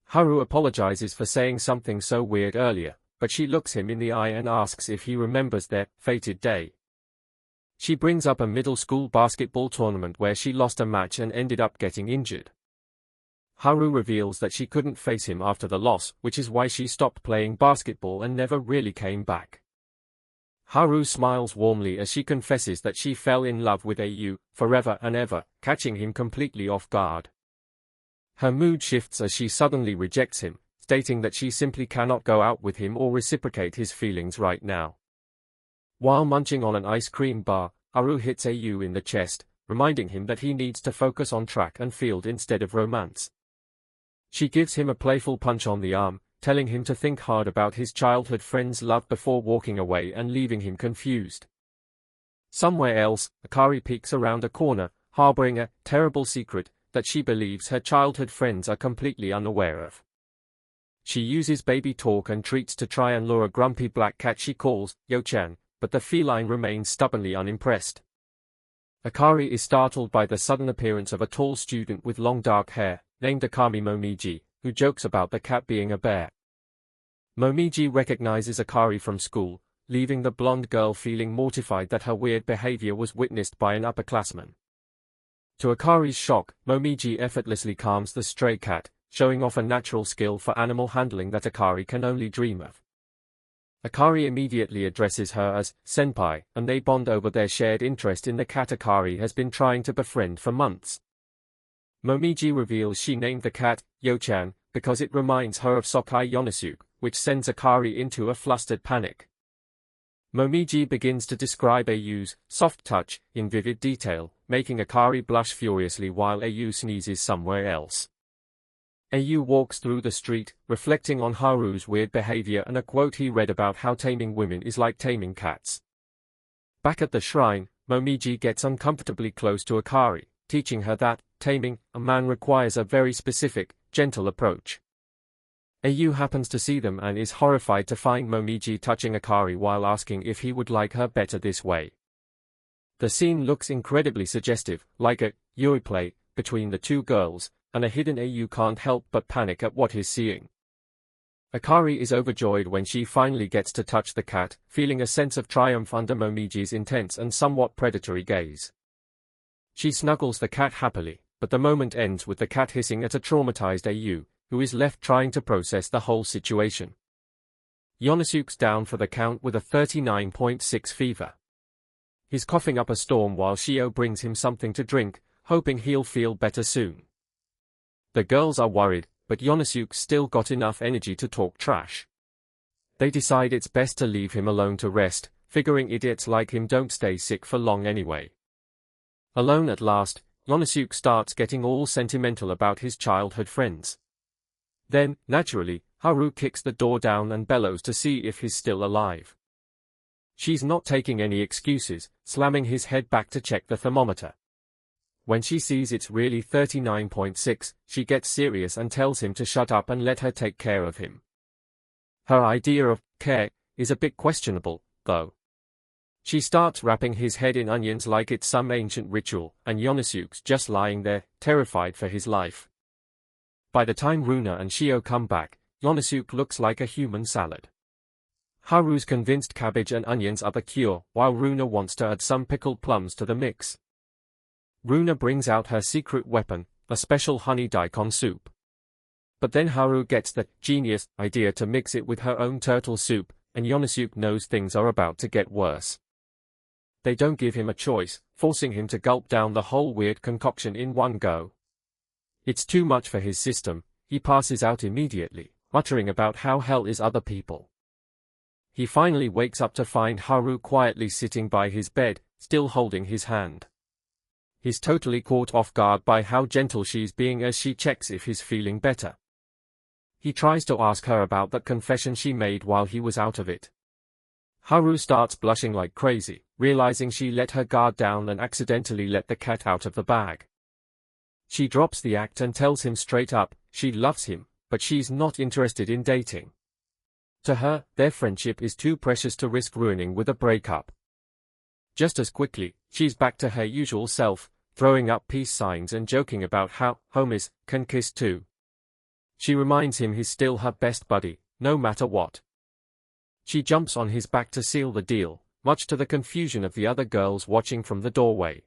Speaker 1: Haru apologizes for saying something so weird earlier, but she looks him in the eye and asks if he remembers their fated day. She brings up a middle school basketball tournament where she lost a match and ended up getting injured. Haru reveals that she couldn't face him after the loss, which is why she stopped playing basketball and never really came back. Haru smiles warmly as she confesses that she fell in love with Ayu forever and ever, catching him completely off guard. Her mood shifts as she suddenly rejects him, stating that she simply cannot go out with him or reciprocate his feelings right now. While munching on an ice cream bar, Haru hits Ayu in the chest, reminding him that he needs to focus on track and field instead of romance. She gives him a playful punch on the arm, telling him to think hard about his childhood friend's love before walking away and leaving him confused. Somewhere else, Akari peeks around a corner, harboring a terrible secret that she believes her childhood friends are completely unaware of. She uses baby talk and treats to try and lure a grumpy black cat she calls Yo-chan, but the feline remains stubbornly unimpressed. Akari is startled by the sudden appearance of a tall student with long dark hair, named Akami Momiji, who jokes about the cat being a bear. Momiji recognizes Akari from school, leaving the blonde girl feeling mortified that her weird behavior was witnessed by an upperclassman. To Akari's shock, Momiji effortlessly calms the stray cat, showing off a natural skill for animal handling that Akari can only dream of. Akari immediately addresses her as senpai, and they bond over their shared interest in the cat Akari has been trying to befriend for months. Momiji reveals she named the cat Yo-chan because it reminds her of Sokai Yonosuke, which sends Akari into a flustered panic. Momiji begins to describe Ayu's soft touch in vivid detail, making Akari blush furiously while Ayu sneezes somewhere else. Ayu walks through the street, reflecting on Haru's weird behavior and a quote he read about how taming women is like taming cats. Back at the shrine, Momiji gets uncomfortably close to Akari, teaching her that taming a man requires a very specific, gentle approach. Ayu happens to see them and is horrified to find Momiji touching Akari while asking if he would like her better this way. The scene looks incredibly suggestive, like a yuri play between the two girls, and a hidden Ayu can't help but panic at what he's seeing. Akari is overjoyed when she finally gets to touch the cat, feeling a sense of triumph under Momiji's intense and somewhat predatory gaze. She snuggles the cat happily, but the moment ends with the cat hissing at a traumatized Ayu, who is left trying to process the whole situation. Yonosuke's down for the count with a 39.6 fever. He's coughing up a storm while Shio brings him something to drink, hoping he'll feel better soon. The girls are worried, but Yonosuke's still got enough energy to talk trash. They decide it's best to leave him alone to rest, figuring idiots like him don't stay sick for long anyway. Alone at last, Yonosuke starts getting all sentimental about his childhood friends. Then, naturally, Haru kicks the door down and bellows to see if he's still alive. She's not taking any excuses, slamming his head back to check the thermometer. When she sees it's really 39.6, she gets serious and tells him to shut up and let her take care of him. Her idea of care is a bit questionable, though. She starts wrapping his head in onions like it's some ancient ritual, and Yonosuke's just lying there, terrified for his life. By the time Runa and Shio come back, Yonosuke looks like a human salad. Haru's convinced cabbage and onions are the cure, while Runa wants to add some pickled plums to the mix. Runa brings out her secret weapon, a special honey daikon soup. But then Haru gets the genius idea to mix it with her own turtle soup, and Yonosuke knows things are about to get worse. They don't give him a choice, forcing him to gulp down the whole weird concoction in one go. It's too much for his system, he passes out immediately, muttering about how hell is other people. He finally wakes up to find Haru quietly sitting by his bed, still holding his hand. He's totally caught off guard by how gentle she's being as she checks if he's feeling better. He tries to ask her about that confession she made while he was out of it. Haru starts blushing like crazy, realizing she let her guard down and accidentally let the cat out of the bag. She drops the act and tells him straight up, she loves him, but she's not interested in dating. To her, their friendship is too precious to risk ruining with a breakup. Just as quickly, she's back to her usual self, throwing up peace signs and joking about how homies can kiss too. She reminds him he's still her best buddy, no matter what. She jumps on his back to seal the deal, much to the confusion of the other girls watching from the doorway.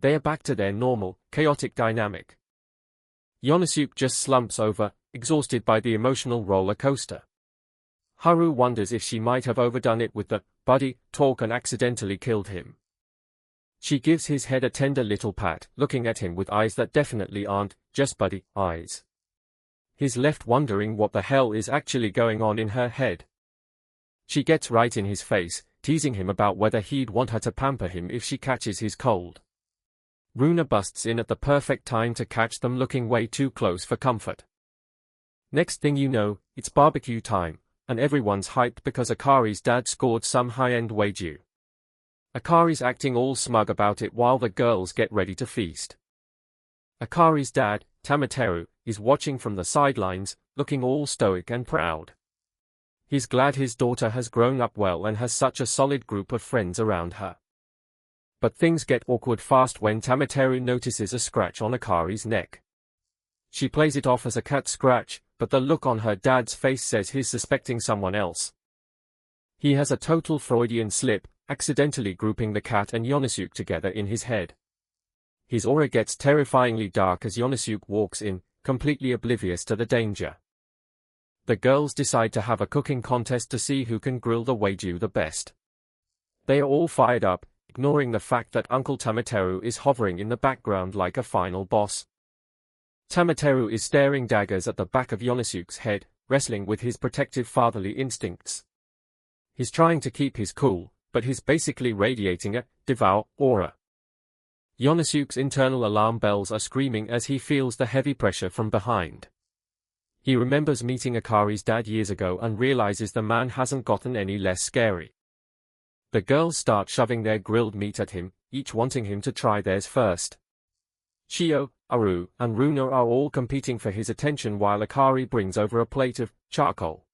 Speaker 1: They are back to their normal, chaotic dynamic. Yonosuke just slumps over, exhausted by the emotional roller coaster. Haru wonders if she might have overdone it with the buddy talk and accidentally killed him. She gives his head a tender little pat, looking at him with eyes that definitely aren't just buddy eyes. He's left wondering what the hell is actually going on in her head. She gets right in his face, teasing him about whether he'd want her to pamper him if she catches his cold. Runa busts in at the perfect time to catch them looking way too close for comfort. Next thing you know, it's barbecue time, and everyone's hyped because Akari's dad scored some high-end wagyu. Akari's acting all smug about it while the girls get ready to feast. Akari's dad, Tamateru, is watching from the sidelines, looking all stoic and proud. He's glad his daughter has grown up well and has such a solid group of friends around her. But things get awkward fast when Tamateru notices a scratch on Akari's neck. She plays it off as a cat scratch, but the look on her dad's face says he's suspecting someone else. He has a total Freudian slip, accidentally grouping the cat and Yonosuke together in his head. His aura gets terrifyingly dark as Yonosuke walks in, completely oblivious to the danger. The girls decide to have a cooking contest to see who can grill the wagyu the best. They are all fired up, ignoring the fact that Uncle Tamateru is hovering in the background like a final boss. Tamateru is staring daggers at the back of Yonosuke's head, wrestling with his protective fatherly instincts. He's trying to keep his cool, but he's basically radiating a devour aura. Yonosuke's internal alarm bells are screaming as he feels the heavy pressure from behind. He remembers meeting Akari's dad years ago and realizes the man hasn't gotten any less scary. The girls start shoving their grilled meat at him, each wanting him to try theirs first. Shio, Aru, and Runa are all competing for his attention while Akari brings over a plate of charcoal.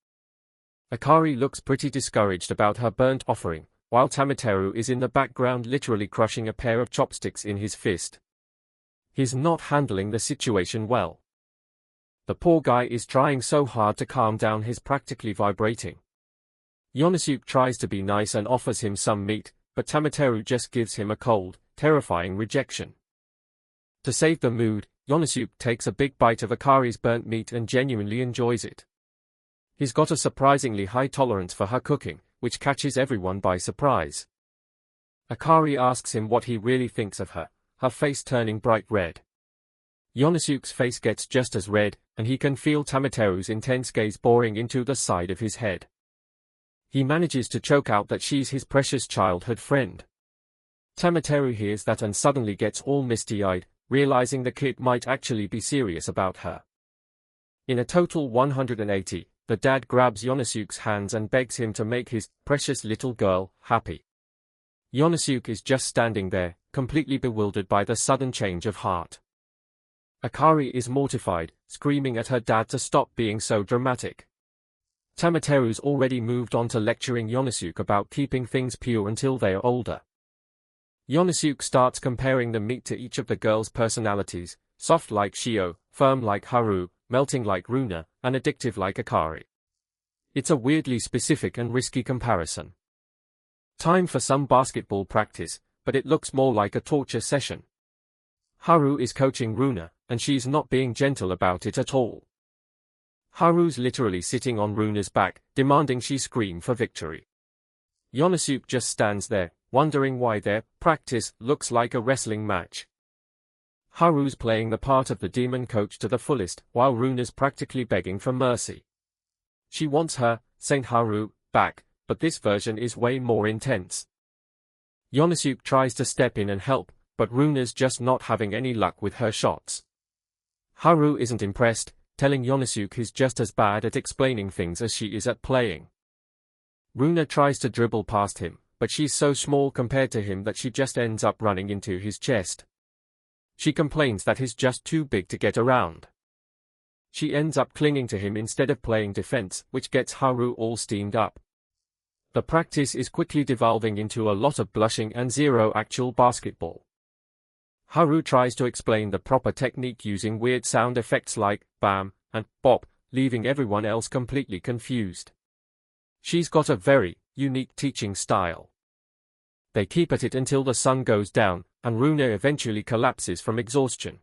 Speaker 1: Akari looks pretty discouraged about her burnt offering, while Tamateru is in the background literally crushing a pair of chopsticks in his fist. He's not handling the situation well. The poor guy is trying so hard to calm down, he's practically vibrating. Yonosuke tries to be nice and offers him some meat, but Tamateru just gives him a cold, terrifying rejection. To save the mood, Yonosuke takes a big bite of Akari's burnt meat and genuinely enjoys it. He's got a surprisingly high tolerance for her cooking, which catches everyone by surprise. Akari asks him what he really thinks of her, her face turning bright red. Yonosuke's face gets just as red, and he can feel Tamateru's intense gaze boring into the side of his head. He manages to choke out that she's his precious childhood friend. Tamateru hears that and suddenly gets all misty-eyed, realizing the kid might actually be serious about her. In a total 180, the dad grabs Yonosuke's hands and begs him to make his precious little girl happy. Yonosuke is just standing there, completely bewildered by the sudden change of heart. Akari is mortified, screaming at her dad to stop being so dramatic. Tamateru's already moved on to lecturing Yonosuke about keeping things pure until they are older. Yonosuke starts comparing the meat to each of the girls' personalities, soft like Shio, firm like Haru, melting like Runa, and addictive like Akari. It's a weirdly specific and risky comparison. Time for some basketball practice, but it looks more like a torture session. Haru is coaching Runa, and she's not being gentle about it at all. Haru's literally sitting on Runa's back, demanding she scream for victory. Yonosuke just stands there, wondering why their practice looks like a wrestling match. Haru's playing the part of the demon coach to the fullest, while Runa's practically begging for mercy. She wants her, Saint Haru, back, but this version is way more intense. Yonosuke tries to step in and help, but Runa's just not having any luck with her shots. Haru isn't impressed, telling Yonosuke he's just as bad at explaining things as she is at playing. Runa tries to dribble past him, but she's so small compared to him that she just ends up running into his chest. She complains that he's just too big to get around. She ends up clinging to him instead of playing defense, which gets Haru all steamed up. The practice is quickly devolving into a lot of blushing and zero actual basketball. Haru tries to explain the proper technique using weird sound effects like bam and bop, leaving everyone else completely confused. She's got a very unique teaching style. They keep at it until the sun goes down, and Runa eventually collapses from exhaustion.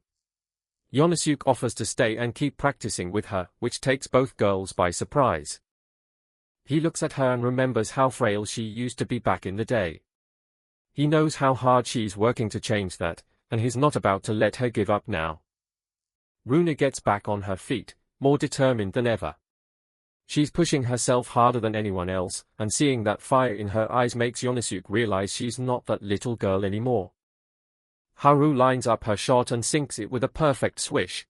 Speaker 1: Yonosuke offers to stay and keep practicing with her, which takes both girls by surprise. He looks at her and remembers how frail she used to be back in the day. He knows how hard she's working to change that, and he's not about to let her give up now. Runa gets back on her feet, more determined than ever. She's pushing herself harder than anyone else, and seeing that fire in her eyes makes Yonosuke realize she's not that little girl anymore. Haru lines up her shot and sinks it with a perfect swish.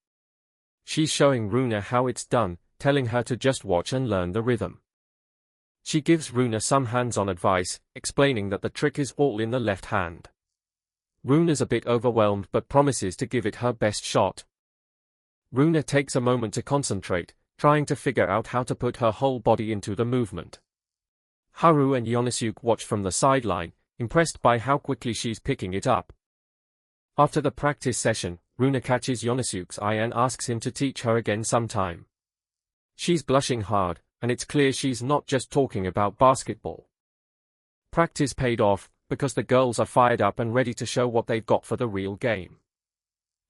Speaker 1: She's showing Runa how it's done, telling her to just watch and learn the rhythm. She gives Runa some hands-on advice, explaining that the trick is all in the left hand. Runa's a bit overwhelmed but promises to give it her best shot. Runa takes a moment to concentrate, trying to figure out how to put her whole body into the movement. Haru and Yonosuke watch from the sideline, impressed by how quickly she's picking it up. After the practice session, Runa catches Yonosuke's eye and asks him to teach her again sometime. She's blushing hard, and it's clear she's not just talking about basketball. Practice paid off, because the girls are fired up and ready to show what they've got for the real game.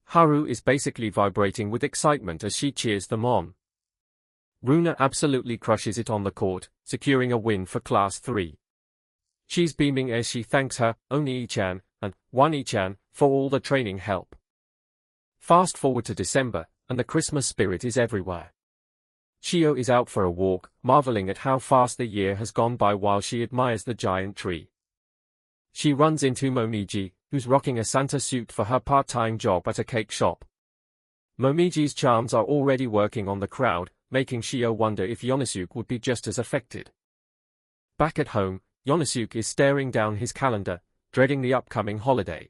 Speaker 1: Haru is basically vibrating with excitement as she cheers them on. Runa absolutely crushes it on the court, securing a win for Class 3. She's beaming as she thanks her, Oni-chan, and Wani-chan, for all the training help. Fast forward to December, and the Christmas spirit is everywhere. Shio is out for a walk, marveling at how fast the year has gone by while she admires the giant tree. She runs into Momiji, who's rocking a Santa suit for her part-time job at a cake shop. Momiji's charms are already working on the crowd, making Shio wonder if Yonosuke would be just as affected. Back at home, Yonosuke is staring down his calendar, dreading the upcoming holiday.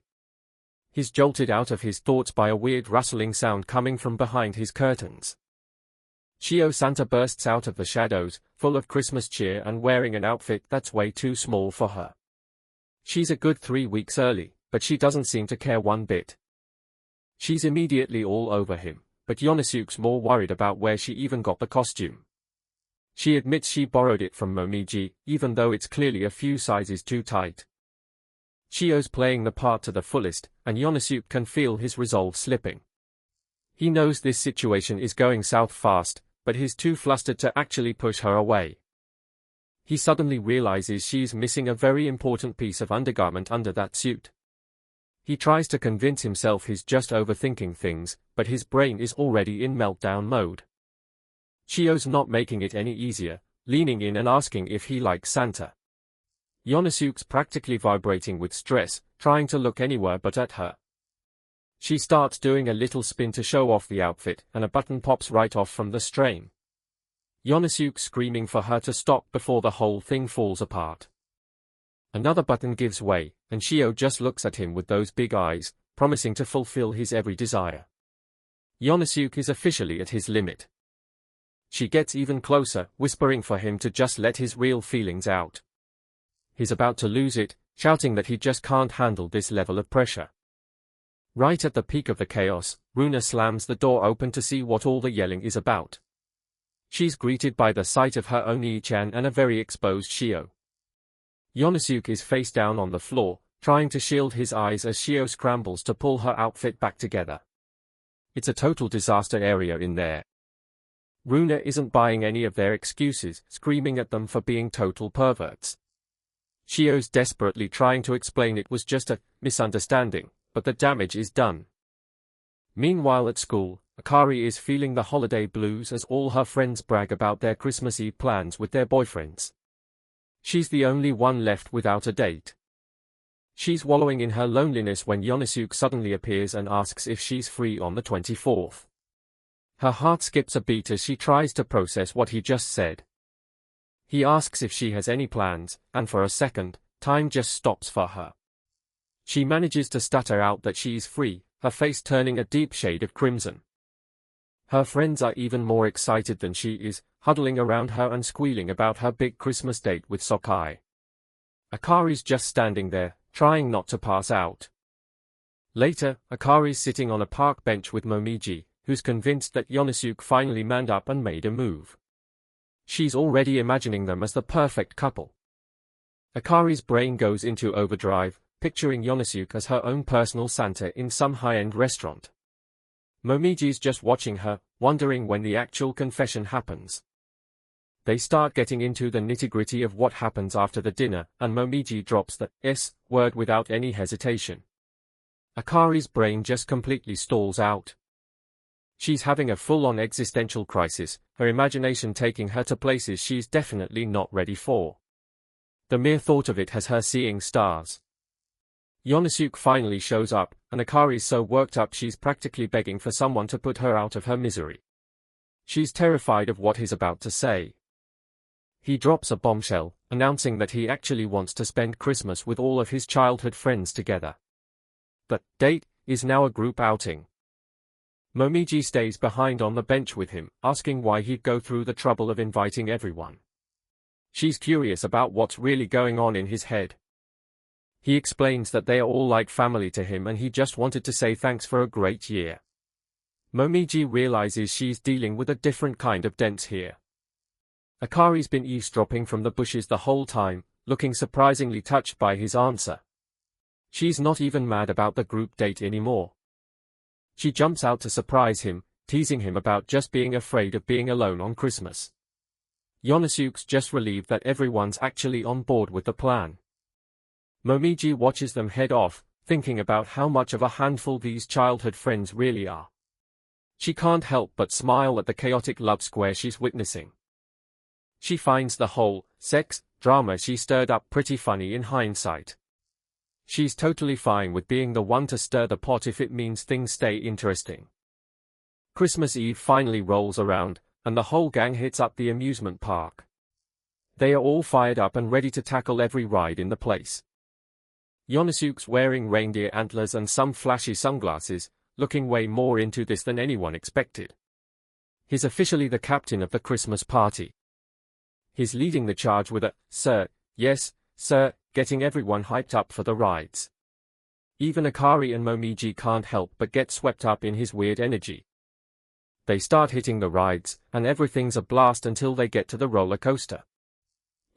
Speaker 1: He's jolted out of his thoughts by a weird rustling sound coming from behind his curtains. Shio Santa bursts out of the shadows, full of Christmas cheer and wearing an outfit that's way too small for her. She's a good 3 weeks early, but she doesn't seem to care one bit. She's immediately all over him, but Yonosuke's more worried about where she even got the costume. She admits she borrowed it from Momiji, even though it's clearly a few sizes too tight. Shio's playing the part to the fullest, and Yonosuke can feel his resolve slipping. He knows this situation is going south fast, but he's too flustered to actually push her away. He suddenly realizes she's missing a very important piece of undergarment under that suit. He tries to convince himself he's just overthinking things, but his brain is already in meltdown mode. Shio's not making it any easier, leaning in and asking if he likes Santa. Yonosuke's practically vibrating with stress, trying to look anywhere but at her. She starts doing a little spin to show off the outfit, and a button pops right off from the strain. Yonosuke screaming for her to stop before the whole thing falls apart. Another button gives way, and Shio just looks at him with those big eyes, promising to fulfill his every desire. Yonosuke is officially at his limit. She gets even closer, whispering for him to just let his real feelings out. He's about to lose it, shouting that he just can't handle this level of pressure. Right at the peak of the chaos, Runa slams the door open to see what all the yelling is about. She's greeted by the sight of her Oni-chan and a very exposed Shio. Yonosuke is face down on the floor, trying to shield his eyes as Shio scrambles to pull her outfit back together. It's a total disaster area in there. Runa isn't buying any of their excuses, screaming at them for being total perverts. Shio's desperately trying to explain it was just a misunderstanding, but the damage is done. Meanwhile at school, Akari is feeling the holiday blues as all her friends brag about their Christmas Eve plans with their boyfriends. She's the only one left without a date. She's wallowing in her loneliness when Yonosuke suddenly appears and asks if she's free on the 24th. Her heart skips a beat as she tries to process what he just said. He asks if she has any plans, and for a second, time just stops for her. She manages to stutter out that she is free, her face turning a deep shade of crimson. Her friends are even more excited than she is, huddling around her and squealing about her big Christmas date with Sokai. Akari's just standing there, trying not to pass out. Later, Akari's sitting on a park bench with Momiji, who's convinced that Yonosuke finally manned up and made a move. She's already imagining them as the perfect couple. Akari's brain goes into overdrive, picturing Yonosuke as her own personal Santa in some high-end restaurant. Momiji's just watching her, wondering when the actual confession happens. They start getting into the nitty-gritty of what happens after the dinner, and Momiji drops the S word without any hesitation. Akari's brain just completely stalls out. She's having a full-on existential crisis, her imagination taking her to places she's definitely not ready for. The mere thought of it has her seeing stars. Yonosuke finally shows up, and Akari's so worked up she's practically begging for someone to put her out of her misery. She's terrified of what he's about to say. He drops a bombshell, announcing that he actually wants to spend Christmas with all of his childhood friends together. The date is now a group outing. Momiji stays behind on the bench with him, asking why he'd go through the trouble of inviting everyone. She's curious about what's really going on in his head. He explains that they are all like family to him and he just wanted to say thanks for a great year. Momiji realizes she's dealing with a different kind of dents here. Akari's been eavesdropping from the bushes the whole time, looking surprisingly touched by his answer. She's not even mad about the group date anymore. She jumps out to surprise him, teasing him about just being afraid of being alone on Christmas. Yonosuke's just relieved that everyone's actually on board with the plan. Momiji watches them head off, thinking about how much of a handful these childhood friends really are. She can't help but smile at the chaotic love square she's witnessing. She finds the whole sex drama she stirred up pretty funny in hindsight. She's totally fine with being the one to stir the pot if it means things stay interesting. Christmas Eve finally rolls around, and the whole gang hits up the amusement park. They are all fired up and ready to tackle every ride in the place. Yonosuke's wearing reindeer antlers and some flashy sunglasses, looking way more into this than anyone expected. He's officially the captain of the Christmas party. He's leading the charge with a, "Sir, yes, sir," getting everyone hyped up for the rides. Even Akari and Momiji can't help but get swept up in his weird energy. They start hitting the rides, and everything's a blast until they get to the roller coaster.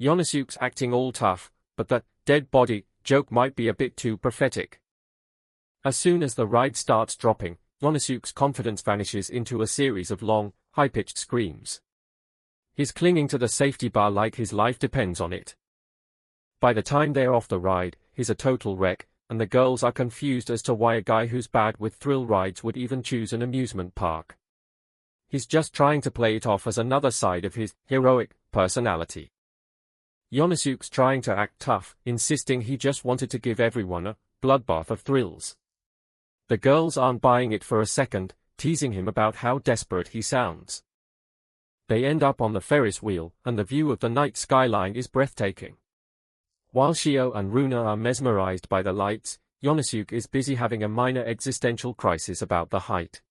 Speaker 1: Yonosuke's acting all tough, but the dead body joke might be a bit too prophetic. As soon as the ride starts dropping, Yonosuke's confidence vanishes into a series of long, high-pitched screams. He's clinging to the safety bar like his life depends on it. By the time they're off the ride, he's a total wreck, and the girls are confused as to why a guy who's bad with thrill rides would even choose an amusement park. He's just trying to play it off as another side of his heroic personality. Yonosuke's trying to act tough, insisting he just wanted to give everyone a bloodbath of thrills. The girls aren't buying it for a second, teasing him about how desperate he sounds. They end up on the Ferris wheel, and the view of the night skyline is breathtaking. While Shio and Runa are mesmerized by the lights, Yonosuke is busy having a minor existential crisis about the height.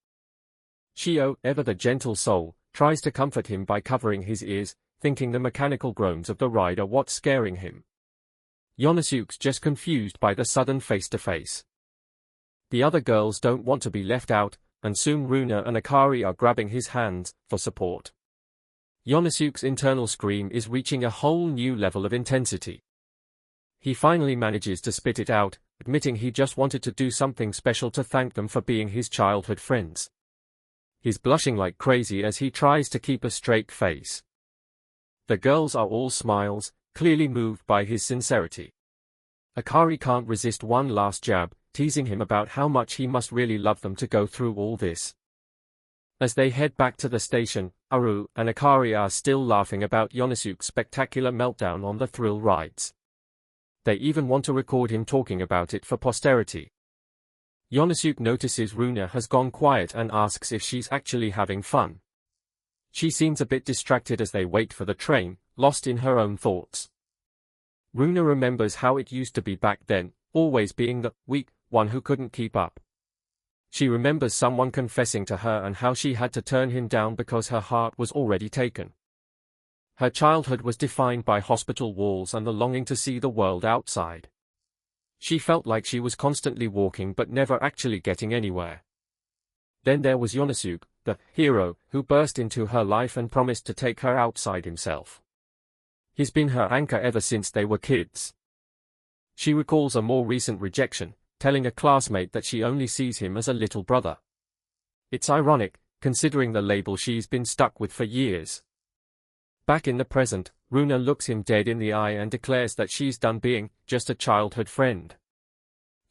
Speaker 1: Shio, ever the gentle soul, tries to comfort him by covering his ears, thinking the mechanical groans of the ride are what's scaring him. Yonosuke's just confused by the sudden face-to-face. The other girls don't want to be left out, and soon Runa and Akari are grabbing his hands for support. Yonosuke's internal scream is reaching a whole new level of intensity. He finally manages to spit it out, admitting he just wanted to do something special to thank them for being his childhood friends. He's blushing like crazy as he tries to keep a straight face. The girls are all smiles, clearly moved by his sincerity. Akari can't resist one last jab, teasing him about how much he must really love them to go through all this. As they head back to the station, Aru and Akari are still laughing about Yonosuke's spectacular meltdown on the thrill rides. They even want to record him talking about it for posterity. Yonosuke notices Runa has gone quiet and asks if she's actually having fun. She seems a bit distracted as they wait for the train, lost in her own thoughts. Runa remembers how it used to be back then, always being the weak one who couldn't keep up. She remembers someone confessing to her and how she had to turn him down because her heart was already taken. Her childhood was defined by hospital walls and the longing to see the world outside. She felt like she was constantly walking but never actually getting anywhere. Then there was Yonosuke, the hero, who burst into her life and promised to take her outside himself. He's been her anchor ever since they were kids. She recalls a more recent rejection, telling a classmate that she only sees him as a little brother. It's ironic, considering the label she's been stuck with for years. Back in the present, Runa looks him dead in the eye and declares that she's done being just a childhood friend.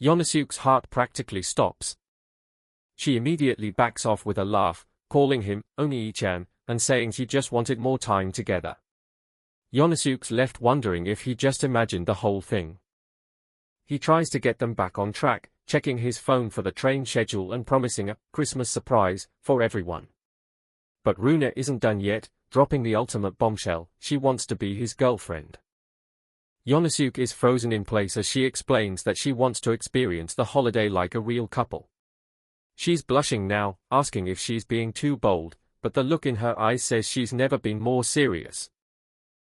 Speaker 1: Yonosuke's heart practically stops. She immediately backs off with a laugh, calling him Oni-chan, and saying she just wanted more time together. Yonosuke's left wondering if he just imagined the whole thing. He tries to get them back on track, checking his phone for the train schedule and promising a Christmas surprise for everyone. But Runa isn't done yet, dropping the ultimate bombshell: she wants to be his girlfriend. Yonosuke is frozen in place as she explains that she wants to experience the holiday like a real couple. She's blushing now, asking if she's being too bold, but the look in her eyes says she's never been more serious.